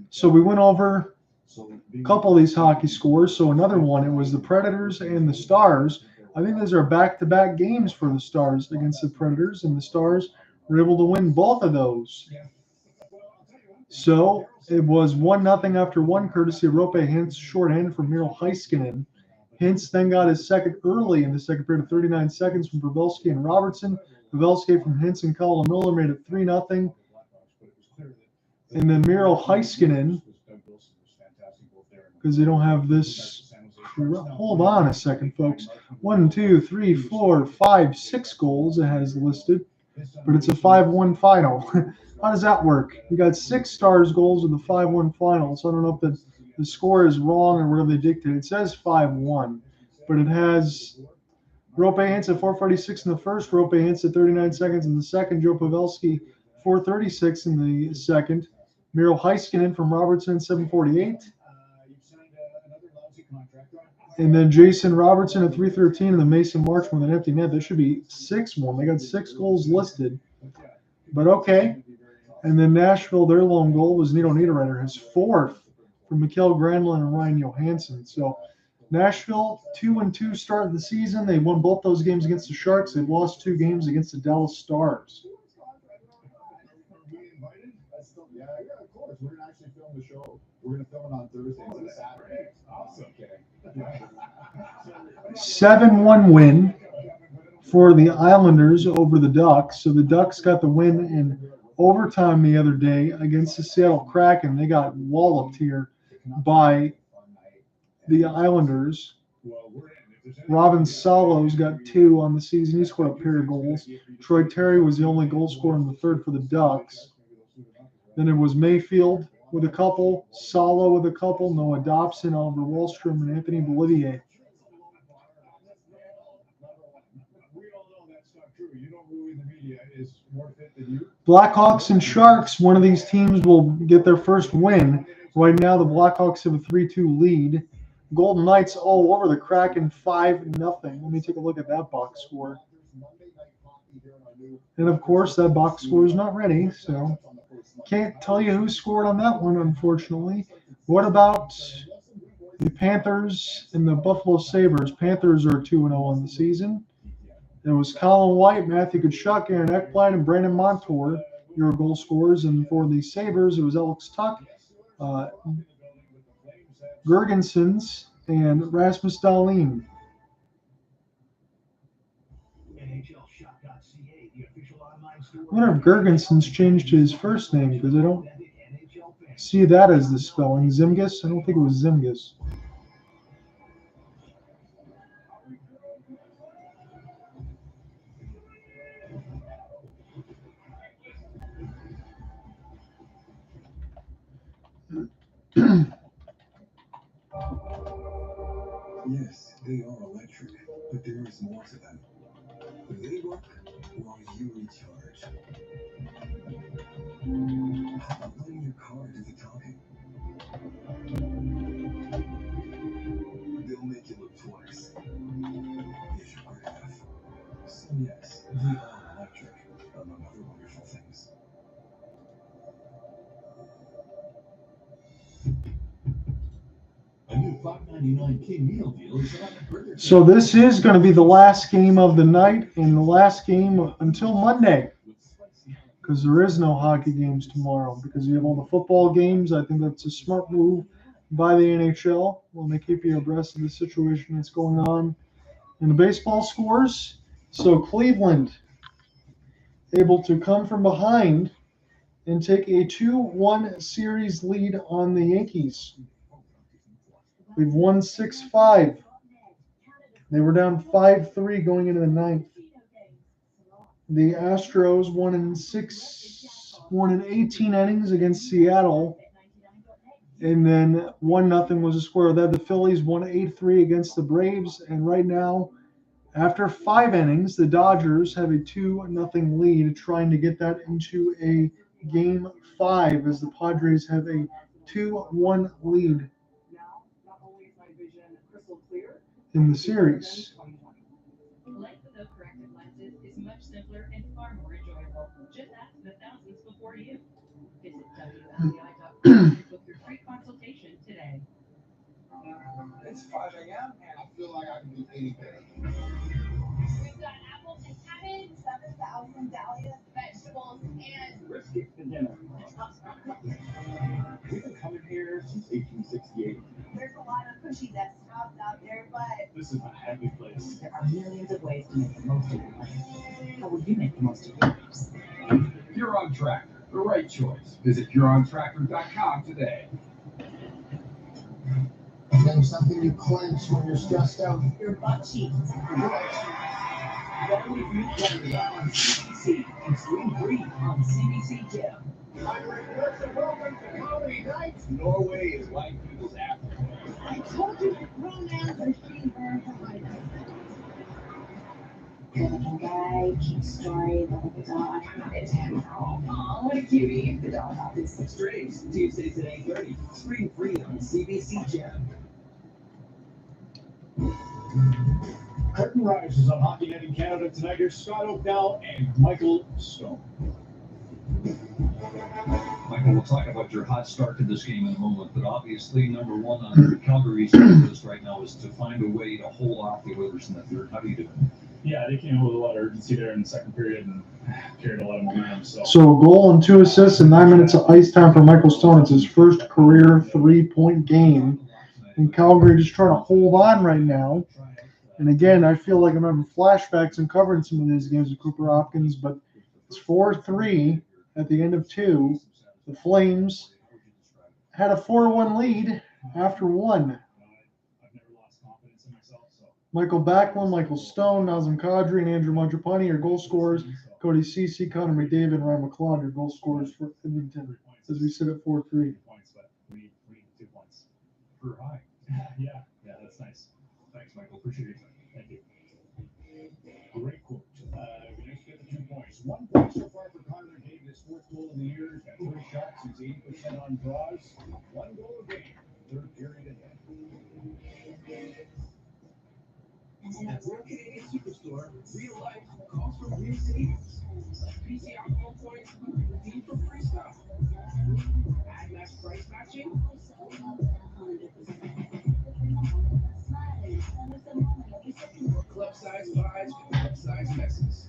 So we went over a couple of these hockey scores. So another one, it was the Predators and the Stars. I think those are back-to-back games for the Stars against the Predators, and the Stars were able to win both of those. So it was 1-0 after one, courtesy of Roope Hintz, shorthanded from Miro Heiskanen. Hintz then got his second early in the second period of 39 seconds from Pavelski and Robertson. Pavelski from Hintz and Colin Miller made it 3-0. And then Miro Heiskanen, because they don't have this. Hold on a second, folks. 1, 2, 3, 4, 5, 6 goals it has listed, but it's a 5-1 final. How does that work? You got 6 Stars goals in the 5-1 final, so I don't know if the score is wrong or whatever they dictate. It says 5-1, but it has Roope Hintz at 4:46 in the first, Roope Hintz at 39 seconds in the second, Joe Pavelski 4:36 in the second, Miro Heiskanen from Robertson 7:48. And then Jason Robertson at 3:13 and then Mason March with an empty net. This should be 6-1. They got 6 goals listed. But okay. And then Nashville, their lone goal was Nito Niederreiter, his 4th from Mikael Granlund and Ryan Johansson. So Nashville, 2-2 start of the season. They won both those games against the Sharks. They've lost 2 games against the Dallas Stars. Yeah, of course. We're gonna actually film the show. We're gonna film it on Thursdays and Saturdays. Awesome. Okay. 7-1 win for the Islanders over the Ducks. So the Ducks got the win in overtime the other day against the Seattle Kraken. They got walloped here by the Islanders. Robin Salo's got 2 on the season. He scored a pair of goals. Troy Terry was the only goal scorer in the third for the Ducks. Then it was Mayfield with a couple, Salo with a couple, Noah Dobson, Oliver Wahlstrom, and Anthony Bolivier. Blackhawks and Sharks, one of these teams will get their first win. Right now, the Blackhawks have a 3-2 lead. Golden Knights all over the Kraken 5-0. Let me take a look at that box score. And of course, that box score is not ready, so can't tell you who scored on that one, unfortunately. What about the Panthers and the Buffalo Sabres? Panthers are 2-0 on the season. There was Colin White, Matthew Tkachuk, Aaron Ekblad, and Brandon Montour, your goal scorers. And for the Sabres, it was Alex Tuch, Gergensons, and Rasmus Dahlin. I wonder if Gergensons changed his first name because I don't see that as the spelling. Zimgus? I don't think it was Zimgus. Yes, they are electric, but there is more to them. They work while you recharge. How about letting your car do the talking? They'll make you look twice if you're good enough. So yes, they are electric, among other wonderful things. A new $5.99 King meal deal is on at Burger King. So this is going to be the last game of the night and the last game until Monday, because there is no hockey games tomorrow because you have all the football games. I think that's a smart move by the NHL when they keep you abreast of the situation that's going on in the baseball scores. So Cleveland able to come from behind and take a 2-1 series lead on the Yankees. We've won 6-5. They were down 5-3 going into the ninth. The Astros won in 18 innings against Seattle, and then 1-0 was the score. Then the Phillies won 8-3 against the Braves, and right now, after 5 innings, the Dodgers have a 2-0 lead, trying to get that into a Game 5 as the Padres have a 2-1 lead in the series. Life without corrective lenses is much simpler and far more enjoyable. Just ask the thousands before you. Visit WLEI.com to book your free consultation today. It's 5 a.m. and I feel like I can be eating better. We've got apples and cabbage, 7,000 dahlias, vegetables, and Brisket for dinner. We've been coming here since 1868. there's a lot of pushy restaurants out there, but This is a happy place. There are millions of ways to make the most of your life. How will you make the most of yours? Huron Tractor, the right choice. Visit HuronTractor.com today. Name something you clench when you're stressed out. Your butt cheeks. Get away from each other on CBC. Extreme free on CBC Gym. Welcome to Comedy Night. Norway is white people's Africa. I told you romance and she burned behind us. Good-looking guy, keeps story, the dog. It's him. Aw, what a cutie. The dog office. Strays, Tuesdays at 8:30. Screen free on CBC Gym. Curtain rises on Hockey Night in Canada tonight. Here's Scott O'Dell and Michael Stone. Michael, we'll talk about your hot start to this game in a moment, but obviously number one on Calgary's list right now is to find a way to hold off the Oilers in the third. How do you do it? Yeah, they came with a lot of urgency there in the second period and carried a lot of momentum. So a goal and 2 assists in 9 minutes of ice time for Michael Stone. It's his first career 3-point game. And Calgary just trying to hold on right now. And again, I feel like I'm having flashbacks and covering some of these games with Cooper Hopkins, but it's 4-3 at the end of 2. The Flames had a 4-1 lead after 1. Michael Backlund, Michael Stone, Nazem Kadri, and Andrew Mangiapane are goal scorers. Cody Ceci, Connor McDavid, and Ryan McLeod are goal scorers for Edmonton as we sit at 4-3. we need 2 points. For high. Yeah, that's nice. Thanks, Michael. Appreciate it. Thank you. Great quote. Next get the 2 points. 1 point so far for Connor McDavid, his 4th goal of the year. He's got 3 shots. He's 80% on draws. 1 goal a game. 3rd period ahead. At World Canadian Superstore, real life calls for real savings. PCR phone points, redeem for free stuff. Add max price matching. Club size buys, club size messes.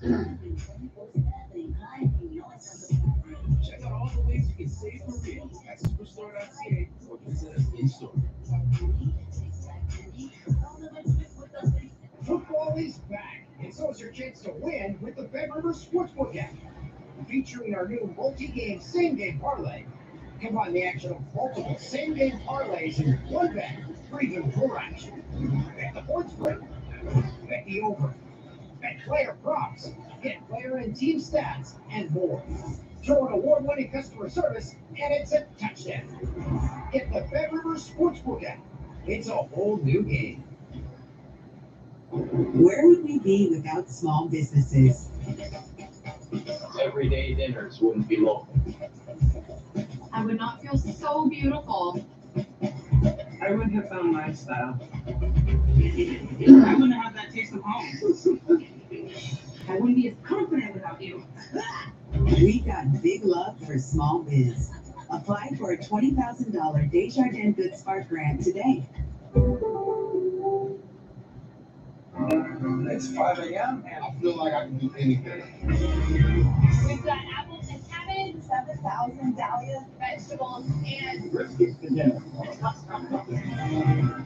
Check out all the ways you can save for real at superstore.ca or visit us in store. Football is back, and so is your chance to win with the Bet River Sportsbook app. Featuring our new multi-game same-game parlay. Combine the action of multiple same-game parlays in one bet for even more action. Bet the point spread, bet the over, bet player props, get player and team stats, and more. Throw an award-winning customer service, and it's a touchdown. Get the BetRivers Sportsbook app. It's a whole new game. Where would we be without small businesses? Everyday dinners wouldn't be local. I would not feel so beautiful. I wouldn't have found my style. I wouldn't have that taste of home. I wouldn't be as confident without you. We got big love for small biz. Apply for a $20,000 Desjardins Good Spark grant today. It's 5 a.m. and I feel like I can do anything. We've got apples and cabbage, 7,000 dahlias, vegetables, and Brisket for dinner.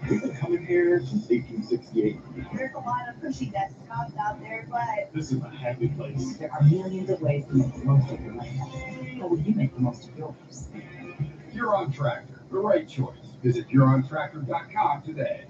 We've been coming here since 1868. there's a lot of pushy desktops out there, but This is a happy place. There are millions of ways to make the most of your life. How will you make the most of yours? Huron Tractor, the right choice. Visit HuronTractor.com today.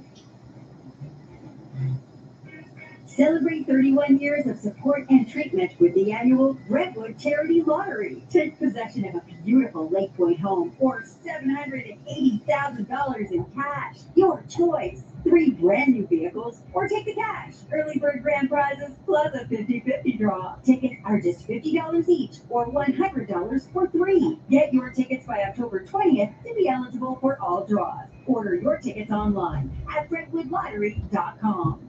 Celebrate 31 years of support and treatment with the annual Redwood Charity Lottery. Take possession of a beautiful Lake Point home or $780,000 in cash. Your choice. 3 brand new vehicles or take the cash. Early bird grand prizes plus a 50-50 draw. Tickets are just $50 each or $100 for 3. Get your tickets by October 20th to be eligible for all draws. Order your tickets online at redwoodlottery.com.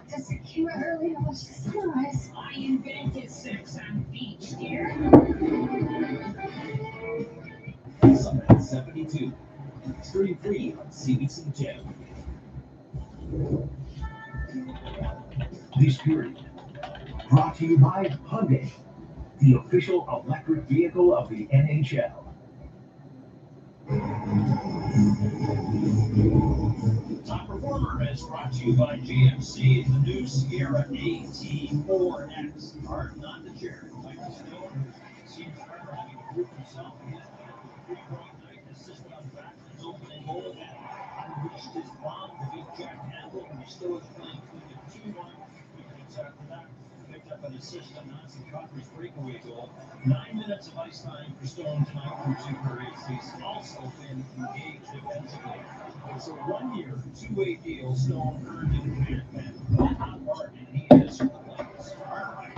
to secure early to watch the sunrise. I invented sex on beach, dear. Summit 72. Stream free on CBC Gem. This period brought to you by Hyundai, the official electric vehicle of the NHL. Top Performer is brought to you by GMC, the new Sierra AT4X. Hard not to share. Like the Stone, seems harder having to prove himself again. Three-point night assisted on Backman's opening goal and unleashed his bomb to beat Jack Campbell, and he still is playing through the 2-1. Minutes after that, picked up an assist on Nancy Cotter's breakaway goal. 9 minutes of ice time for Stone tonight through 2 periods. He's also been engaged defensively. It's a 1-year, 2-way deal Stone earned in Minutemen. How hard and he is for the Flames. All right.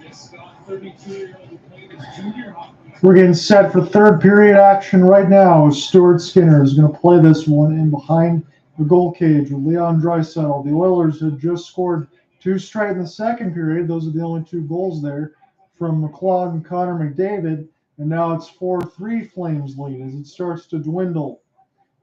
This Scott, 32-year-old who played his junior hockey. We're getting set for third period action right now. Stuart Skinner is going to play this one in behind the goal cage with Leon Draisaitl. The Oilers had just scored 2 straight in the second period. Those are the only 2 goals there from McLeod and Connor McDavid. And now it's 4-3 Flames lead as it starts to dwindle.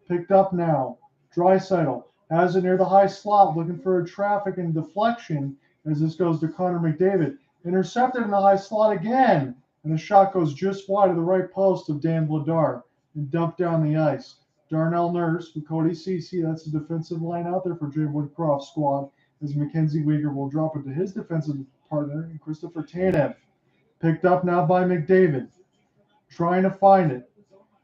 Picked up now. Draisaitl has it near the high slot, looking for a traffic and deflection as this goes to Connor McDavid. Intercepted in the high slot again, and the shot goes just wide of the right post of Dan Vladar and dumped down the ice. Darnell Nurse with Cody Ceci, that's the defensive line out there for Jay Woodcroft's squad, as Mackenzie Weegar will drop it to his defensive partner, Christopher Tanev. Picked up now by McDavid, trying to find it.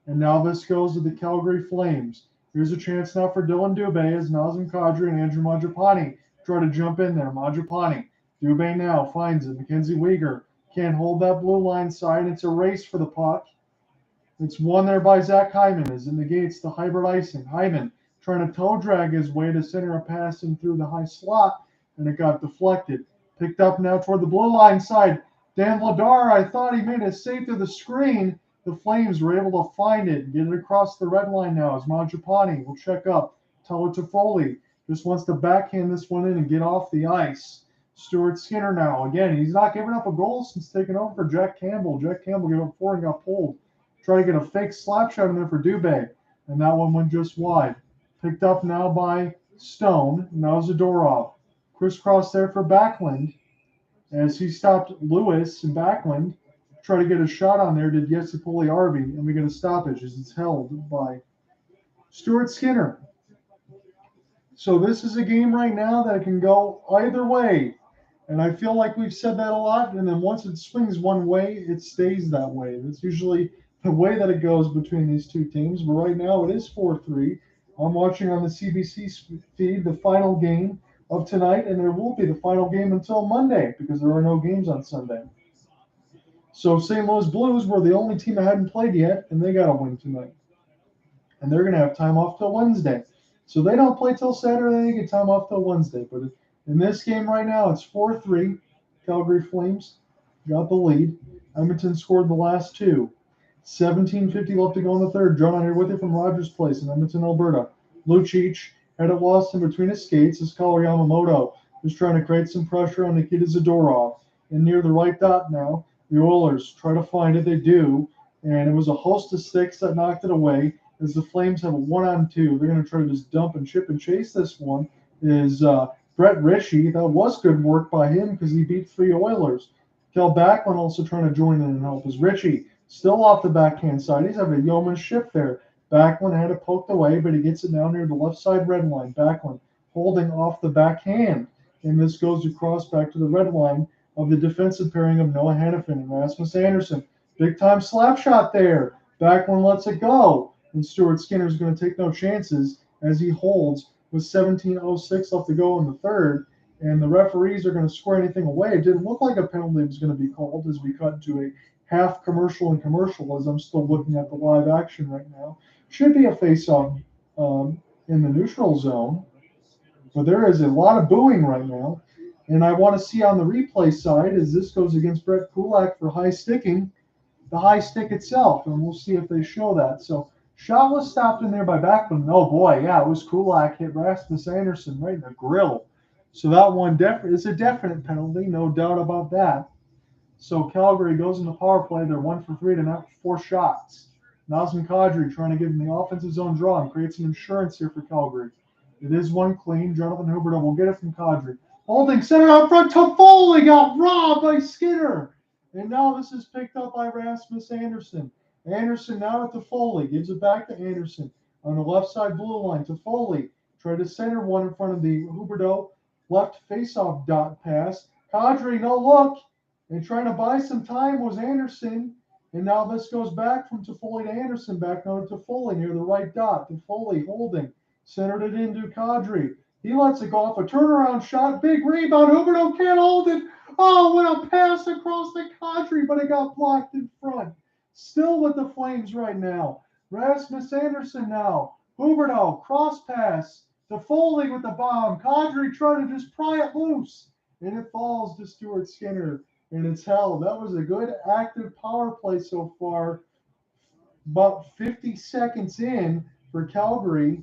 And now this goes to the Calgary Flames. Here's a chance now for Dylan Dubé as Nazem Kadri and Andrew Mangiapane try to jump in there. Mangiapane, Dubé now finds it. Mackenzie Weegar can't hold that blue line side. It's a race for the puck. It's won there by Zach Hyman as it negates the hybrid icing. Hyman trying to toe drag his way to center a pass in through the high slot, and it got deflected. Picked up now toward the blue line side. Dan Vladar, I thought he made a save through the screen. The Flames were able to find it and get it across the red line now as Mangiapane will check up. Tyler Toffoli just wants to backhand this one in and get off the ice. Stuart Skinner now. Again, he's not giving up a goal since taking over for Jack Campbell. Jack Campbell gave up 4 and got pulled. Try to get a fake slap shot in there for Dubé, and that one went just wide. Picked up now by Stone. Now Zadorov. Crisscross there for Backlund as he stopped Lewis and Backlund. Try to get a shot on there, did Jesse Pugliarvi, and we get a stoppage as it's held by Stuart Skinner. So this is a game right now that can go either way. And I feel like we've said that a lot, and then once it swings one way, it stays that way. That's usually the way that it goes between these two teams. But right now it is 4-3. I'm watching on the CBC feed the final game of tonight, and there will be the final game until Monday because there are no games on Sunday. So St. Louis Blues were the only team that hadn't played yet, and they got a win tonight. And they're going to have time off till Wednesday. So they don't play till Saturday, they get time off till Wednesday. But in this game right now, it's 4-3. Calgary Flames got the lead. Edmonton scored the last two. 17:50 left to go in the third. John, I'm here with you from Rogers Place in Edmonton, Alberta. Lucic had it lost in between his skates as Kawhi Yamamoto is trying to create some pressure on Nikita Zadorov. And near the right dot now, the Oilers try to find it. They do. And it was a host of sticks that knocked it away as the Flames have a 1-on-2. They're going to try to just dump and chip and chase this one. Is Brett Ritchie. That was good work by him because he beat 3 Oilers. Kel Backlund also trying to join in and help as Ritchie still off the backhand side. He's having a yeomanship there. Backlund had it poked away, but he gets it now near the left side red line. Backlund holding off the backhand. And this goes across back to the red line of the defensive pairing of Noah Hannafin and Rasmus Andersson. Big time slap shot there. Backlund lets it go. And Stuart Skinner is going to take no chances as he holds with 17:06 left to go in the third. And the referees are going to square anything away. It didn't look like a penalty was going to be called as we cut to a half commercial and commercial as I'm still looking at the live action right now. Should be a face-off in the neutral zone. But there is a lot of booing right now. And I want to see on the replay side as this goes against Brett Kulak for high sticking, the high stick itself. And we'll see if they show that. So shot was stopped in there by Backlund. Oh boy, yeah, it was Kulak hit Rasmus Andersson right in the grill. So that one is a definite penalty, no doubt about that. So Calgary goes in the power play. They're 1 for 3 to now 4 shots. Nazem Kadri trying to give them the offensive zone draw and create some insurance here for Calgary. It is one clean. Jonathan Huberdeau will get it from Kadri. Holding center out front. Toffoli got robbed by Skinner. And now this is picked up by Rasmus Andersson. Andersson now to Toffoli. Gives it back to Andersson. On the left side blue line. Toffoli tried to center one in front of the Huberdeau left faceoff dot pass. Kadri, no look. And trying to buy some time was Andersson. And now this goes back from Toffoli to Andersson. Back now to Toffoli near the right dot. Toffoli holding. Centered it into Kadri. He lets it go off a turnaround shot. Big rebound. Huberdeau can't hold it. Oh, what a pass across the Kadri, but it got blocked in front. Still with the Flames right now. Rasmus Andersson now. Huberdeau, cross pass. Toffoli with the bomb. Kadri trying to just pry it loose. And it falls to Stuart Skinner. And it's held. That was a good active power play so far. About 50 seconds in for Calgary.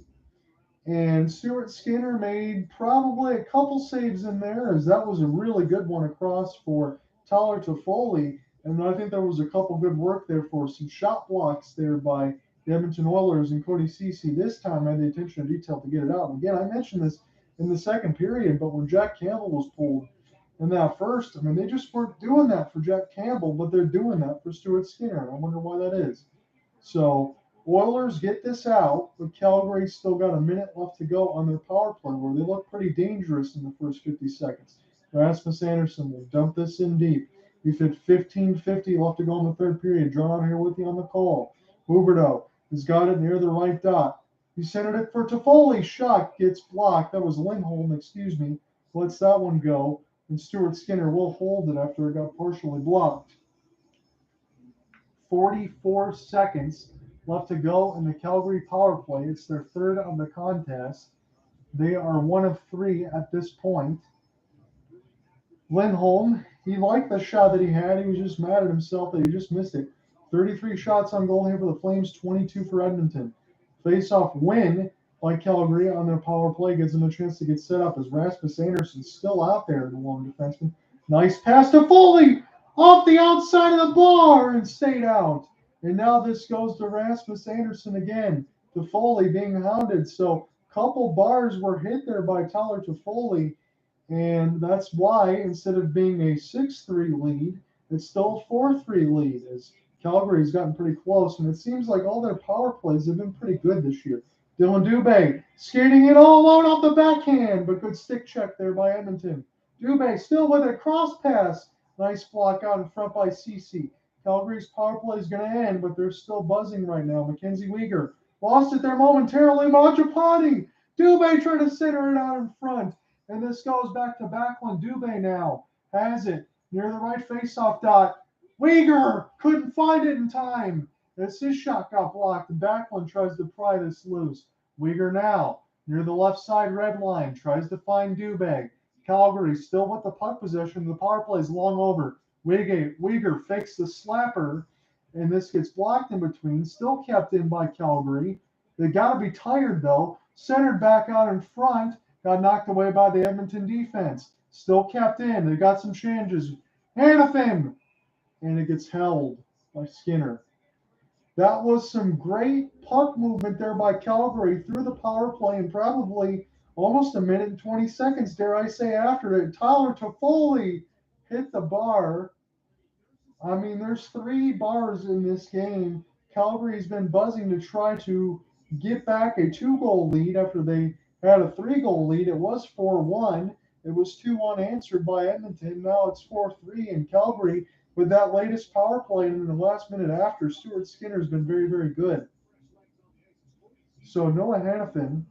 And Stuart Skinner made probably a couple saves in there, as that was a really good one across for Tyler Toffoli. And I think there was a couple good work there for some shot blocks there by the Edmonton Oilers, and Cody Ceci this time had the attention to detail to get it out. And again, I mentioned this in the second period, but when Jack Campbell was pulled in that first, I mean, they just weren't doing that for Jack Campbell, but they're doing that for Stuart Skinner. And I wonder why that is. So Oilers get this out, but Calgary still got a minute left to go on their power play, where they look pretty dangerous in the first 50 seconds. Rasmus Andersson will dump this in deep. We've hit 15:50 left to go in the third period. John here with you on the call. Huberdeau has got it near the right dot. He centered it for Toffoli. Shot gets blocked. That was Lindholm, excuse me. Lets that one go. And Stuart Skinner will hold it after it got partially blocked. 44 seconds left to go in the Calgary power play. It's their third of the contest. They are 1 of 3 at this point. Lindholm, he liked the shot that he had. He was just mad at himself that he just missed it. 33 shots on goal here for the Flames, 22 for Edmonton. Face-off win by Calgary on their power play gives them a chance to get set up as Rasmus Andersson still out there, the lone defenseman. Nice pass to Foley off the outside of the bar and stayed out. And now this goes to Rasmus Andersson again. Toffoli being hounded. So a couple bars were hit there by Tyler Toffoli. And that's why instead of being a 6-3 lead, it's still a 4-3 lead as Calgary's gotten pretty close. And it seems like all their power plays have been pretty good this year. Dylan Dubé skating it all alone off the backhand, but good stick check there by Edmonton. Dubé still with a cross pass. Nice block out in front by Ceci. Calgary's power play is going to end, but they're still buzzing right now. Mackenzie Weegar lost it there momentarily. Mangiapane. Dubé trying to center it out in front. And this goes back to Backlund. Dubé now has it near the right faceoff dot. Weegar couldn't find it in time. As his shot got blocked, and Backlund tries to pry this loose. Weegar now near the left side red line tries to find Dubé. Calgary still with the puck possession. The power play is long over. Weegar fakes the slapper, and this gets blocked in between. Still kept in by Calgary. They got to be tired, though. Centered back out in front. Got knocked away by the Edmonton defense. Still kept in. They got some changes. Hanifin! And it gets held by Skinner. That was some great puck movement there by Calgary through the power play in probably almost a minute and 20 seconds, dare I say, after it. Tyler Toffoli hit the bar. I mean, there's 3 bars in this game. Calgary's been buzzing to try to get back a 2-goal lead after they had a 3-goal lead. It was 4-1. It was 2 unanswered by Edmonton. Now it's 4-3, and Calgary, with that latest power play in the last minute after, Stuart Skinner's been very, very good. So Noah Hanifin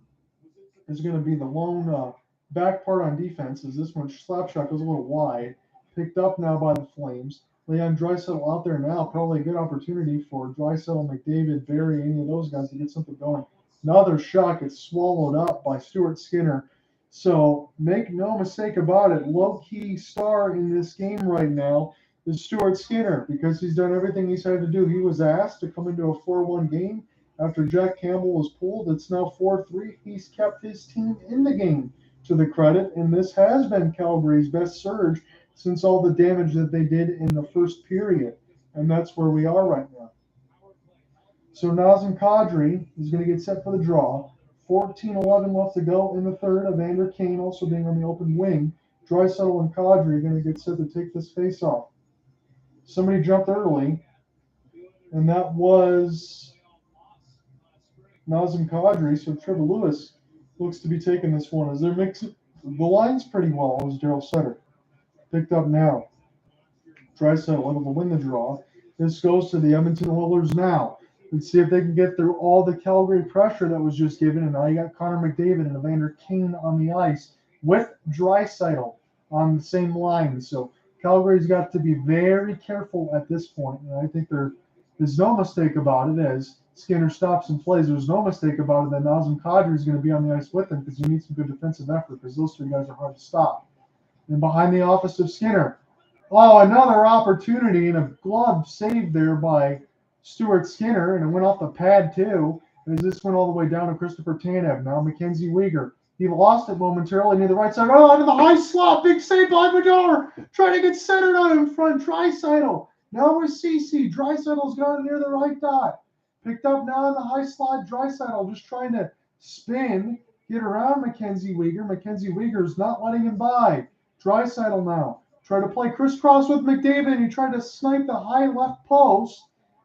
is going to be the lone back part on defense, as this one slap shot goes a little wide. Picked up now by the Flames. Leon Draisaitl out there now. Probably a good opportunity for Draisaitl, McDavid, Barry, any of those guys to get something going. Another shot gets swallowed up by Stuart Skinner. So make no mistake about it, low-key star in this game right now is Stuart Skinner, because he's done everything he's had to do. He was asked to come into a 4-1 game after Jack Campbell was pulled. It's now 4-3. He's kept his team in the game, to the credit, and this has been Calgary's best surge since all the damage that they did in the first period, and that's where we are right now. So Nazem Kadri is going to get set for the draw. 14-11 left to go in the third. Evander Kane also being on the open wing. Draisaitl and Kadri are going to get set to take this face-off. Somebody jumped early, and that was Nazem Kadri. So Trevor Lewis looks to be taking this one as they're mixing the lines pretty well, as Daryl Sutter. Picked up now. Draisaitl able to win the draw. This goes to the Edmonton Oilers now. Let's see if they can get through all the Calgary pressure that was just given. And now you got Connor McDavid and Evander Kane on the ice with Draisaitl on the same line. So Calgary's got to be very careful at this point. And I think there's no mistake about it as Skinner stops and plays. There's no mistake about it that Nazem Kadri is going to be on the ice with him, because you need some good defensive effort, because those 3 guys are hard to stop. And behind the office of Skinner. Oh, another opportunity and a glove saved there by Stuart Skinner, and it went off the pad too. As this went all the way down to Christopher Tanev. Now Mackenzie Weegar. He lost it momentarily near the right side. Oh, into the high slot. Big save by Bedard. Trying to get centered on in front. Draisaitl. Now with CC. Draisaitl's got it near the right dot. Picked up now in the high slot. Draisaitl just trying to spin, get around Mackenzie Weegar. Mackenzie Weegar's not letting him by. Draisaitl now. Tried to play crisscross with McDavid. He tried to snipe the high left post,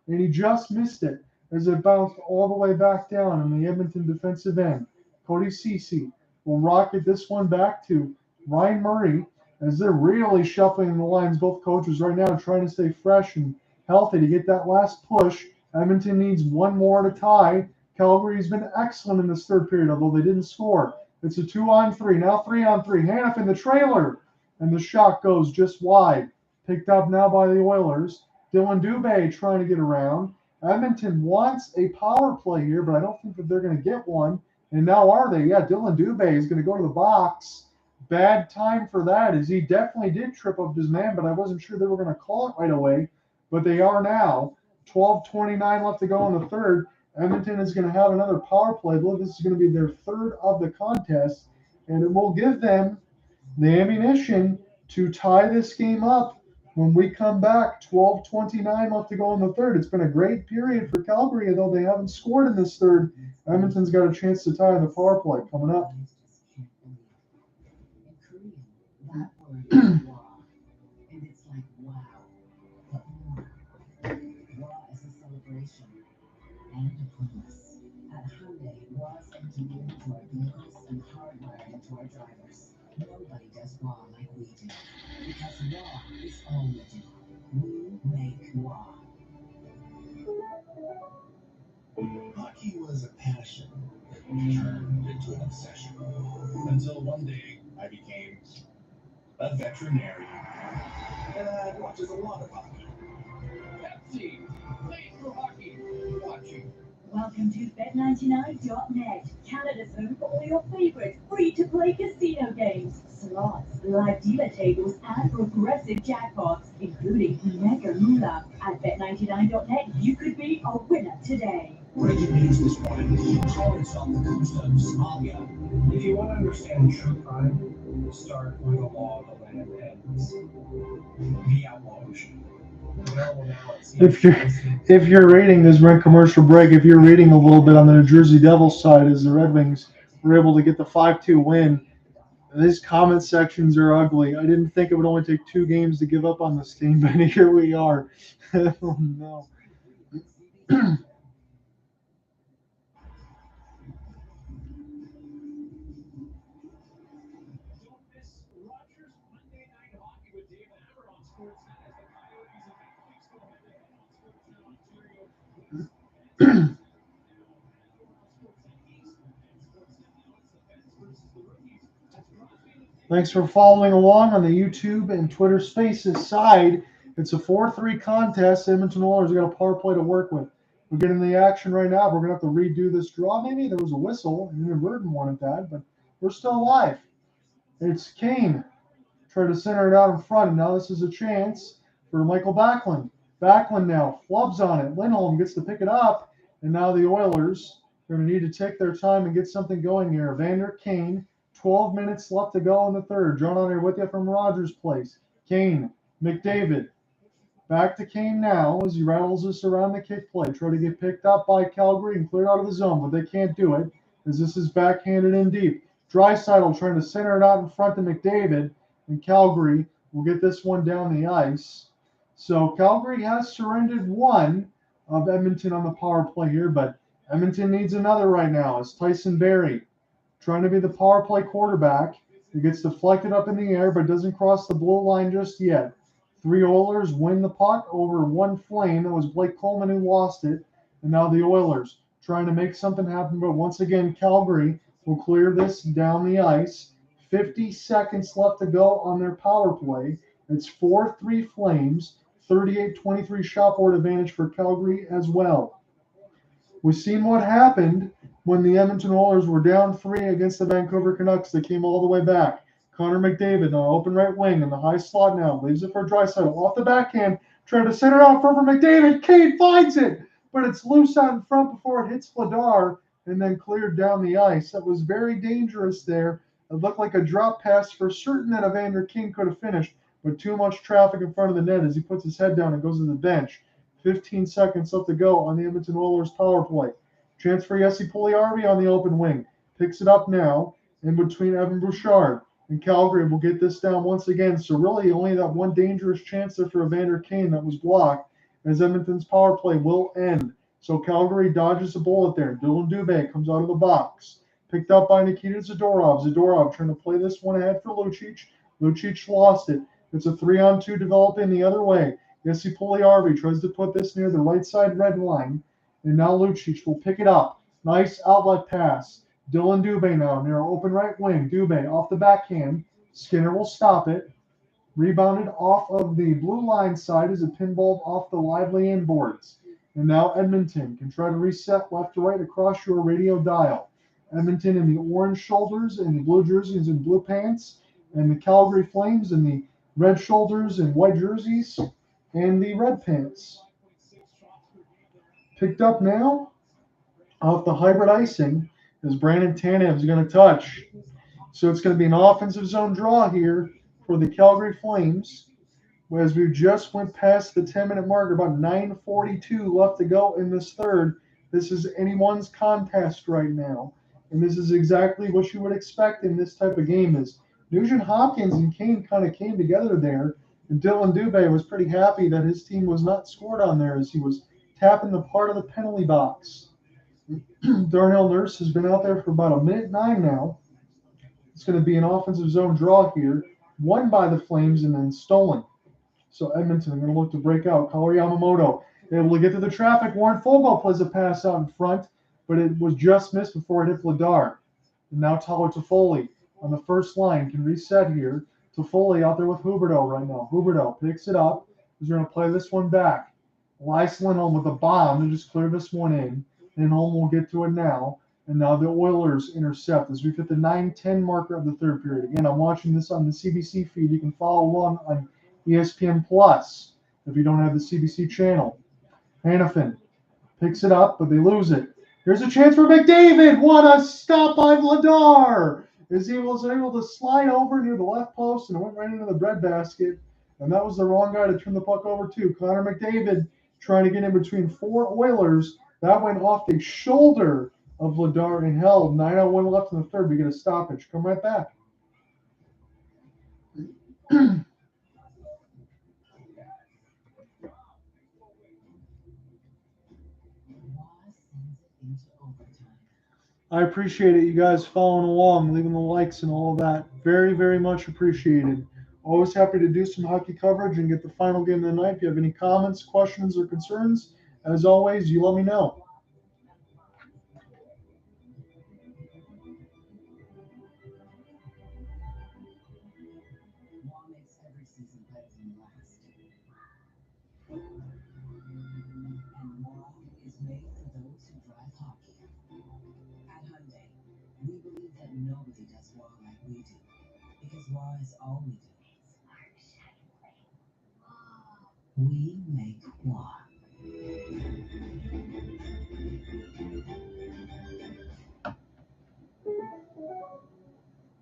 and he just missed it as it bounced all the way back down in the Edmonton defensive end. Cody Ceci will rocket this one back to Ryan Murray as they're really shuffling the lines, both coaches right now, trying to stay fresh and healthy to get that last push. Edmonton needs one more to tie. Calgary's been excellent in this third period, although they didn't score. It's a 2-on-3, now 3-on-3. Hanifin the trailer. And the shot goes just wide. Picked up now by the Oilers. Dylan Dubé trying to get around. Edmonton wants a power play here, but I don't think that they're going to get one. And now are they? Yeah, Dylan Dubé is going to go to the box. Bad time for that, as he definitely did trip up his man, but I wasn't sure they were going to call it right away. But they are now. 12:29 left to go in the third. Edmonton is going to have another power play. I believe this is going to be their third of the contest, and it will give them the ammunition to tie this game up when we come back. 12:29 left to go in the third. It's been a great period for Calgary, although they haven't scored in this third. Edmonton's got a chance to tie the power play coming up. That word is wow. And it's like wow. But more. Wow is a celebration and a promise. At Hyundai, wow is engineered into our vehicles and hardwired into our drivers. Nobody does raw like we do, because raw is all we do. We make moi. Hockey was a passion that turned into an obsession. Until one day, I became a veterinarian. That watches a lot of hockey. Pepsi, playing for hockey, watching. Welcome to Bet99.net, Canada's home for all your favorite free-to-play casino games, slots, live dealer tables, and progressive jackpots, including Mega Moolah. At Bet99.net, you could be a winner today. Breaking news this morning, drones on the coast of Somalia. If you want to understand true crime, start where the law of the land ends. The Outlaw Ocean. Available now at If you're reading this rent commercial break, if you're reading a little bit on the New Jersey Devils side, as the Red Wings were able to get the 5-2 win, these comment sections are ugly. I didn't think it would only take 2 games to give up on this team, but here we are. Oh no. Thanks for following along on the YouTube and Twitter Spaces side. It's a 4-3 contest. Edmonton Oilers got a power play to work with. We're getting the action right now. We're going to have to redo this draw. Maybe there was a whistle, an inadvertent one at that, but we're still alive. It's Kane. Try to center it out in front, and now this is a chance for Michael Backlund. Backlund now flubs on it. Lindholm gets to pick it up, and now the Oilers are going to need to take their time and get something going here. Evander Kane, 12 minutes left to go in the third. John on here with you from Rogers Place. Kane, McDavid. Back to Kane now as he rattles this around the kick play. Try to get picked up by Calgary and cleared out of the zone, but they can't do it as this is backhanded in deep. Draisaitl trying to center it out in front to McDavid, and Calgary will get this one down the ice. So Calgary has surrendered one of Edmonton on the power play here, but Edmonton needs another right now. It's Tyson Barrie trying to be the power play quarterback. He gets deflected up in the air, but doesn't cross the blue line just yet. 3 Oilers win the puck over 1 Flame. It was Blake Coleman who lost it. And now the Oilers trying to make something happen. But once again, Calgary will clear this down the ice. 50 seconds left to go on their power play. It's 4-3 Flames. 38-23 shot board advantage for Calgary as well. We've seen what happened when the Edmonton Oilers were down 3 against the Vancouver Canucks. They came all the way back. Connor McDavid on open right wing in the high slot now. Leaves it for Draisaitl. Off the backhand. Trying to center out for McDavid. Kane finds it. But it's loose out in front before it hits Vladar and then cleared down the ice. That was very dangerous there. It looked like a drop pass for certain that Evander Kane could have finished, but too much traffic in front of the net as he puts his head down and goes to the bench. 15 seconds left to go on the Edmonton Oilers power play. Chance for Jesse Puljujärvi on the open wing. Picks it up now in between Evan Bouchard. And Calgary will get this down once again. So really only that one dangerous chance there for Evander Kane that was blocked as Edmonton's power play will end. So Calgary dodges a bullet there. Dylan Dubé comes out of the box. Picked up by Nikita Zadorov. Zadorov trying to play this one ahead for Lucic. Lucic lost it. It's a 3-on-2 developing the other way. Jesse Puljujärvi tries to put this near the right side red line. And now Lucic will pick it up. Nice outlet pass. Dylan Dubé now near open right wing. Dubé off the backhand. Skinner will stop it. Rebounded off of the blue line side as it pinballed off the lively inboards. And now Edmonton can try to reset left to right across your radio dial. Edmonton in the orange shoulders and the blue jerseys and blue pants. And the Calgary Flames in the red shoulders and white jerseys and the red pants. Picked up now off the hybrid icing as Brandon Tanev is going to touch. So it's going to be an offensive zone draw here for the Calgary Flames. As we just went past the 10-minute mark, about 9:42 left to go in this third. This is anyone's contest right now. And this is exactly what you would expect in this type of game is Nugent Hopkins and Kane kind of came together there. And Dylan Dubé was pretty happy that his team was not scored on there as he was tapping the part of the penalty box. Darnell Nurse has been out there for about 1:09 now. It's going to be an offensive zone draw here, won by the Flames and then stolen. So Edmonton are going to look to break out. Color Yamamoto able to get to the traffic. Warren Fogle plays a pass out in front, but it was just missed before it hit Vladar. And now Tyler Toffoli on the first line can reset here. Toffoli out there with Huberdeau right now. Huberdeau picks it up. He's going to play this one back. Elias Lindholm with a bomb to just clear this one in. Lindholm will get to it now. And now the Oilers intercept as we hit the 9:10 marker of the third period. Again, I'm watching this on the CBC feed. You can follow along on ESPN Plus if you don't have the CBC channel. Hannafin picks it up, but they lose it. Here's a chance for McDavid. What a stop by Vladar! As he was able to slide over near the left post and it went right into the breadbasket. And that was the wrong guy to turn the puck over to. Connor McDavid trying to get in between four Oilers. That went off the shoulder of Vladar and held. 9:01 left in the third. We get a stoppage. Come right back. I appreciate it, you guys following along, leaving the likes and all of that. Very, very much appreciated. Always happy to do some hockey coverage and get the final game of the night. If you have any comments, questions, or concerns, as always, you let me know. Nobody does war like we do, because war is all we do. We make war.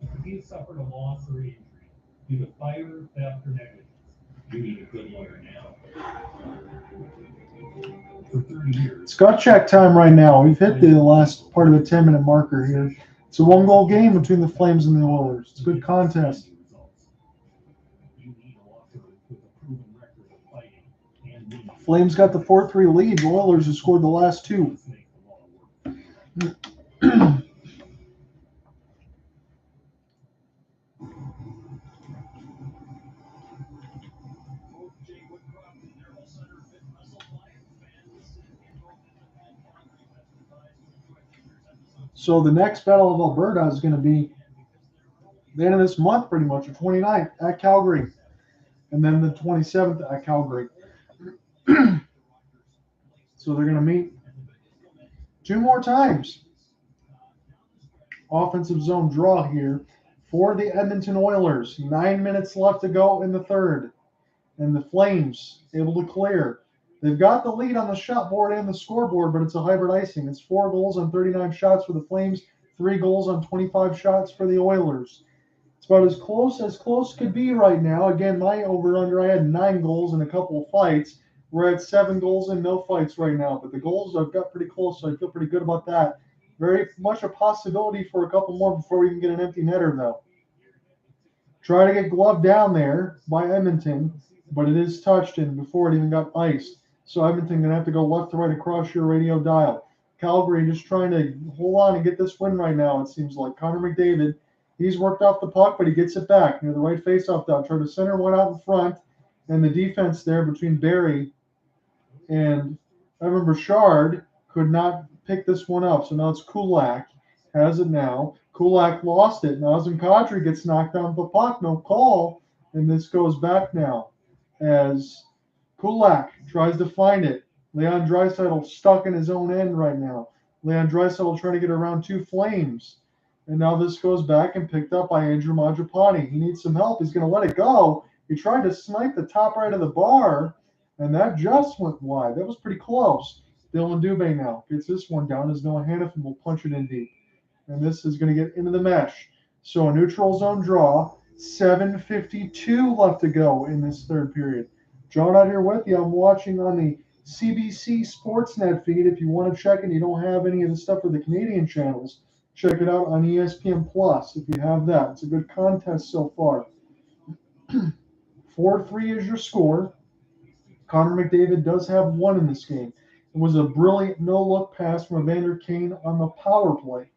If you suffered a loss or injury due to fire, theft, or negligence, you need a good lawyer now. For 30 years. It's gut check time right now. We've hit the last part of the 10-minute marker here. It's a one-goal game between the Flames and the Oilers. It's a good contest. Flames got the 4-3 lead. The Oilers have scored the last two. So the next Battle of Alberta is going to be the end of this month, pretty much, the 29th at Calgary, and then the 27th at Calgary. So they're going to meet two more times. Offensive zone draw here for the Edmonton Oilers. 9 minutes left to go in the third, and the Flames able to clear. They've got the lead on the shot board and the scoreboard, but it's a hybrid icing. It's 4 goals on 39 shots for the Flames, 3 goals on 25 shots for the Oilers. It's about as close could be right now. Again, my over-under, I had 9 goals and a couple of fights. We're at 7 goals and no fights right now, but the goals I've got pretty close, so I feel pretty good about that. Very much a possibility for a couple more before we can get an empty netter, though. Try to get gloved down there by Edmonton, but it is touched in before it even got iced. So Edmonton going to have to go left to right across your radio dial. Calgary just trying to hold on and get this win right now, it seems like. Connor McDavid, he's worked off the puck, but he gets it back near the right faceoff dot. Try to center one out in front, and the defense there between Barry and Evan Bouchard could not pick this one up. So now it's Kulak. Has it now. Kulak lost it. Now Kadri gets knocked down the puck. No call. And this goes back now as Kulak tries to find it. Leon Draisaitl stuck in his own end right now. Leon Draisaitl trying to get around 2 Flames. And now this goes back and picked up by Andrew Mangiapane. He needs some help. He's going to let it go. He tried to snipe the top right of the bar, and that just went wide. That was pretty close. Dylan Dubé now gets this one down as Noah Hannafin will punch it in deep. And this is going to get into the mesh. So a neutral zone draw. 7:52 left to go in this third period. John out here with you. I'm watching on the CBC Sportsnet feed. If you want to check and you don't have any of the stuff for the Canadian channels, check it out on ESPN Plus if you have that. It's a good contest so far. 4-3 is your score. Connor McDavid does have 1 in this game. It was a brilliant no-look pass from Evander Kane on the power play.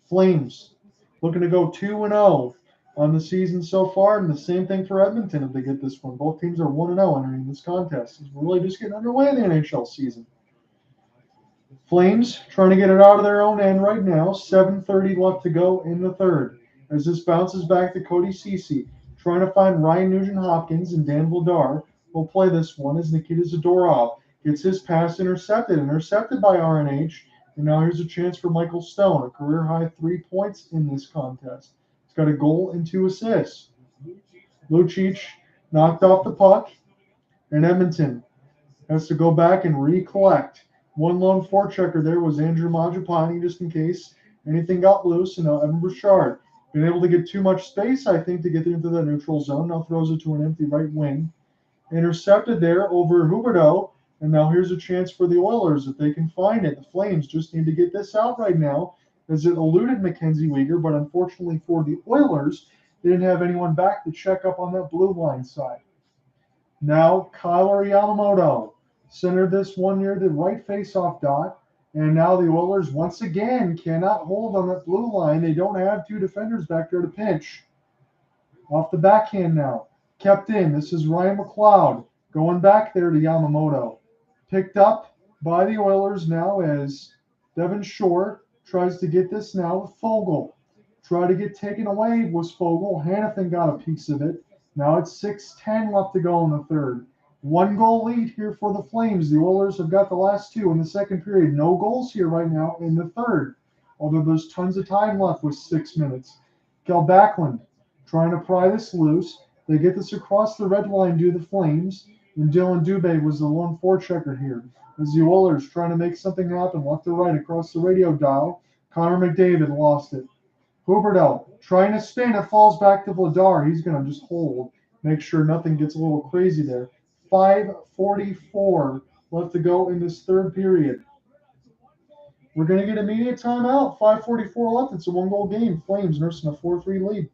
Flames looking to go 2-0. on the season so far, and the same thing for Edmonton if they get this one. Both teams are 1-0 entering this contest. We're really just getting underway in the NHL season. Flames trying to get it out of their own end right now. 7:30 left to go in the third. As this bounces back to Cody Ceci, trying to find Ryan Nugent-Hopkins, and Dan Vladar will play this one as Nikita Zadorov gets his pass intercepted by RNH. And now here's a chance for Michael Stone, a career-high 3 points in this contest. He's got a goal and 2 assists. Lucic knocked off the puck, and Edmonton has to go back and recollect. One lone forechecker there was Andrew Mangiapane, just in case anything got loose. And now Evan Bouchard been able to get too much space, I think, to get into the neutral zone. Now throws it to an empty right wing. Intercepted there over Huberdeau. And now here's a chance for the Oilers if they can find it. The Flames just need to get this out right now as it eluded Mackenzie Weegar. But unfortunately for the Oilers, they didn't have anyone back to check up on that blue line side. Now Kyler Yamamoto centered this one near the right face-off dot. And now the Oilers once again cannot hold on that blue line. They don't have 2 defenders back there to pinch. Off the backhand now. Kept in. This is Ryan McLeod going back there to Yamamoto. Picked up by the Oilers now as Devin Shore tries to get this now with Fogle. Try to get taken away was Fogle. Hannafin got a piece of it. Now it's 6:10 left to go in the third. 1 goal lead here for the Flames. The Oilers have got the last 2 in the second period. No goals here right now in the third, although there's tons of time left with 6 minutes. Kel Backlund trying to pry this loose. They get this across the red line to the Flames, and Dylan Dubé was the lone forechecker here. As the Oilers trying to make something happen left to right across the radio dial, Connor McDavid lost it. Huberdeau trying to spin. It falls back to Vladar. He's going to just hold, make sure nothing gets a little crazy there. 5:44 left to go in this third period. We're going to get immediate timeout. 5:44 left. It's a 1-goal game. Flames nursing a 4-3 lead.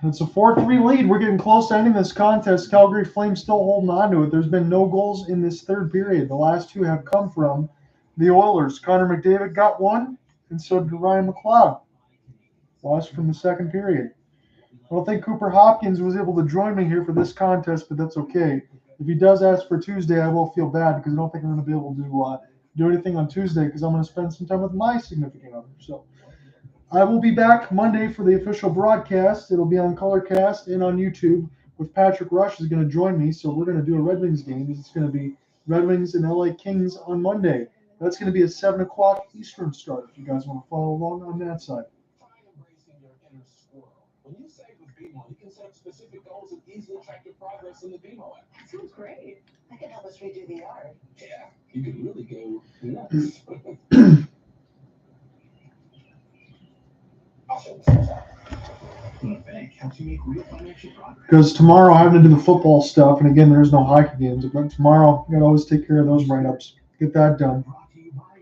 It's a 4-3 lead. We're getting close to ending this contest. Calgary Flames still holding on to it. There's been no goals in this third period. The last 2 have come from the Oilers. Connor McDavid got 1, and so did Ryan McLeod. Lost from the second period. I don't think Cooper Hopkins was able to join me here for this contest, but that's okay. If he does ask for Tuesday, I will feel bad because I don't think I'm going to be able to do anything on Tuesday because I'm going to spend some time with my significant other. So I will be back Monday for the official broadcast. It'll be on Colorcast and on YouTube with Patrick Rush is going to join me. So we're going to do a Red Wings game. It's going to be Red Wings and LA Kings on Monday. That's going to be a 7 o'clock Eastern start if you guys want to follow along on that side. When you save with BMO, you can set up specific goals and easily track your progress in the BMO app. That sounds great. That could help us redo the yard. Yeah, you could really go nuts. Because tomorrow I'm having to do the football stuff, and again, there's no hockey games. But tomorrow, I got to always take care of those write-ups. Get that done.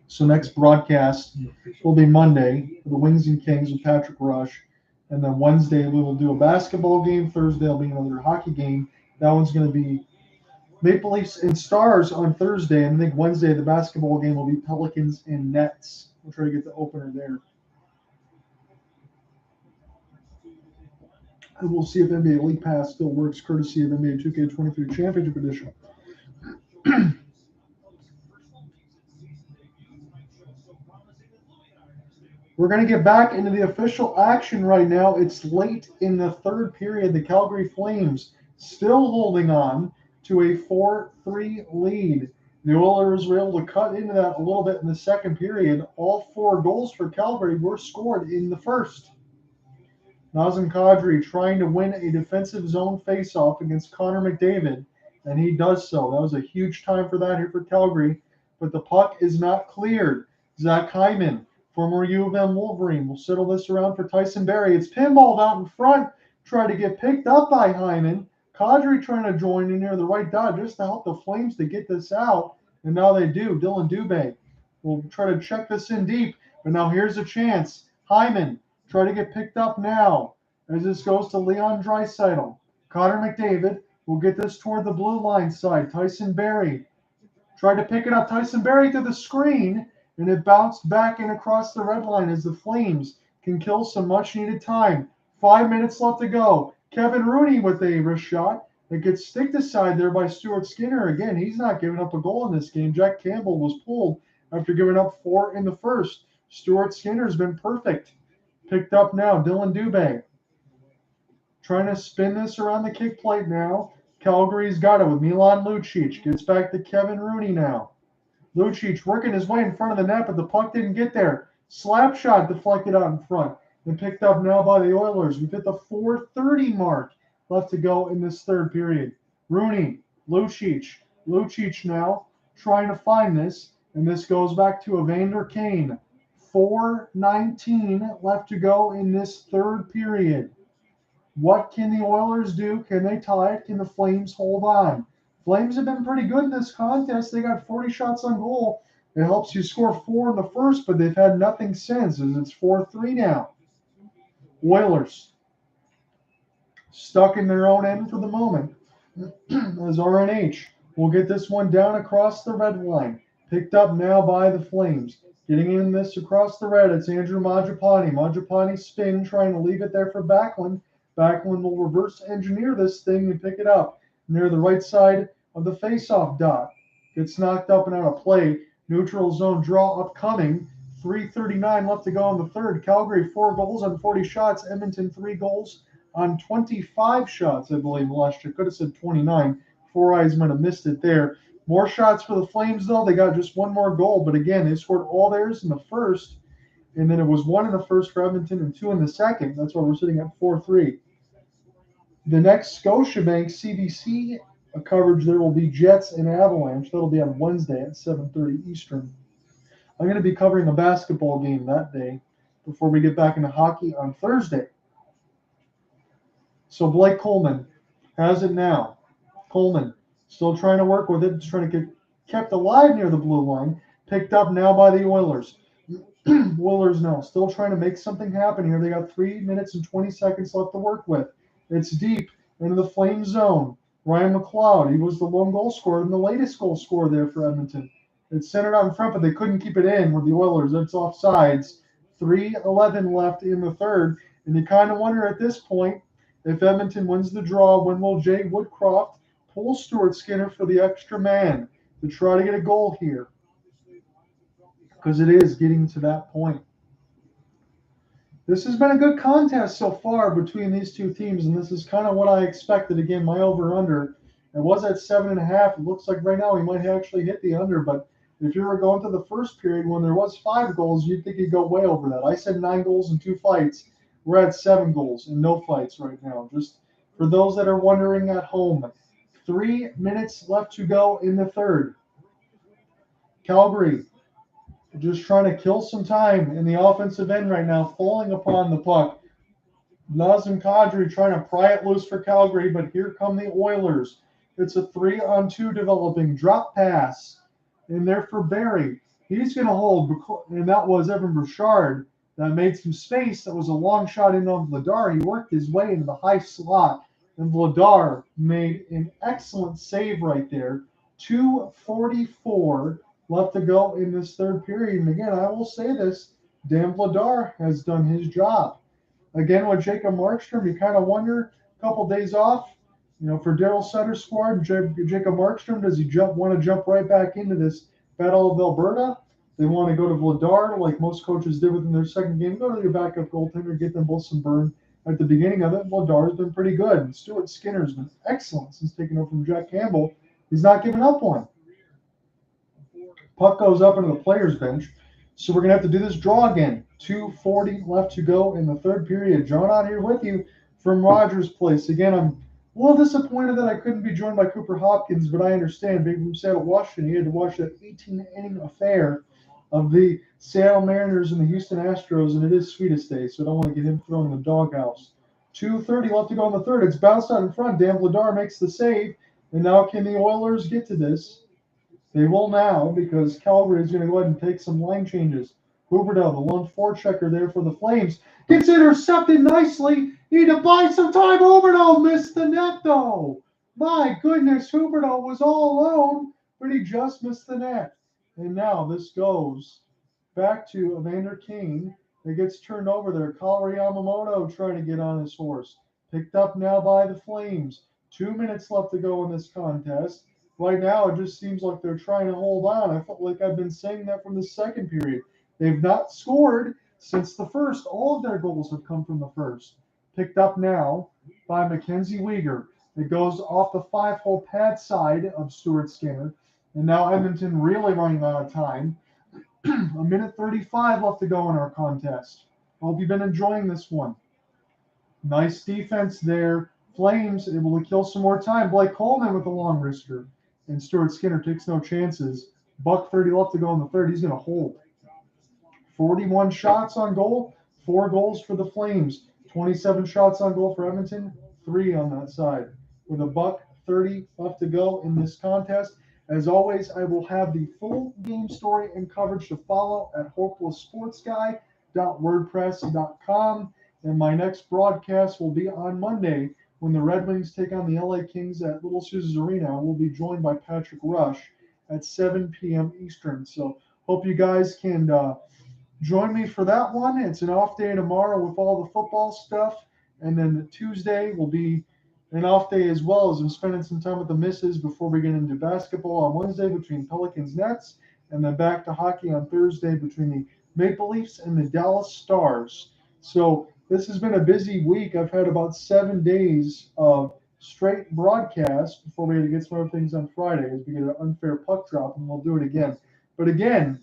So next broadcast will be Monday for the Wings and Kings with Patrick Rush. And then Wednesday, we will do a basketball game. Thursday will be another hockey game. That one's going to be Maple Leafs and Stars on Thursday. And I think Wednesday, the basketball game will be Pelicans and Nets. We'll try to get the opener there. And we'll see if NBA League Pass still works, courtesy of NBA 2K23 Championship Edition. We're going to get back into the official action right now. It's late in the third period. The Calgary Flames still holding on to a 4-3 lead. The Oilers were able to cut into that a little bit in the second period. All 4 goals for Calgary were scored in the first. Nazem Kadri trying to win a defensive zone faceoff against Connor McDavid, and he does so. That was a huge time for that here for Calgary, but the puck is not cleared. Zach Hyman, former U of M Wolverine, will settle this around for Tyson Barrie. It's pinballed out in front, trying to get picked up by Hyman. Kadri trying to join in near the right dot just to help the Flames to get this out, and now they do. Dylan Dubé will try to check this in deep, but now here's a chance. Hyman try to get picked up now as this goes to Leon Draisaitl. Connor McDavid will get this toward the blue line side. Tyson Berry tried to pick it up. Tyson Berry to the screen, and it bounced back and across the red line as the Flames can kill some much-needed time. 5 minutes left to go. Kevin Rooney with a wrist shot. It gets sticked aside there by Stuart Skinner. Again, he's not giving up a goal in this game. Jack Campbell was pulled after giving up 4 in the first. Stuart Skinner's been perfect. Picked up now, Dylan Dubé. Trying to spin this around the kick plate now. Calgary's got it with Milan Lucic. Gets back to Kevin Rooney now. Lucic working his way in front of the net, but the puck didn't get there. Slap shot deflected out in front and picked up now by the Oilers. We've hit the 4:30 mark left to go in this third period. Rooney, Lucic now trying to find this, and this goes back to Evander Kane. 4:19 left to go in this third period. What can the Oilers do? Can they tie it? Can the Flames hold on? Flames have been pretty good in this contest. They got 40 shots on goal. It helps you score 4 in the first, but they've had nothing since, as it's 4-3 now. Oilers stuck in their own end for the moment, as RNH will get this one down across the red line. Picked up now by the Flames. Getting in this across the red, it's Andrew Mangiapane. Mangiapane spin, trying to leave it there for Backlund. Backlund will reverse engineer this thing and pick it up near the right side of the face-off dot. Gets knocked up and out of play. Neutral zone draw upcoming. 3:39 left to go in the third. Calgary 4 goals on 40 shots. Edmonton 3 goals on 25 shots, I believe. Last year could have said 29. Four Eyes might have missed it there. More shots for the Flames, though. They got just 1 more goal, but again, they scored all theirs in the first, and then it was 1 in the first for Edmonton and 2 in the second. That's why we're sitting at 4-3. The next Scotiabank CBC coverage there will be Jets and Avalanche. That'll be on Wednesday at 7:30 Eastern. I'm going to be covering a basketball game that day before we get back into hockey on Thursday. So Blake Coleman has it now. Coleman still trying to work with it. Just trying to get kept alive near the blue line. Picked up now by the Oilers. Oilers now still trying to make something happen here. They got 3 minutes and 20 seconds left to work with. It's deep into the Flame zone. Ryan McLeod, he was the lone goal scorer and the latest goal scorer there for Edmonton. It's centered out in front, but they couldn't keep it in with the Oilers. It's offsides. 3:11 left in the third. And you kind of wonder at this point, if Edmonton wins the draw, when will Jay Woodcroft pull Stuart Skinner for the extra man to try to get a goal here? Because it is getting to that point. This has been a good contest so far between these two teams, and this is kind of what I expected. Again, my over-under, it was at 7.5. It looks like right now we might actually hit the under, but if you were going to the first period when there was 5 goals, you'd think you'd go way over that. I said 9 goals and 2 fights. We're at 7 goals and no fights right now. Just for those that are wondering at home, 3 minutes left to go in the third. Calgary just trying to kill some time in the offensive end right now, falling upon the puck. Nazem Kadri trying to pry it loose for Calgary, but here come the Oilers. It's a 3-on-2 developing drop pass in there for Barry. He's going to hold, and that was Evan Bouchard that made some space. That was a long shot in on Vladar. He worked his way into the high slot, and Vladar made an excellent save right there. 2:44 left to go in this third period. And again, I will say this, Dan Vladar has done his job. Again, with Jacob Markstrom, you kind of wonder, a couple days off, for Daryl Sutter's squad, Jacob Markstrom, does he want to jump right back into this Battle of Alberta? They want to go to Vladar, like most coaches did within their second game, go to your backup goaltender, get them both some burn at the beginning of it. Vladar's been pretty good. And Stuart Skinner's been excellent since taking over from Jack Campbell. He's not giving up one. Puck goes up into the players' bench. So we're going to have to do this draw again. 2:40 left to go in the third period. John out here with you from Rogers Place. Again, I'm a little disappointed that I couldn't be joined by Cooper Hopkins, but I understand. Being from Seattle, Washington, he had to watch that 18-inning affair of the Seattle Mariners and the Houston Astros, and it is Sweetest Day, so I don't want to get him thrown in the doghouse. 2:30 left to go in the third. It's bounced out in front. Dan Vladar makes the save, and now can the Oilers get to this? They will now, because Calgary is going to go ahead and take some line changes. Huberdeau, the lone forechecker there for the Flames, gets intercepted nicely. Need to buy some time. Huberdeau missed the net, though. My goodness, Huberdeau was all alone, but he just missed the net. And now this goes back to Evander Kane. It gets turned over there. Kari Yamamoto trying to get on his horse. Picked up now by the Flames. 2 minutes left to go in this contest. Right now, it just seems like they're trying to hold on. I felt like I've been saying that from the second period. They've not scored since the first. All of their goals have come from the first. Picked up now by Mackenzie Weegar. It goes off the 5-hole pad side of Stuart Skinner. And now Edmonton really running out of time. A minute 35 left to go in our contest. Hope you've been enjoying this one. Nice defense there. Flames able to kill some more time. Blake Coleman with the long wrister. And Stuart Skinner takes no chances. $1:30 left to go in the third. He's going to hold. 41 shots on goal. 4 goals for the Flames. 27 shots on goal for Edmonton. 3 on that side. With $1:30 left to go in this contest. As always, I will have the full game story and coverage to follow at hopelesssportsguy.wordpress.com. And my next broadcast will be on Monday when the Red Wings take on the LA Kings at Little Caesars Arena. We'll be joined by Patrick Rush at 7 p.m. Eastern. So hope you guys can join me for that one. It's an off day tomorrow with all the football stuff. And then Tuesday will be an off day as well, as I'm spending some time with the missus before we get into basketball on Wednesday between Pelicans Nets, and then back to hockey on Thursday between the Maple Leafs and the Dallas Stars. So this has been a busy week. I've had about 7 days of straight broadcast before we had to get some other things on Friday as we get an unfair puck drop, and we'll do it again. But again,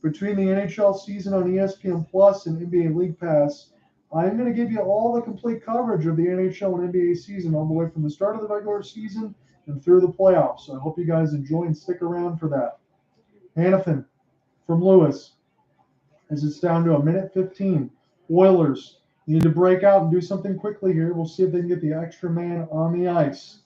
between the NHL season on ESPN Plus and NBA League Pass, I'm going to give you all the complete coverage of the NHL and NBA season all the way from the start of the regular season and through the playoffs. So I hope you guys enjoy and stick around for that. Hannafin from Lewis, as it's down to a minute 15. Oilers need to break out and do something quickly here. We'll see if they can get the extra man on the ice.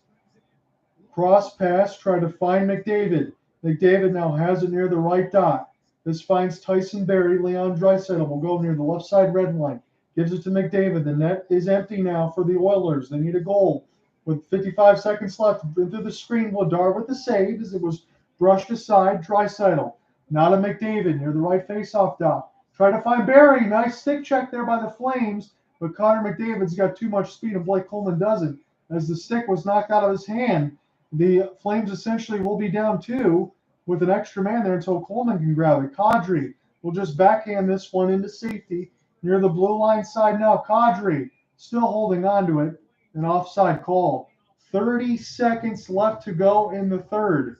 Cross pass, try to find McDavid. McDavid now has it near the right dot. This finds Tyson Barrie. Leon Draisaitl will go near the left side red line. Gives it to McDavid. The net is empty now for the Oilers. They need a goal. With 55 seconds left, into the screen, Vladar with the save as it was brushed aside. Draisaitl. Now to McDavid near the right faceoff dot. Try to find Barrie. Nice stick check there by the Flames, but Connor McDavid's got too much speed and Blake Coleman doesn't. As the stick was knocked out of his hand, the Flames essentially will be down 2 with an extra man there until Coleman can grab it. Kadri will just backhand this one into safety. Near the blue line side now, Kadri still holding on to it. An offside call. 30 seconds left to go in the third.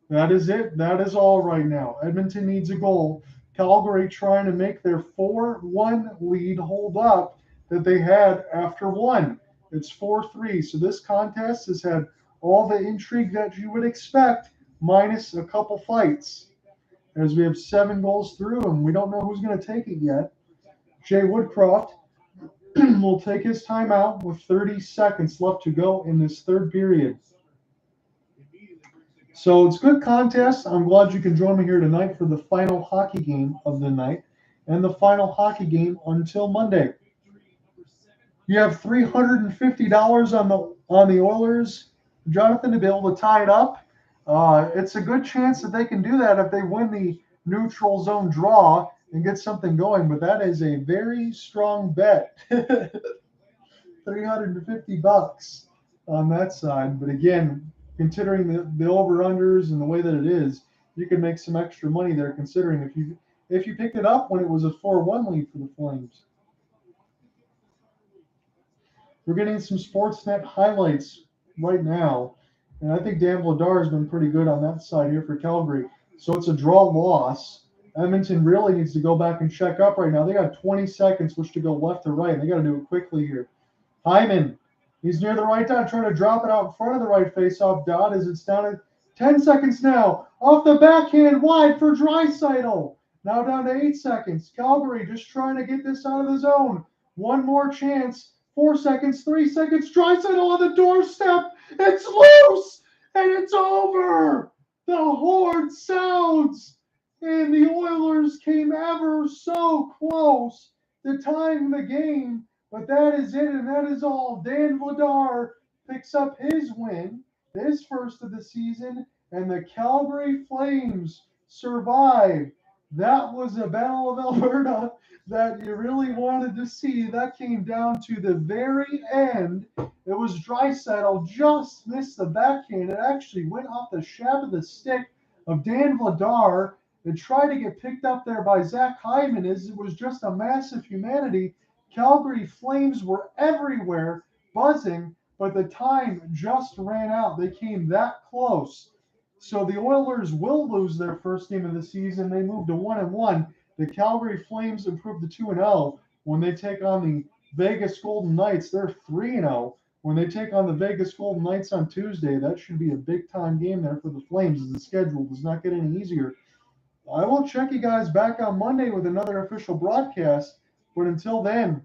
That is it. That is all right now. Edmonton needs a goal. Calgary trying to make their 4-1 lead hold up that they had after 1. It's 4-3. So this contest has had all the intrigue that you would expect, minus a couple fights. As we have 7 goals through, and we don't know who's going to take it yet. Jay Woodcroft will take his timeout with 30 seconds left to go in this third period. So it's a good contest. I'm glad you can join me here tonight for the final hockey game of the night and the final hockey game until Monday. You have $350 on the Oilers, Jonathan, to be able to tie it up. It's a good chance that they can do that if they win the neutral zone draw and get something going, but that is a very strong bet. $350 on that side. But again, considering the over-unders and the way that it is, you can make some extra money there, considering if you picked it up when it was a 4-1 lead for the Flames. We're getting some Sportsnet highlights right now, and I think Dan Vladar has been pretty good on that side here for Calgary. So it's a draw loss. Edmonton really needs to go back and check up right now. They got 20 seconds which to go left to right. They got to do it quickly here. Hyman, he's near the right dot, trying to drop it out in front of the right face-off dot as it's down at 10 seconds now. Off the backhand, wide for Draisaitl. Now down to 8 seconds. Calgary just trying to get this out of the zone. One more chance. 4 seconds, 3 seconds. Draisaitl on the doorstep. It's loose, and it's over. The horn sounds. and the Oilers came ever so close to tying the game. But that is it, and that is all. Dan Vladar picks up his win, his first of the season, and the Calgary Flames survive. That was a Battle of Alberta that you really wanted to see. That came down to the very end. It was Draisaitl just missed the backhand. It actually went off the shaft of the stick of Dan Vladar and tried to get picked up there by Zach Hyman as it was just a massive humanity. Calgary Flames were everywhere, buzzing, but the time just ran out. They came that close. So the Oilers will lose their first game of the season. They move to 1-1. The Calgary Flames improve to 2-0 when they take on the Vegas Golden Knights. They're 3-0 when they take on the Vegas Golden Knights on Tuesday. That should be a big time game there for the Flames as the schedule does not get any easier. I will check you guys back on Monday with another official broadcast. But until then,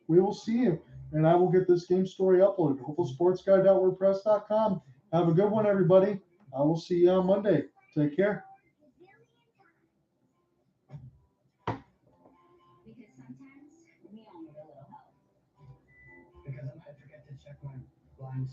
we will see you. And I will get this game story uploaded. HopefulSportsGuy.wordpress.com. Have a good one, everybody. I will see you on Monday. Take care. Because sometimes we all need a little help. Because I might forget to check my blinds.